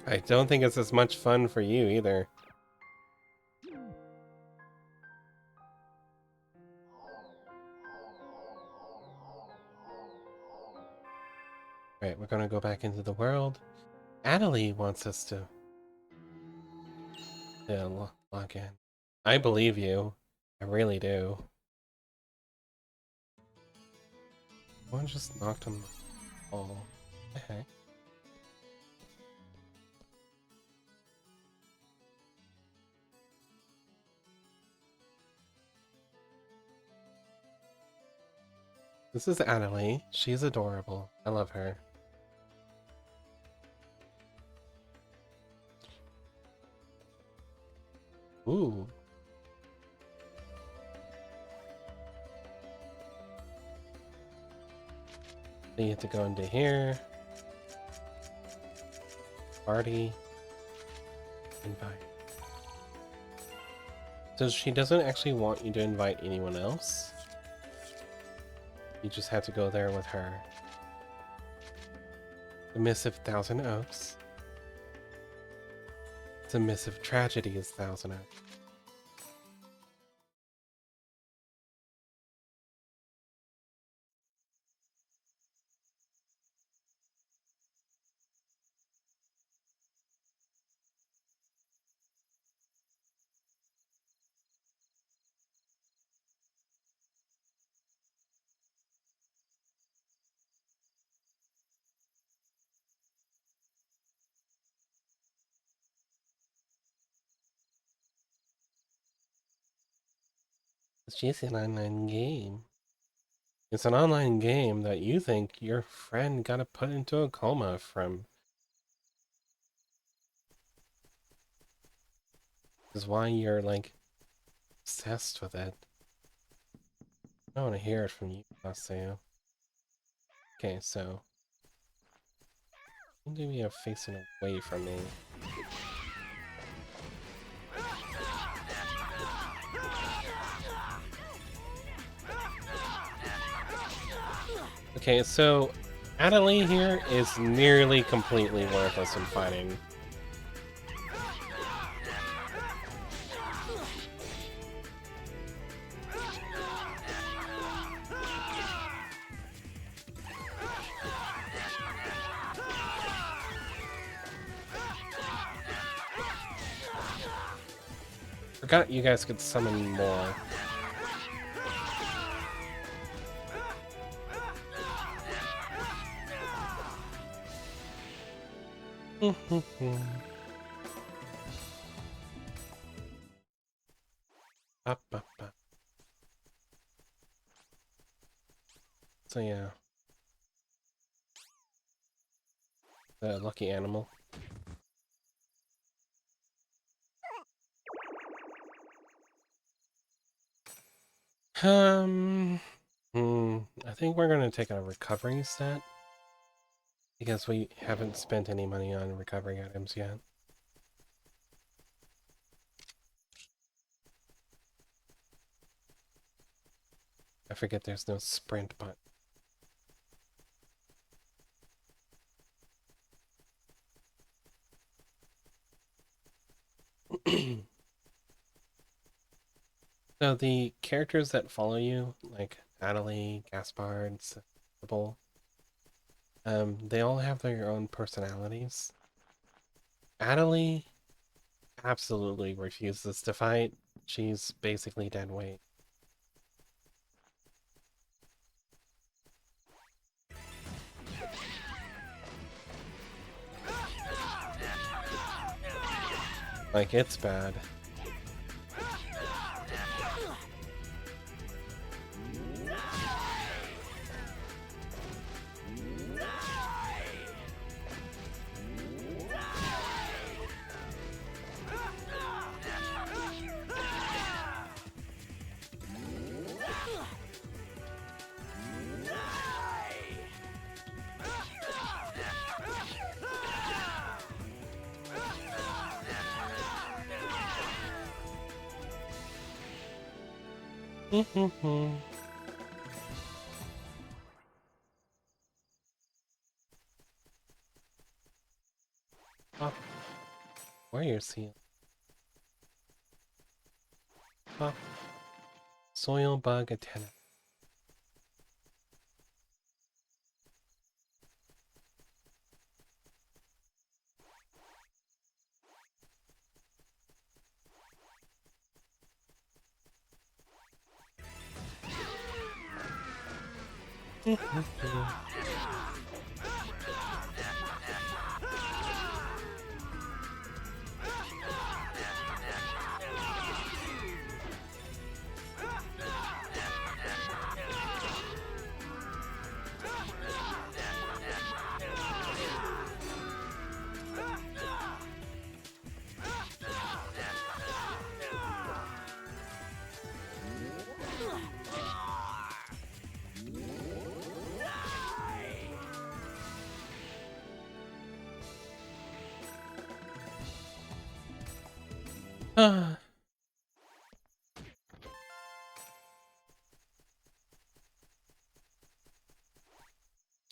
I don't think it's as much fun for you either. Right, we're gonna go back into the world. Adelie wants us to log in. I believe you. I really do. One just knocked him all. Okay. This is Adelie. She's adorable. I love her. Ooh. Then you have to go into here. Party. Invite. So she doesn't actually want you to invite anyone else. You just have to go there with her. The missive Thousand Oaks. The missive tragedy is Thousand Oaks. It's just an online game. It's an online game that you think your friend got put into a coma from. This is why you're like obsessed with it. I want to hear it from you, Maseo. Okay, so you need to be facing away from me. Okay, so Adelie here is nearly completely worthless in fighting. Forgot you guys could summon more. Up, up, up. So yeah. The lucky animal. I think we're gonna take a recovery set. Because we haven't spent any money on recovery items yet. I forget there's no sprint button. So the characters that follow you, like Adelie, Gaspard, Sybil, they all have their own personalities. Adelie absolutely refuses to fight. She's basically dead weight. Like, it's bad. Pop. Warrior seal. Pop. Soil bug antenna.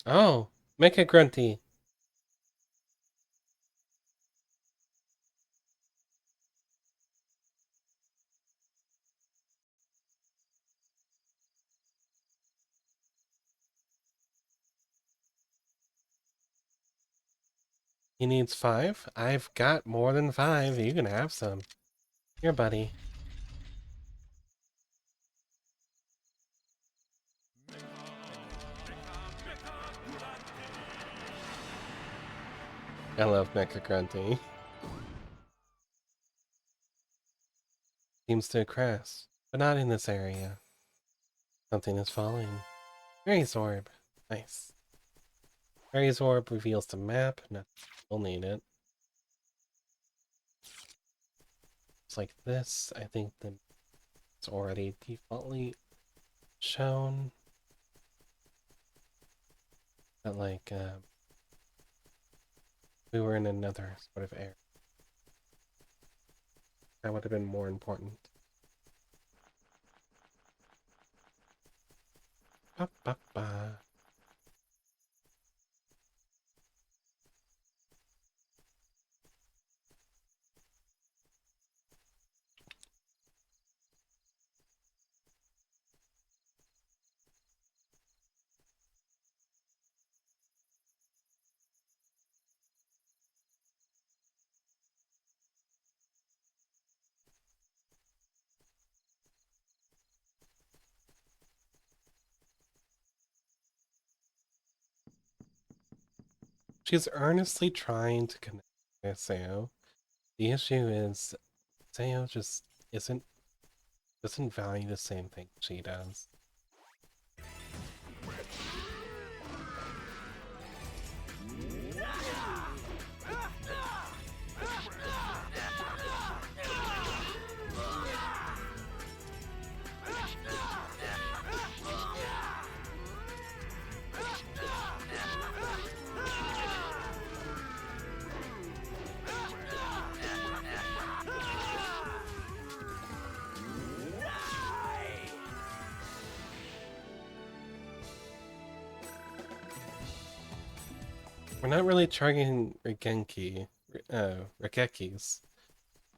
Oh, Mecha Grunty. He needs 5? I've got more than 5. You can have some. Here, buddy. I love Mecha Grunty. Seems to crash, but not in this area. Something is falling. Fairy's Orb. Nice. Fairy's Orb reveals the map. No, we'll need it. It's like this. I think it's already defaultly shown. But like, we were in another sort of area. That would have been more important. Ba, ba, ba. She's earnestly trying to connect with Sayo. The issue is Sayo just doesn't value the same thing she does. We're not really targeting Rikekis.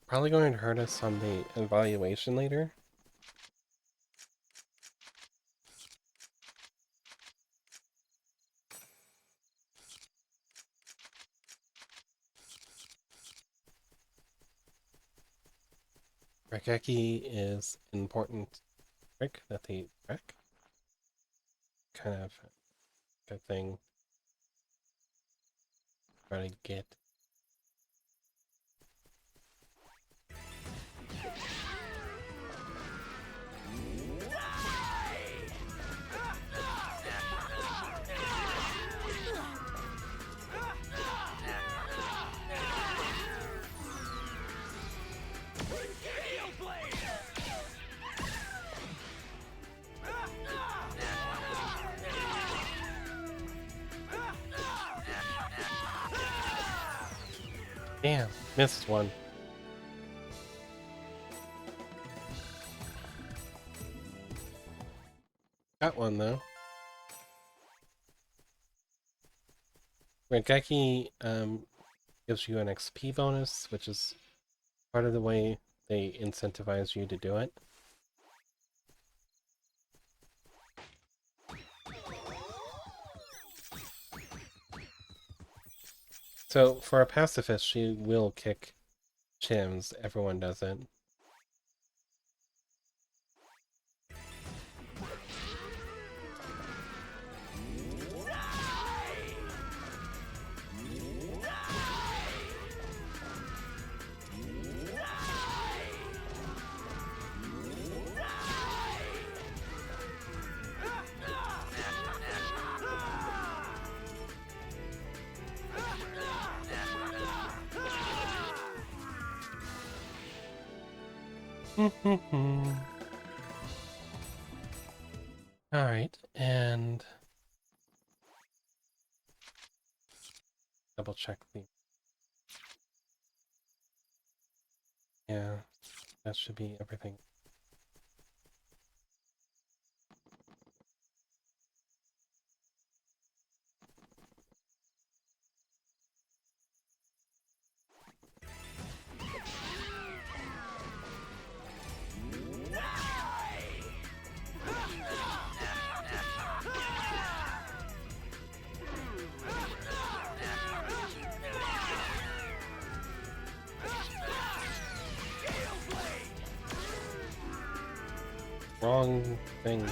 Probably going to hurt us on the evaluation later. Rikeki is an important trick that they wreck. Kind of a thing. Try to get. Damn, missed one. Got one though. Regeki gives you an XP bonus, which is part of the way they incentivize you to do it. So for a pacifist, she will kick Chims. Everyone does it. Alright, and double check the... Yeah, that should be everything. Wrong thing.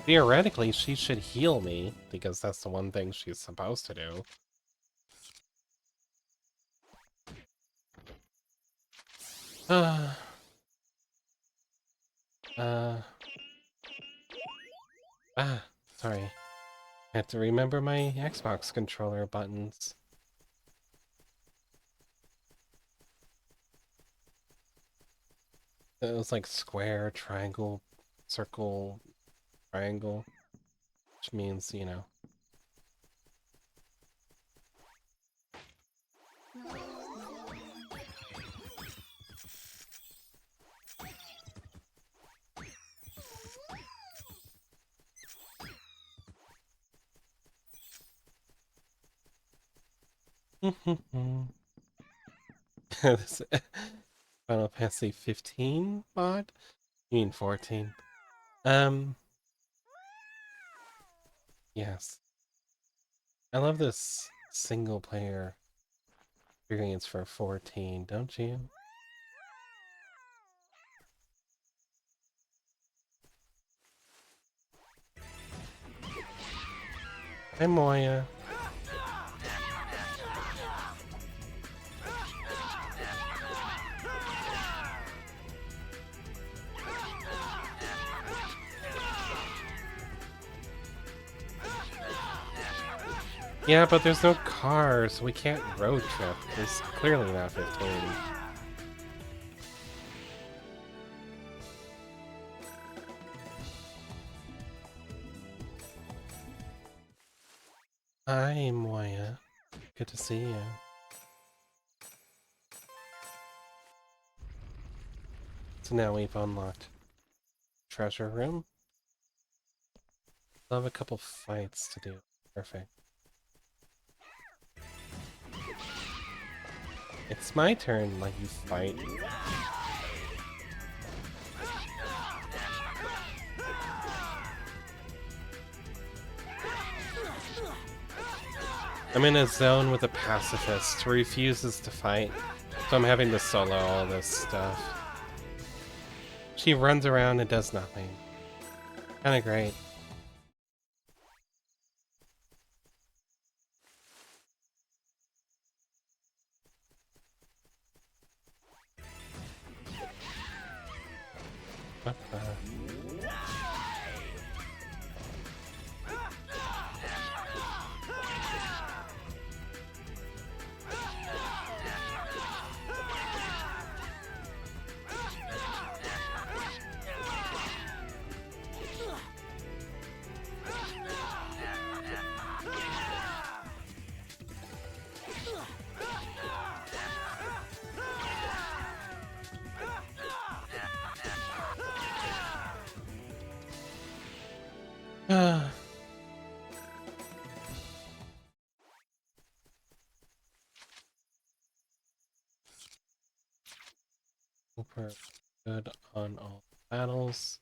Theoretically, she should heal me, because that's the one thing she's supposed to do. Sorry. I have to remember my Xbox controller buttons. It was like square, triangle, circle, triangle, which means, you know. This Final Fantasy 15 mod? You mean 14? Yes. I love this single player experience for 14, don't you? Hi, Moya. Yeah, but there's no cars, so we can't road trip. It's clearly not 15. Hi, Moya. Good to see you. So now we've unlocked treasure room. I'll have a couple fights to do. Perfect. It's my turn, like you fight. I'm in a zone with a pacifist who refuses to fight, so I'm having to solo all this stuff. She runs around and does nothing. Kinda great. What the... Ah. Super good on all battles.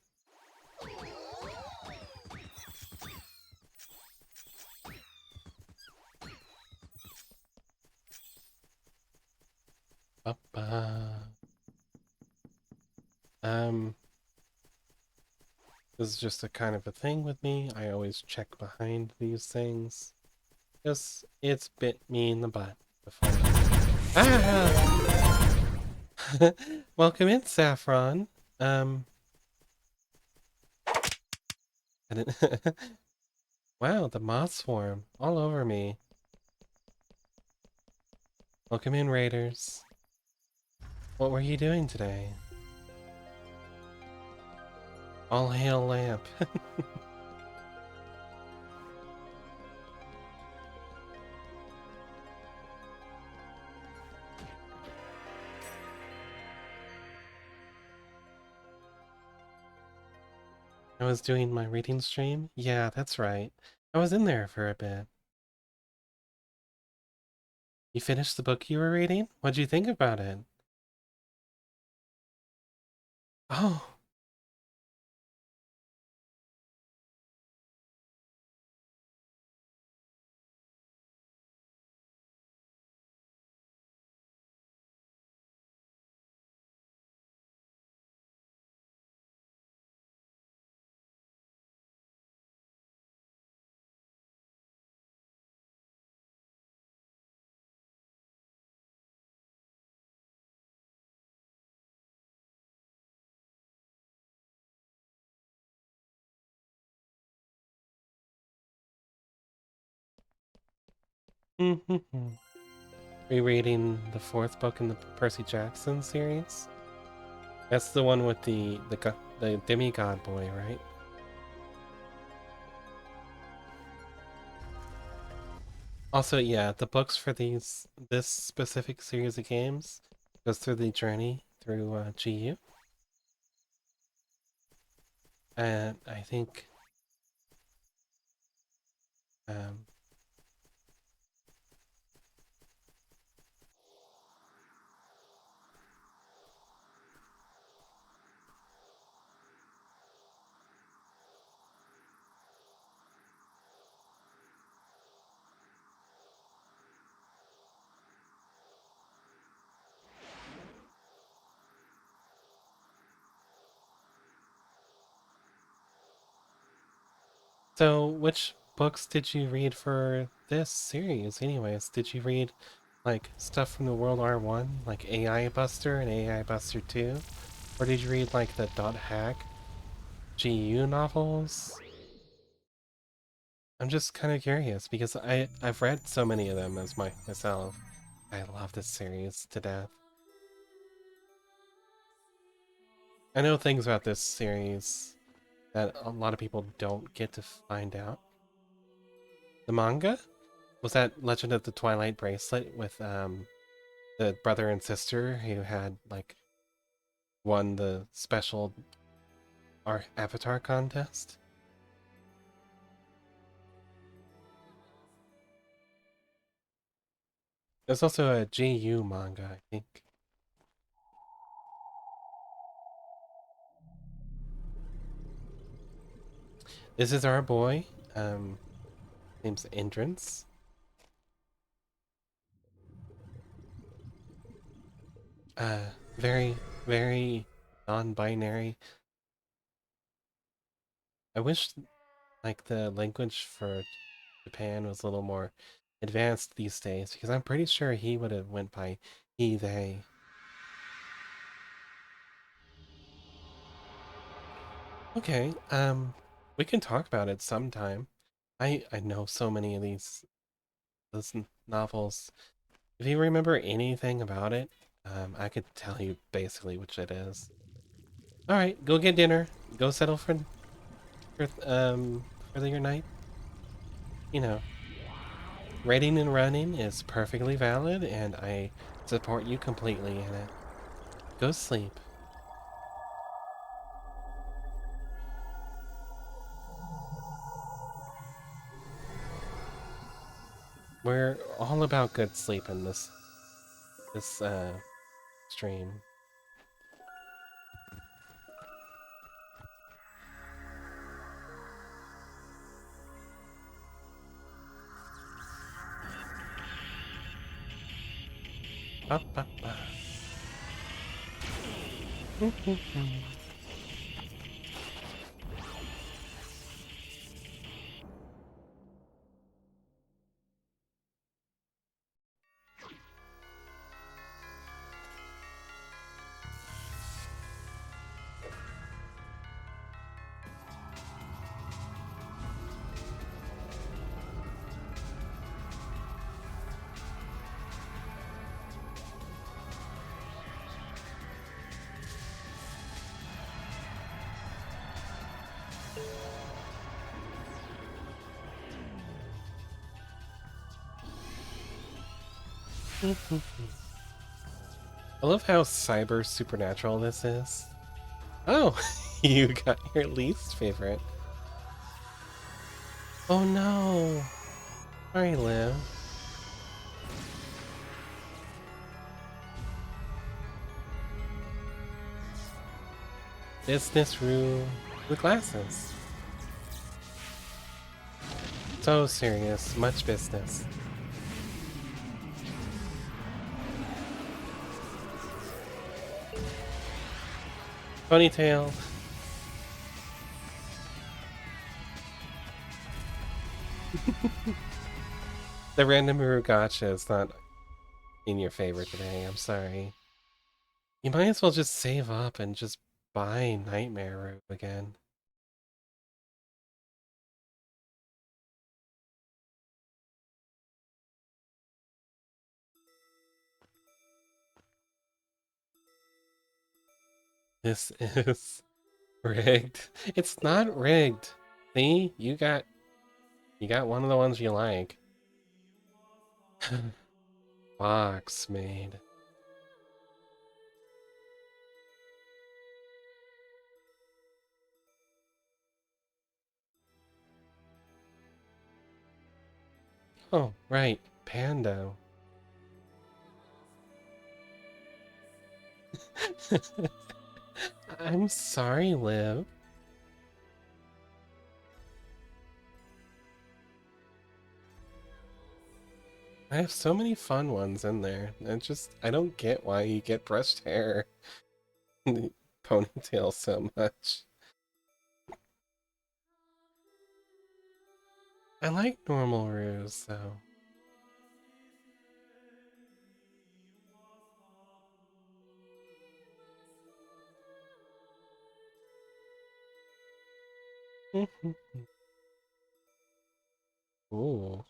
Ba-ba. This is just a kind of a thing with me. I always check behind these things. Because it's bit me in the butt before. Ah! Welcome in, Saffron. I didn't wow, the moth swarm all over me. Welcome in, Raiders. What were you doing today? All hail Lamp. I was doing my reading stream? Yeah, that's right. I was in there for a bit. You finished the book you were reading? What'd you think about it? Oh, rereading the fourth book in the Percy Jackson series. That's the one with the demigod boy, right? Also, yeah, the books for this specific series of games goes through the journey through GU, and I think um, so which books did you read for this series anyways? Did you read like stuff from the World War One, like AI Buster and AI Buster 2? Or did you read like the Dot Hack GU novels? I'm just kind of curious because I've read so many of them as myself. I love this series to death. I know things about this series that a lot of people don't get to find out. The manga was that Legend of the Twilight Bracelet with the brother and sister who had like won the special Avatar contest. There's also a GU manga, I think. This is our boy. Name's Entrance. Very, very non-binary. I wish like the language for Japan was a little more advanced these days because I'm pretty sure he would have went by he, they. Okay, we can talk about it sometime. I know so many of those novels. If you remember anything about it, I could tell you basically which it is. All right, go get dinner. Go settle for your night. You know, raiding and running is perfectly valid, and I support you completely in it. Go sleep. We're all about good sleep in this stream. Ba, ba, ba. I love how cyber supernatural this is. Oh, you got your least favorite. Oh no. Sorry, Liv. Business rule with glasses. So serious, much business. Ponytail. The random Gacha is not in your favor today, I'm sorry. You might as well just save up and just buy Nightmare Room again. This is rigged. It's not rigged. See? You got one of the ones you like. Box made. Oh, right. Pando. I'm sorry, Liv. I have so many fun ones in there. I don't get why you get brushed hair and ponytail so much. I like normal ruse, though. Ooh.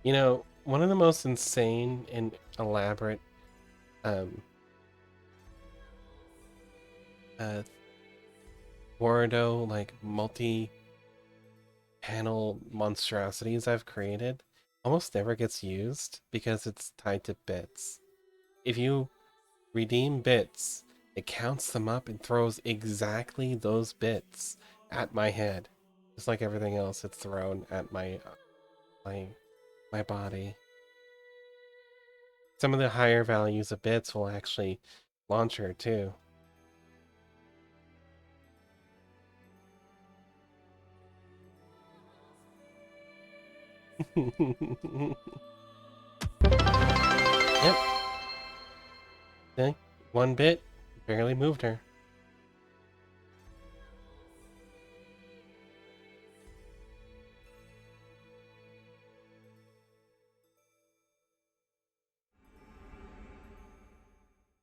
You know, one of the most insane and elaborate um uh Wardo like multi-panel monstrosities I've created almost never gets used because it's tied to bits. If you redeem bits, it counts them up and throws exactly those bits at my head. Just like everything else, it's thrown at my my body. Some of the higher values of bits will actually launch her too. Yep. See? One bit barely moved her.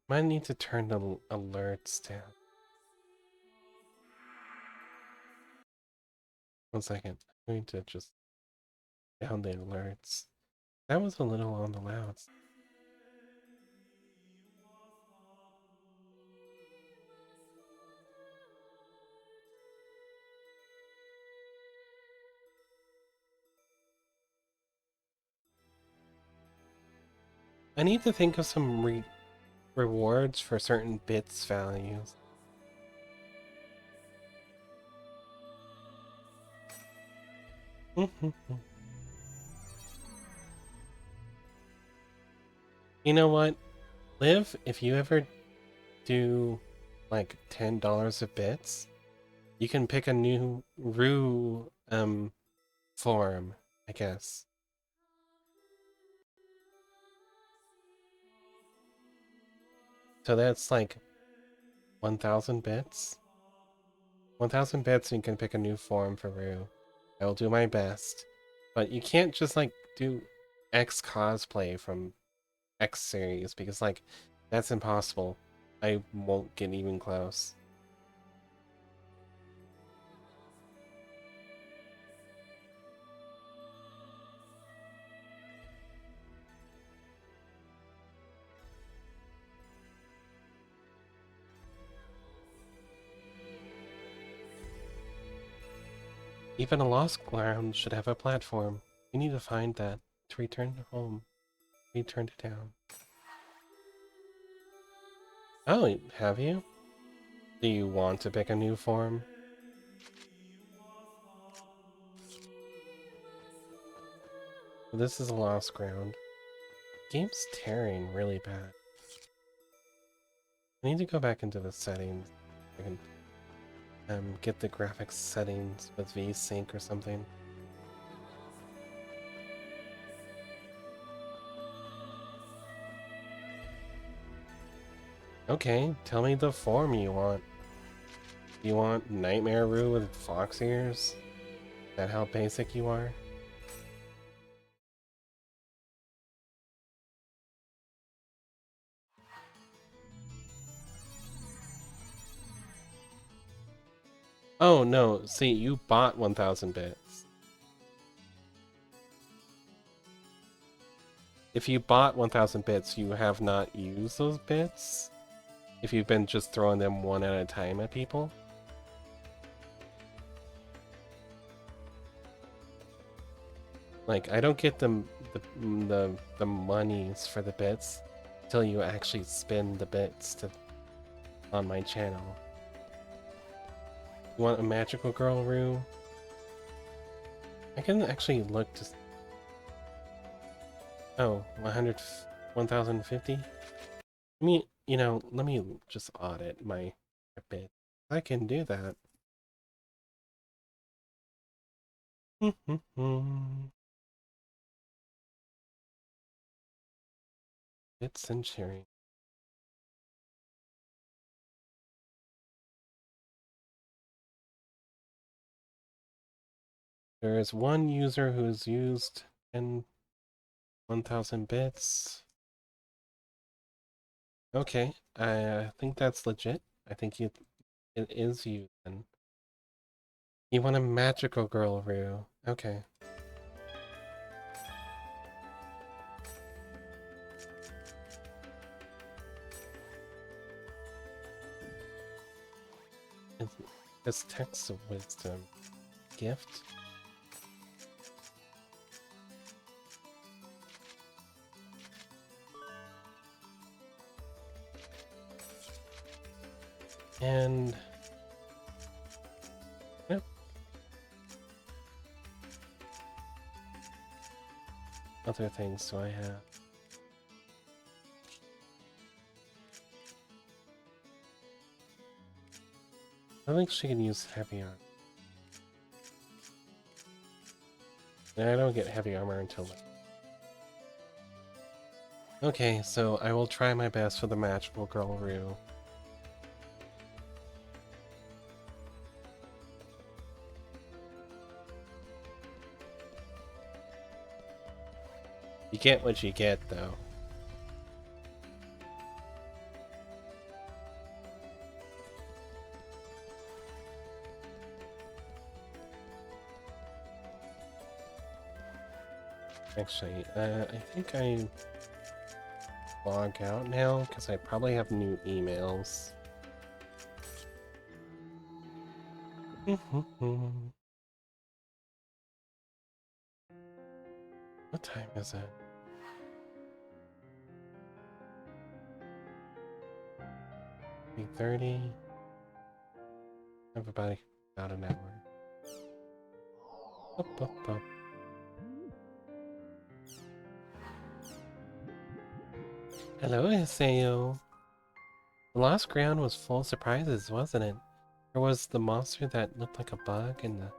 Might need to turn the alerts down. 1 second. I'm going to just down the alerts. That was a little on the loud. I need to think of some rewards for certain bits values. You know what? Liv, if you ever do like $10 of bits, you can pick a new Rue form, I guess. So that's like 1,000 bits. 1,000 bits and you can pick a new form for Rue. I will do my best. But you can't just like do X cosplay from X series because like that's impossible. I won't get even close. Even a lost ground should have a platform. You need to find that to return home. Return to town. Oh, have you? Do you want to pick a new form? This is a lost ground. Game's tearing really bad. I need to go back into the settings. I can get the graphics settings with VSync or something. Okay, tell me the form you want. You want Nightmare Rue with fox ears? Is that how basic you are? Oh no, see, you bought 1,000 bits. If you bought 1,000 bits, you have not used those bits? If you've been just throwing them one at a time at people? Like, I don't get the monies for the bits until you actually spend the bits on my channel. You want a magical girl Rue? I can actually look to... Oh, 1,050? I mean, you know, let me just audit my bit. I can do that. Bits and sharing. There is one user who has used 1,000 bits. Okay, I think that's legit. I think it is you then. You want a magical girl, Rue. Okay. It's text of wisdom. Gift? And... Yep. Other things do I have? I think she can use heavy armor. And I don't get heavy armor until later. Okay, so I will try my best for the magical girl Rue. You get what you get, though. Actually, I think I log out now, because I probably have new emails. What time is it? 3:30. Everybody, about an hour. Up, up, up. Hello, Haseo. The lost ground was full of surprises, wasn't it? There was the monster that looked like a bug and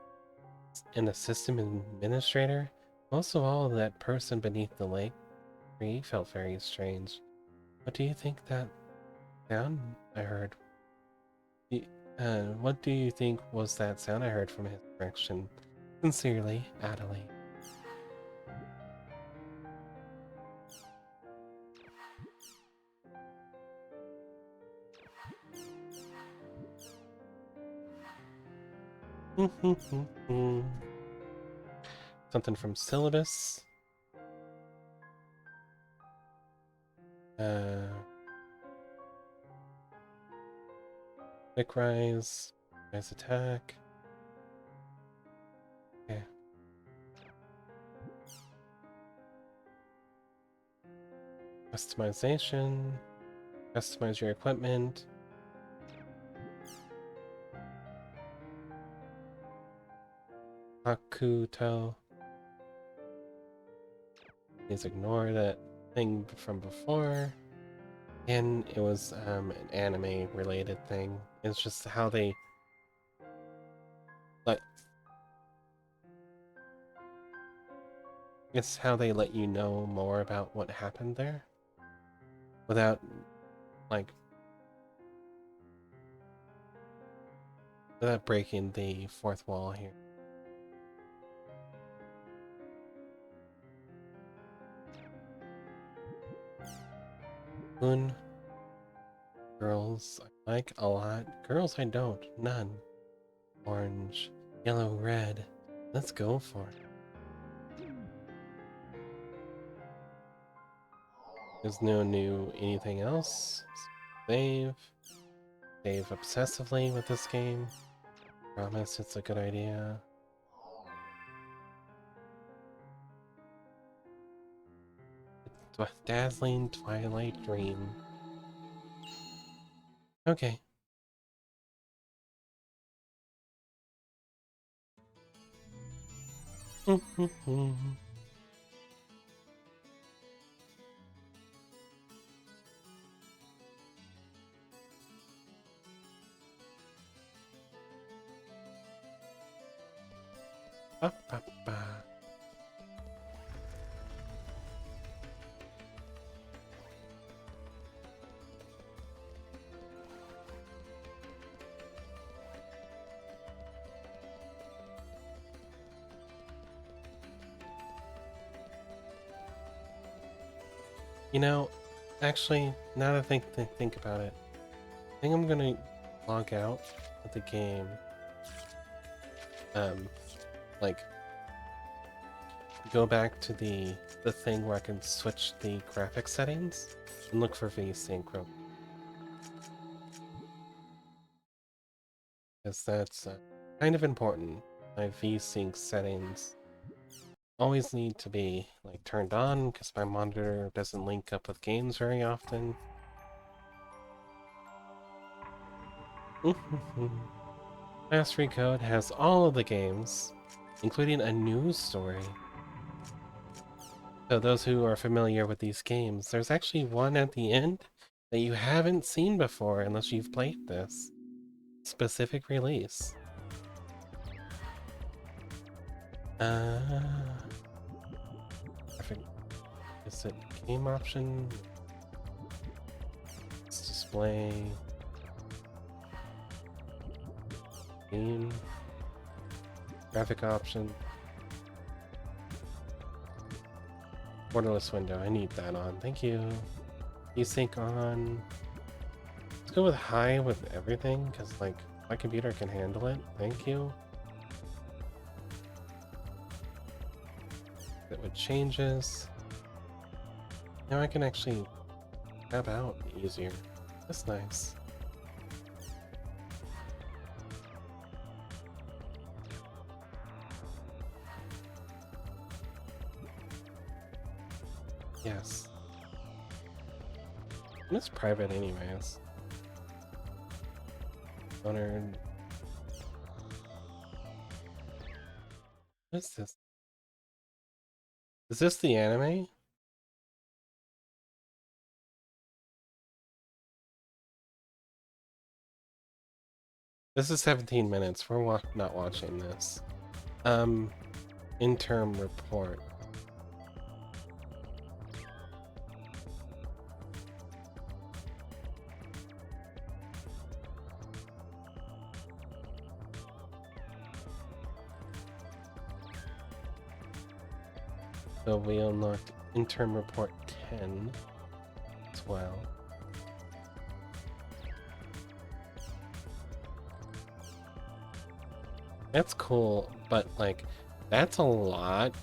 the system administrator. Most of all, that person beneath the lake tree felt very strange. What do you think that sound I heard? What do you think was that sound I heard from his direction? Sincerely, Adelaide. Something from syllabus. Quick rise, rise attack. Okay. Customization. Customize your equipment. Hakuto. Please ignore that thing from before. And it was an anime related thing. It's just how they like it's how they let you know more about what happened there without like without breaking the fourth wall here. Moon. Girls I like a lot. Girls I don't. None. Orange. Yellow, red. Let's go for it. There's no new anything else. Save. Save obsessively with this game. Promise it's a good idea. Dazzling Twilight Dream. Okay. Ba, ba, ba. You know, actually, now that I think about it, I think I'm gonna log out of the game. Like, go back to the thing where I can switch the graphic settings and look for V-Sync, because that's kind of important. My V-Sync settings always need to be like turned on because my monitor doesn't link up with games very often. Mastery Code has all of the games, including a news story. So those who are familiar with these games, there's actually one at the end that you haven't seen before unless you've played this specific release. Is it game option? It's display. Game. Graphic option. Borderless window. I need that on. Thank you. V-Sync on. Let's go with high with everything, because like my computer can handle it. Thank you. That with changes. Now I can actually tab out easier. That's nice. Yes. And it's private anyways. 100. What is this? Is this the anime? This is 17 minutes. We're not watching this. Interim report. So we unlocked interim report 10 as well. That's cool, but like, that's a lot.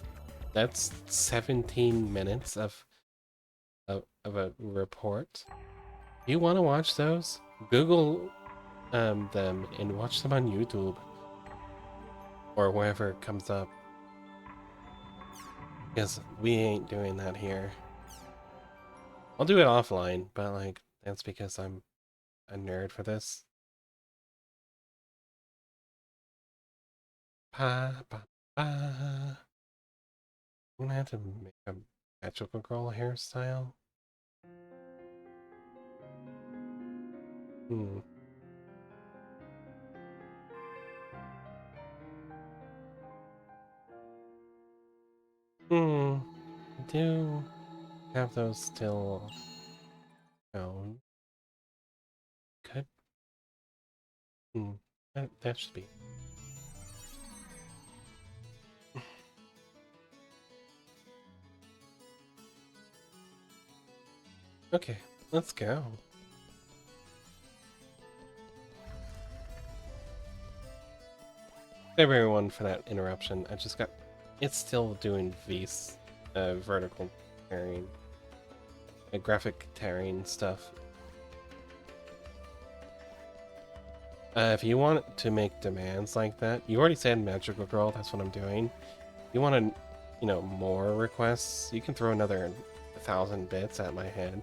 That's 17 minutes of a report. Do you want to watch those? Google them and watch them on YouTube or wherever it comes up. Because we ain't doing that here. I'll do it offline, but like, that's because I'm a nerd for this. Pa, pa, pa. I'm gonna have to make a magical girl hairstyle. Hmm. Hmm. I do have those still shown. Could. Hmm. That should be. Okay, let's go. Sorry everyone for that interruption. I just got. It's still doing vertical tearing, graphic tearing stuff. If you want to make demands like that, you already said magical girl. That's what I'm doing. If you want to, more requests, you can throw another 1,000 bits at my head.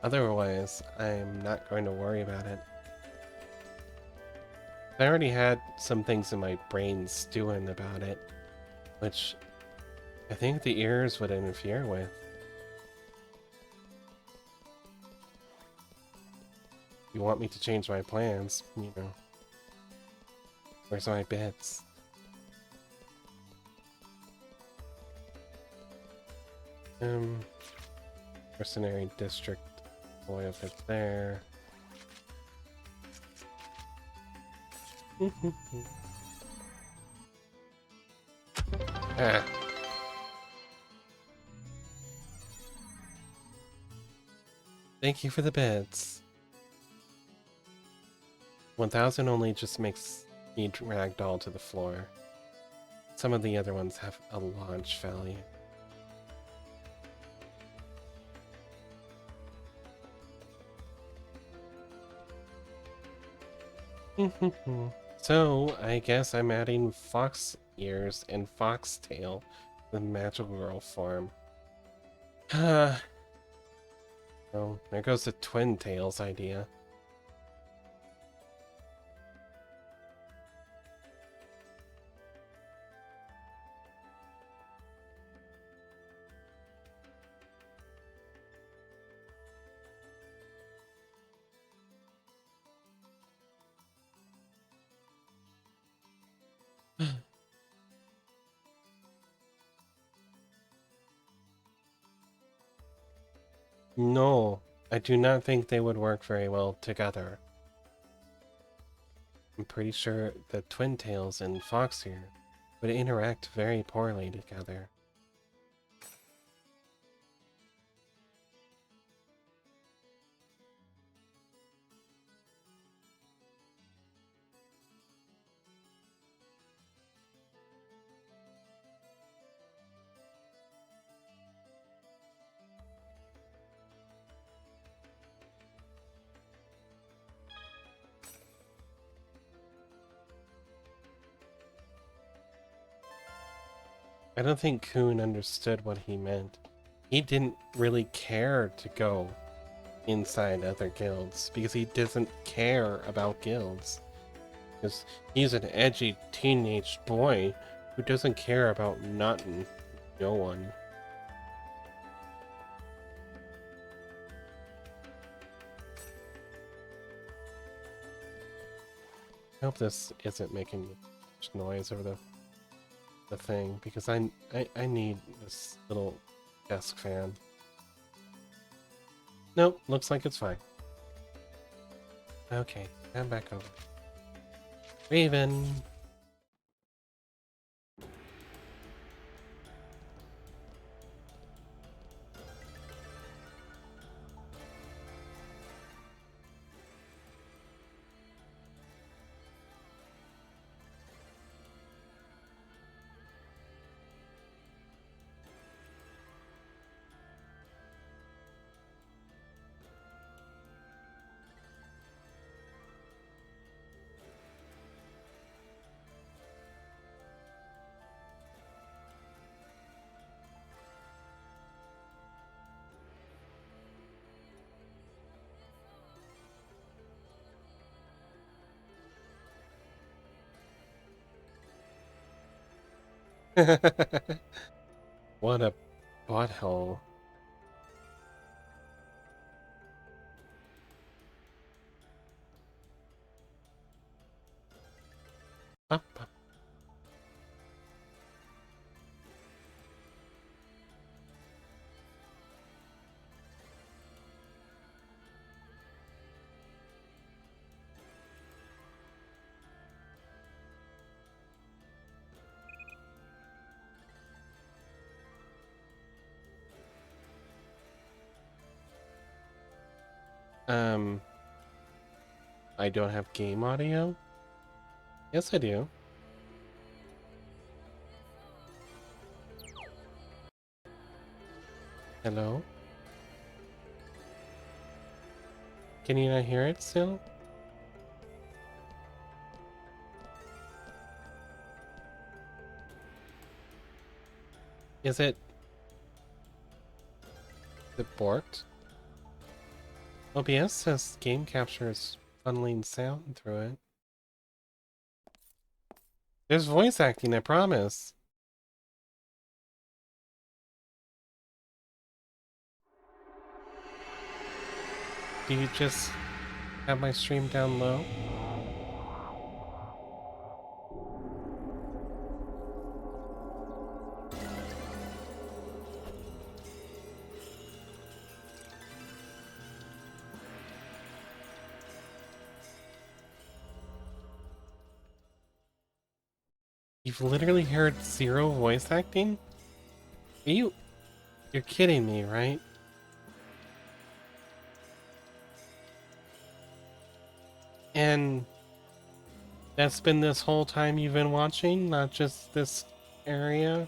Otherwise, I'm not going to worry about it. I already had some things in my brain stewing about it, which I think the ears would interfere with. You want me to change my plans, Where's my bits? Mercenary district, boy up there. Ah. Thank you for the beds. 1,000 only just makes me ragdoll to the floor. Some of the other ones have a launch value. So, I guess I'm adding fox ears and foxtail to the magical girl form. Oh, there goes the twin tails idea. No, I do not think they would work very well together. I'm pretty sure the twin tails and foxear would interact very poorly together. I don't think Kuhn understood what he meant. He didn't really care to go inside other guilds because he doesn't care about guilds. Because he's an edgy teenage boy who doesn't care about nothing. No one. I hope this isn't making much noise over the thing because I need this little desk fan. Nope, looks like it's fine. Okay, I'm back over. Raven. What a butthole. Up, up. I don't have game audio? Yes, I do. Hello? Can you not hear it still? Is it borked? OBS says game capture is funneling sound through it. There's voice acting, I promise. Do you just have my stream down low? You've literally heard zero voice acting? You're kidding me, right? And that's been this whole time you've been watching, not just this area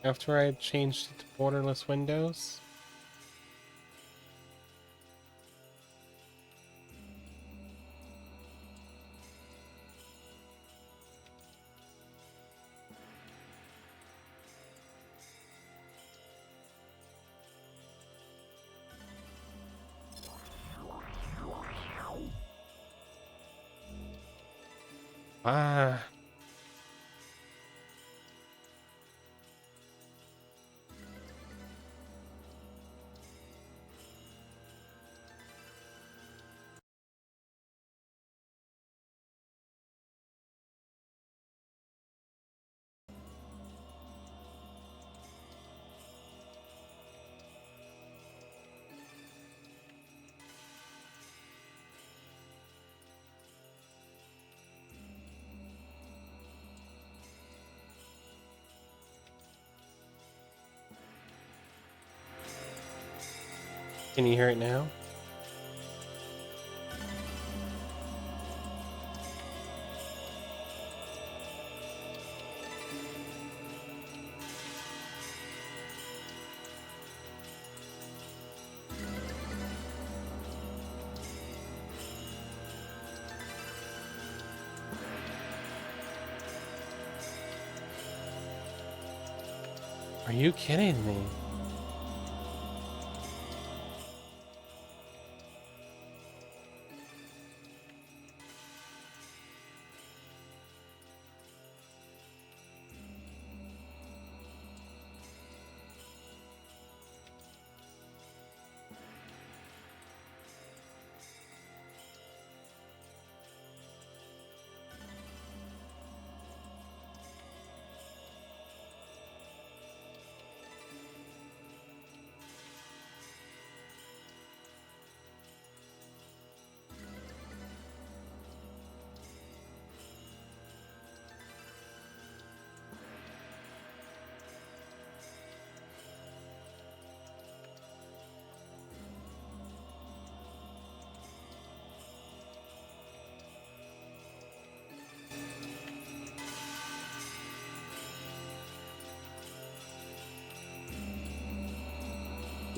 after I changed it to borderless windows? Ah. Can you hear it now? Are you kidding me?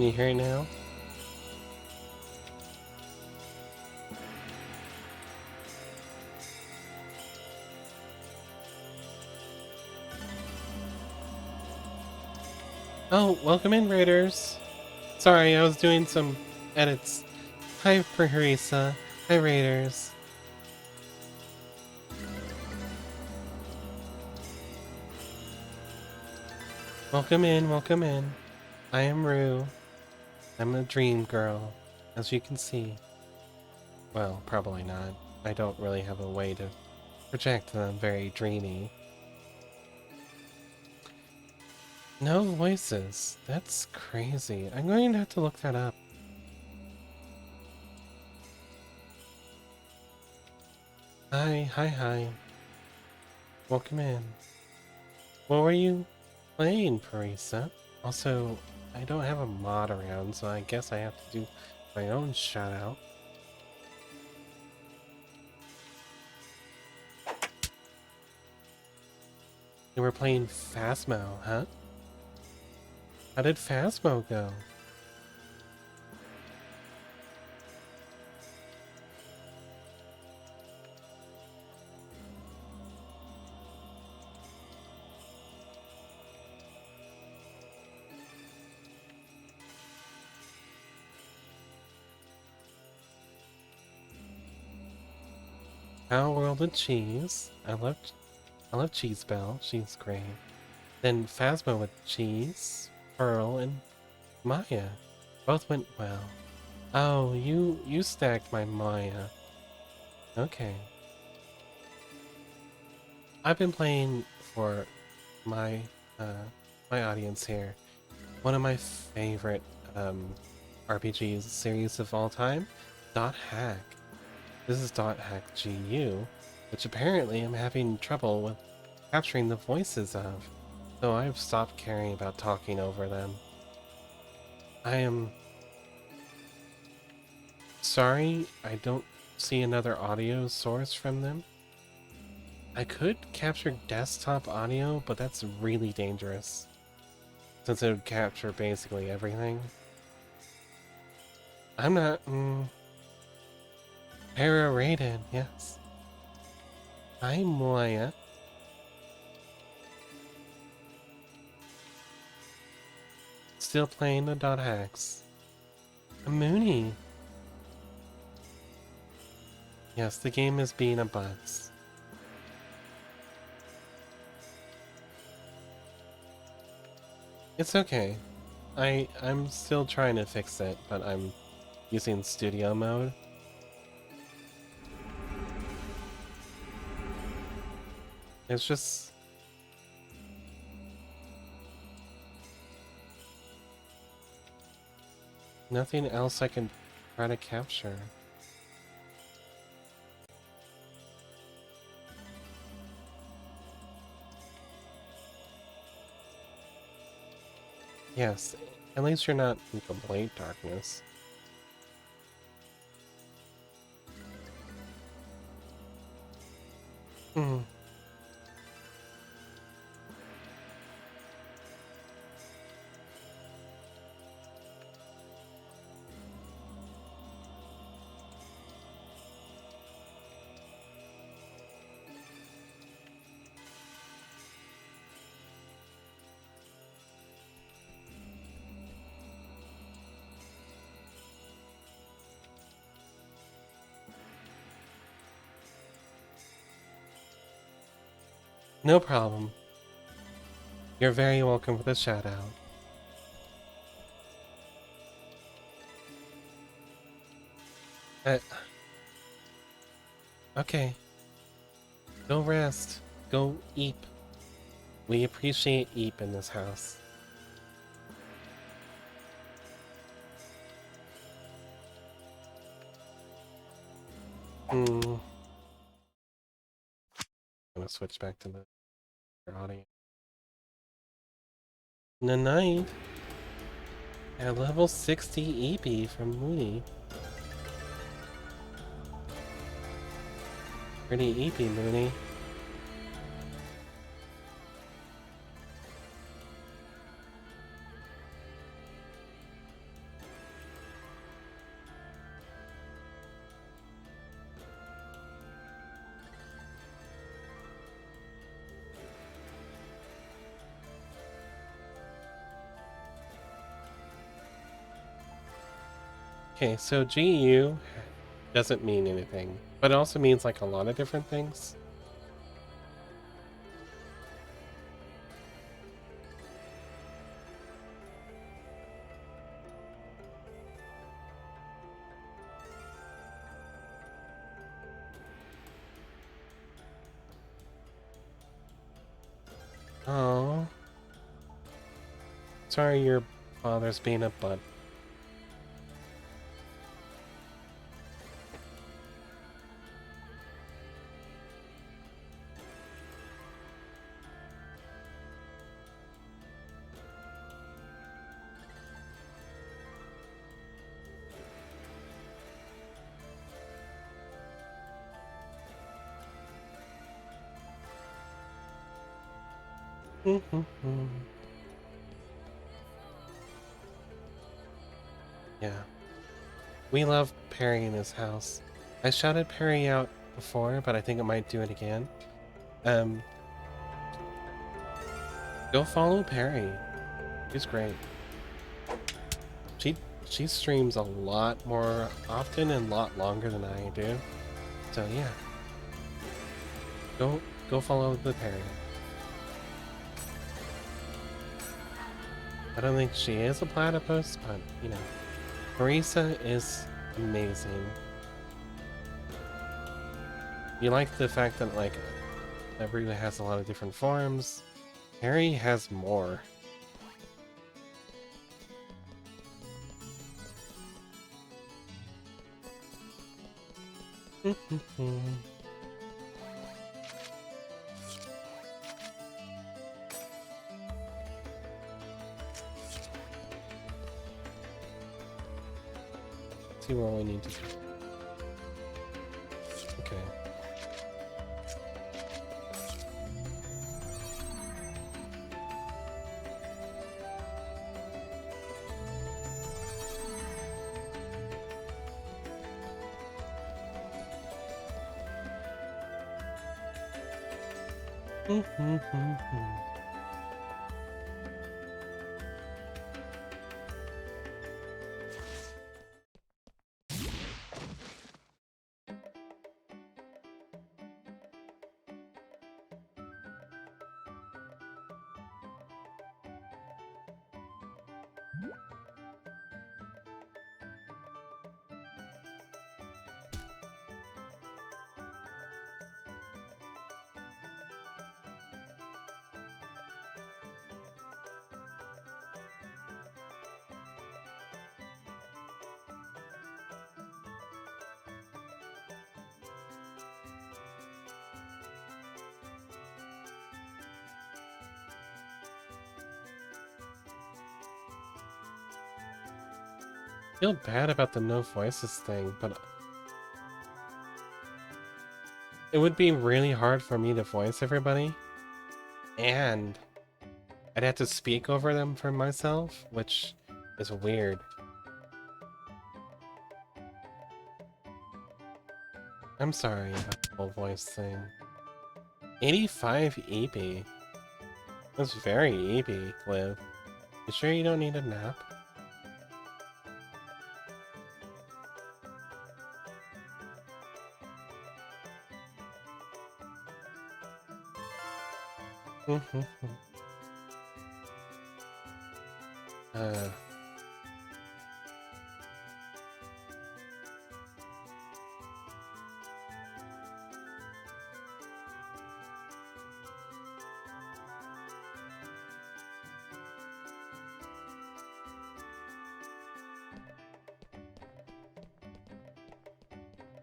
Can you hear it now? Oh, welcome in, Raiders. Sorry, I was doing some edits. Hi, Harissa. Hi, Raiders. Welcome in, welcome in. I am Rue. I'm a dream girl, as you can see. Well, probably not. I don't really have a way to project that I'm very dreamy. No voices. That's crazy. I'm going to have to look that up. Hi. Welcome in. What were you playing, Parisa? Also, I don't have a mod around, so I guess I have to do my own shout out. You were playing Phasmo, huh? How did Phasmo go? Our World of Cheese. I love Cheese Bell. She's great. Then Phasmo with Cheese, Pearl, and Maya. Both went well. Oh, you stacked my Maya. Okay. I've been playing for my my audience here. One of my favorite RPGs series of all time, Dot Hack. This is Dot Hack GU, which apparently I'm having trouble with capturing the voices of, so I've stopped caring about talking over them. I am sorry I don't see another audio source from them. I could capture desktop audio, but that's really dangerous, since it would capture basically everything. I'm not, para-rated, yes. Hi, Moya. Still playing the dot hacks. A Mooney. Yes, the game is being a butz. It's okay. I'm still trying to fix it, but I'm using studio mode. It's just... nothing else I can try to capture. Yes, at least you're not in complete darkness. Hmm. No problem. You're very welcome for the shout out. Okay. Go rest. Go eep. We appreciate eep in this house. I'm gonna switch back to the audio. Night. At level 60 Eepy from Mooney. Pretty Eepy, Mooney. Okay, so GU doesn't mean anything, but it also means like a lot of different things. Oh, sorry your father's being a butt. Yeah. We love Perry in his house. I shouted Perry out before, but I think I might do it again. Um, go follow Perry. She's great. She she streams a lot more often and a lot longer than I do. So yeah. Go follow the Perry. I don't think she is a platypus, but you know. Marisa is amazing. You like the fact that like everyone has a lot of different forms. Harry has more. See what we need to do. Okay. Feel bad about the no voices thing, but it would be really hard for me to voice everybody, and I'd have to speak over them for myself, which is weird. I'm sorry about the whole voice thing. 85 Eepy. That's very Eepy, Liv. You sure you don't need a nap? uh,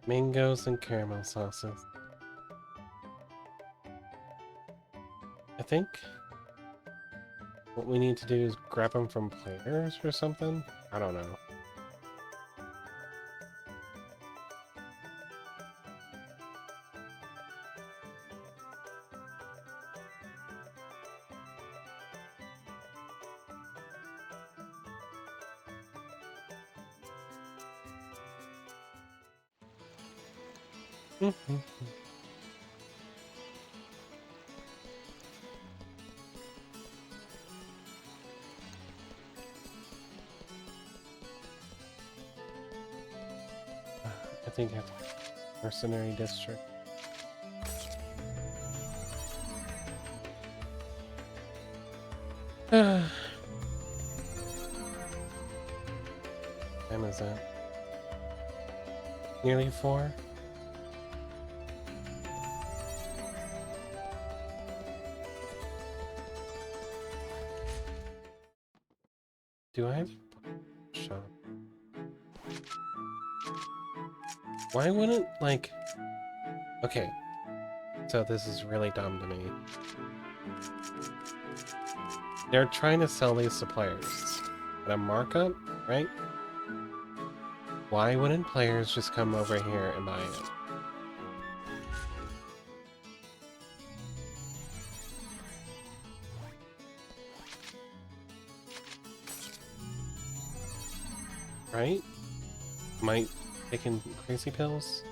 mangoes and caramel sauces. I think what we need to do is grab them from players or something? I don't know. I think it's Mercenary District. Time is it? Nearly 4? Do I have shop? Why wouldn't, like... Okay, so this is really dumb to me. They're trying to sell these suppliers at a markup, right? Why wouldn't players just come over here and buy it? Right? Am I taking crazy pills?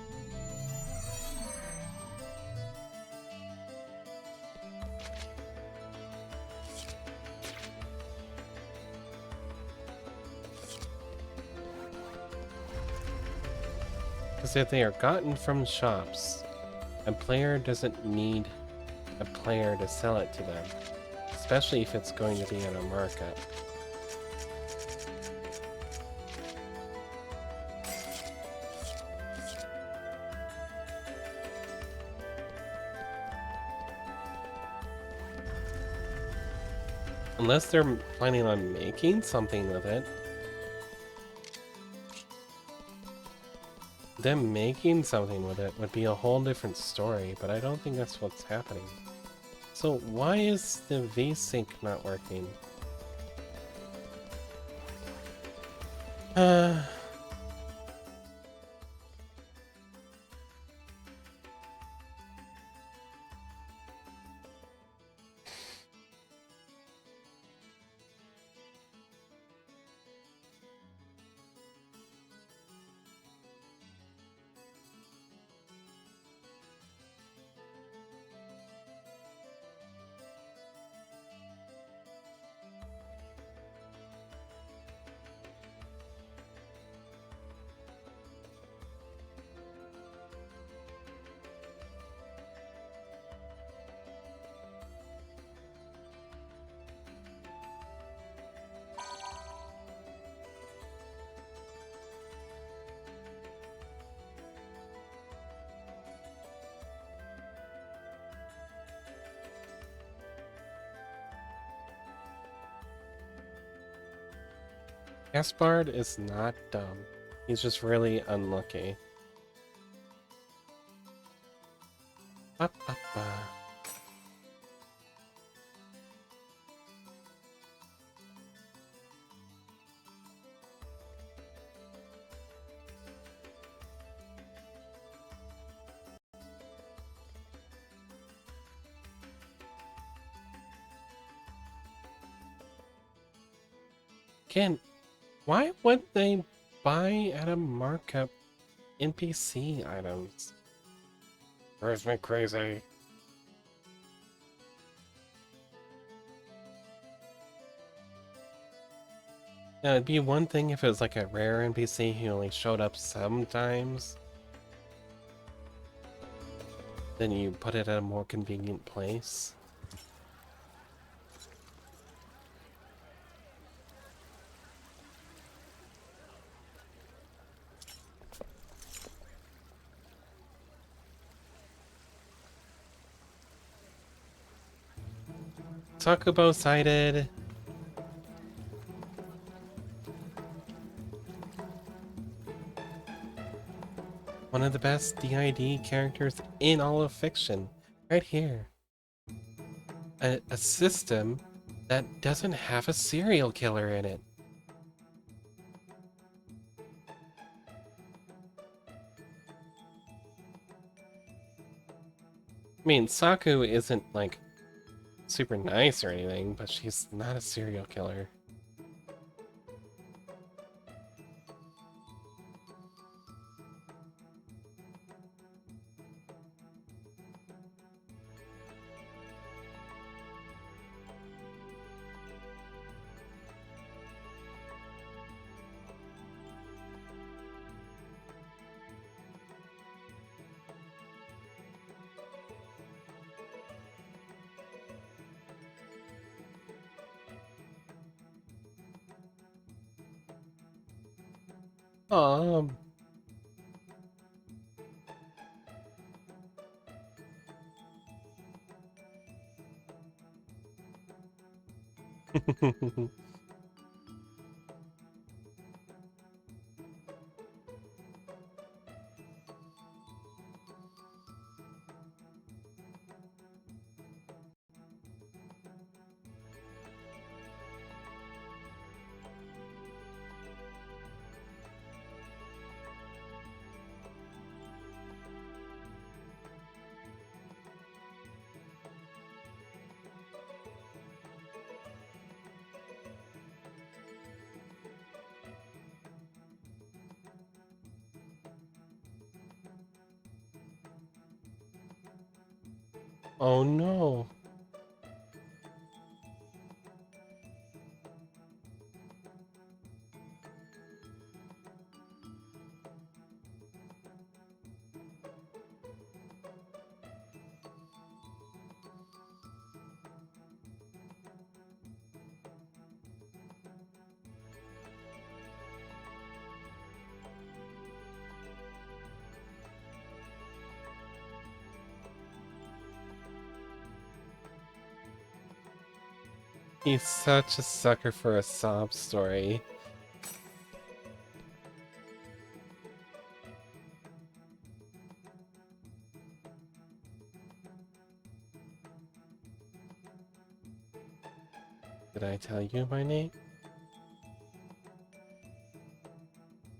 Because if they are gotten from shops, a player doesn't need a player to sell it to them, especially if it's going to be at a markup. Unless they're planning on making something with it. Them making something with it would be a whole different story, but I don't think that's what's happening. So why is the VSync not working? Gaspard is not dumb. He's just really unlucky. Ba, ba, ba. Again, why would they buy at a markup NPC items? Drives me crazy. Now, it'd be one thing if it was like a rare NPC who only showed up sometimes. Then you put it at a more convenient place. Takubo sighted. One of the best DID characters in all of fiction. Right here. A system that doesn't have a serial killer in it. I mean, Saku isn't, like, super nice or anything, but she's not a serial killer. Um. Oh no. He's such a sucker for a sob story. Did I tell you my name?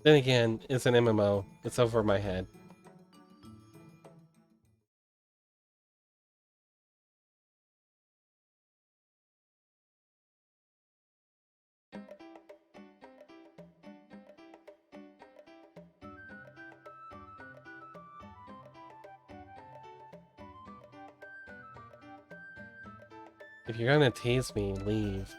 Then again, it's an MMO. It's over my head. If you're gonna tease me, leave.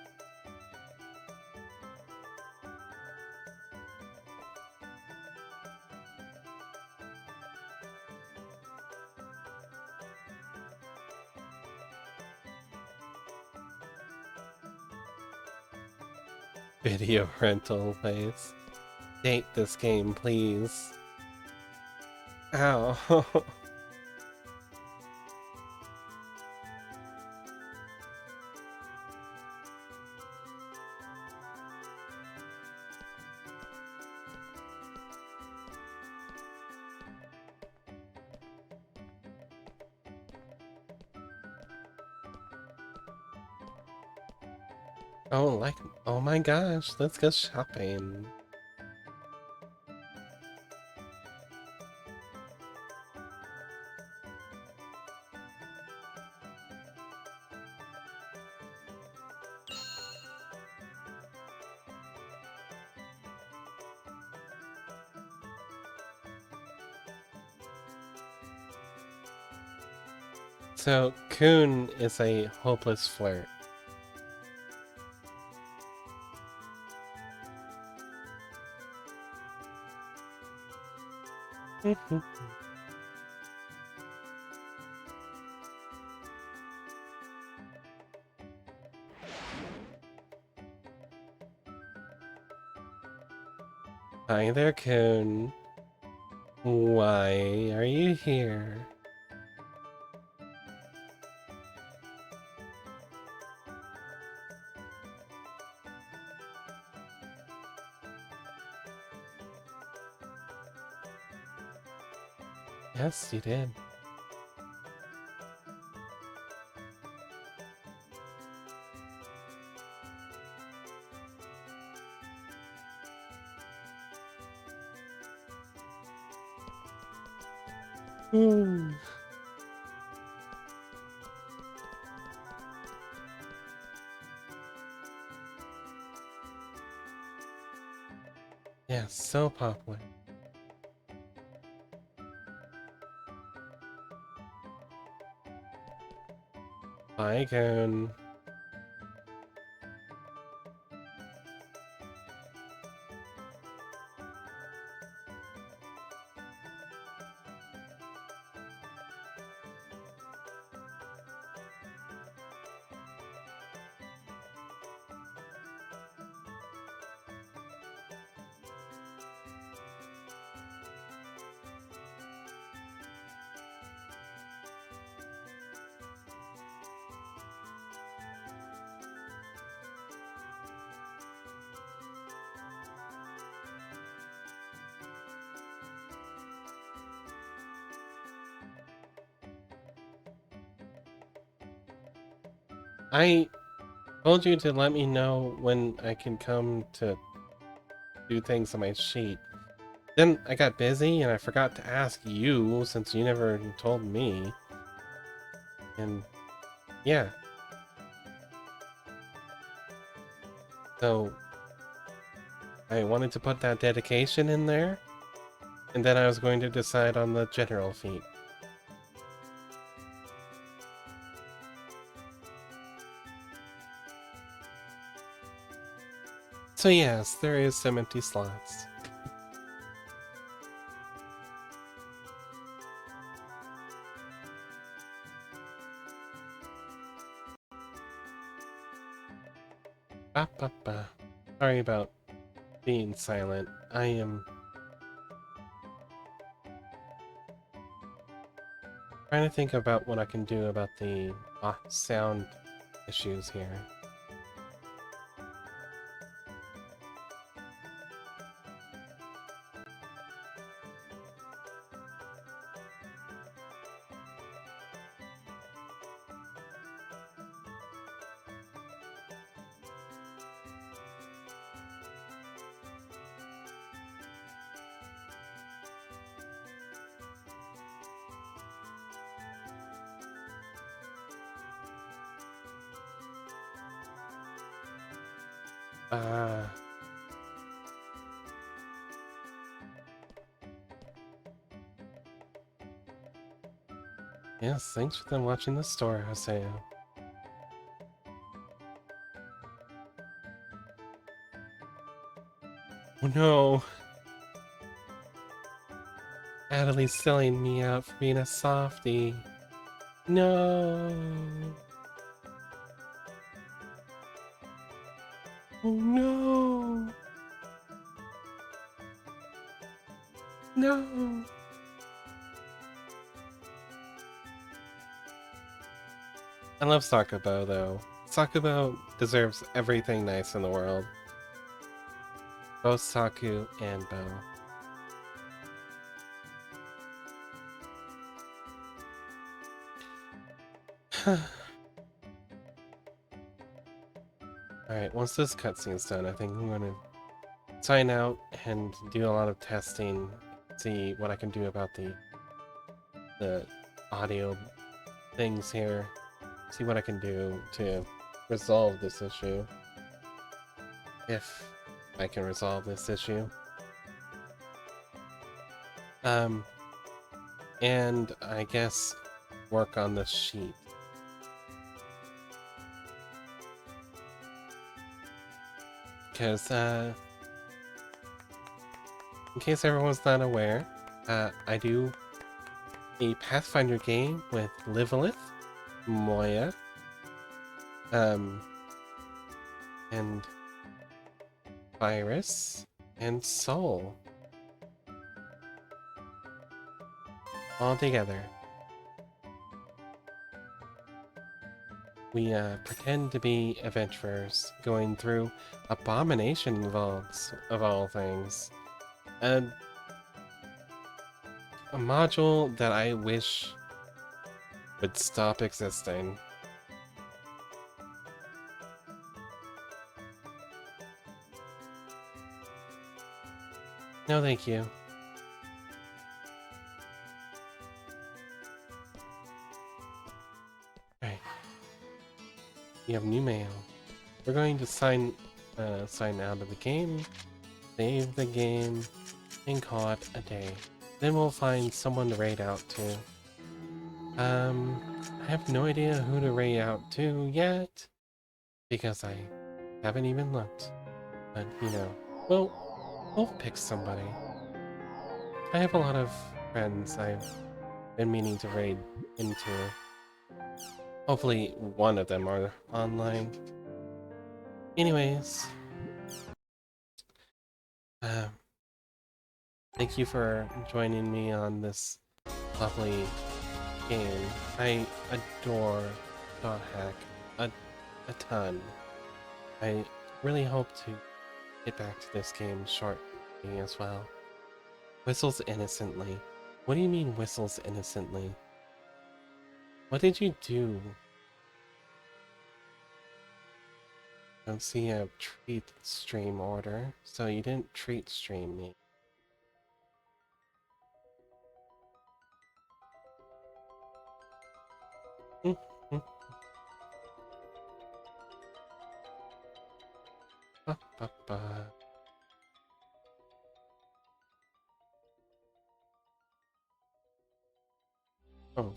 Video rental place. Date this game, please. Ow. Oh, like, oh my gosh, let's go shopping. So, Kun is a hopeless flirt. Hi there, Kun. Why are you here? Yes, you did. Hmm. Yeah, so popular. Bye, Kun. I told you to let me know when I can come to do things on my sheet. Then I got busy and I forgot to ask you since you never told me. And yeah, so I wanted to put that dedication in there, and then I was going to decide on the general feat. So yes, there is some empty slots. Ba, ba, ba. Sorry about being silent. I am trying to think about what I can do about the sound issues here. Ah, yes, thanks for them watching the store, Hosea. Oh no! Adelie's selling me out for being a softie. No! Oh no! No! I love Sakubo, though. Sakubo deserves everything nice in the world. Both Saku and Bo. Alright, once this cutscene's done, I think I'm gonna sign out and do a lot of testing, see what I can do about the audio things here, see what I can do to resolve this issue. If I can resolve this issue. And I guess work on the sheet. Because, in case everyone's not aware, I do a Pathfinder game with Livelith, Moya, and Virus, and Soul. All together. We pretend to be adventurers going through Abomination Vaults, of all things. A module that I wish would stop existing. No, thank you. Alright. You have new mail. We're going to sign out of the game, save the game, and call it a day. Then we'll find someone to raid out to. I have no idea who to raid out to yet, because I haven't even looked. But, you know, we'll pick somebody. I have a lot of friends I've been meaning to raid into. Hopefully one of them are online. Anyways, thank you for joining me on this lovely game. I adore Dot Hack a ton. I really hope to get back to this game shortly as well. Whistles innocently. What do you mean whistles innocently? What did you do? don't see a treat stream order, so you didn't treat stream me. Ba, ba, ba. Oh.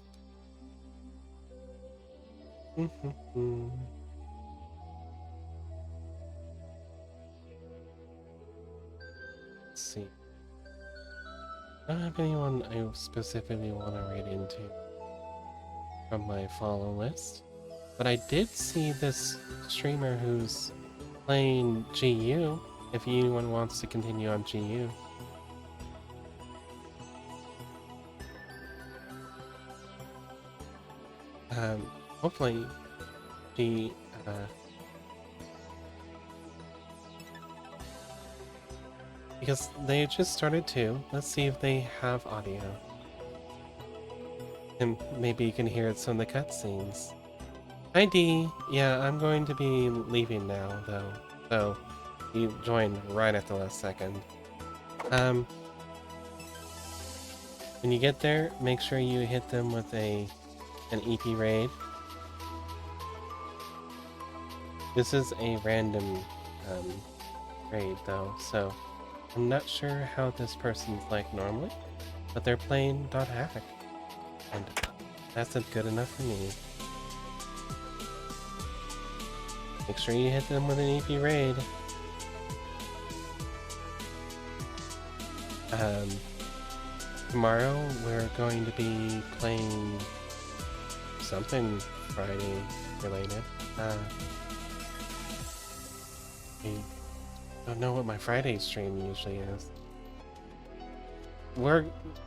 Let's see. I don't have anyone I specifically want to read into from my follow list, but I did see this streamer who's playing GU, if anyone wants to continue on GU. Hopefully she, because they just started too. Let's see if they have audio. And maybe you can hear some of the cutscenes. Hi Dee! Yeah, I'm going to be leaving now, though. So, you joined right at the last second. When you get there, make sure you hit them with an Eepy raid. This is a random raid, though, so I'm not sure how this person's like normally, but they're playing .hack, and that's good enough for me. Make sure you hit them with an Eepy raid. Tomorrow we're going to be playing something Friday related. I don't know what my Friday stream usually is.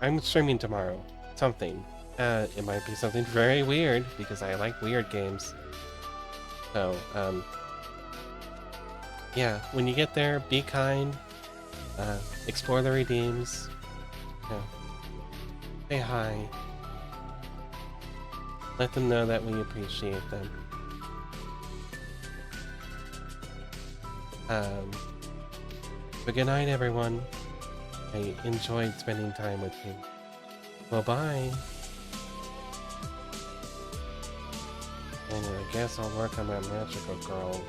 I'm streaming tomorrow. Something. It might be something very weird because I like weird games. So, yeah, when you get there, be kind. Explore the redeems. Yeah. Say hi. Let them know that we appreciate them. But good night, everyone. I enjoyed spending time with you. Bye-bye. And I guess I'll work on that magical girl.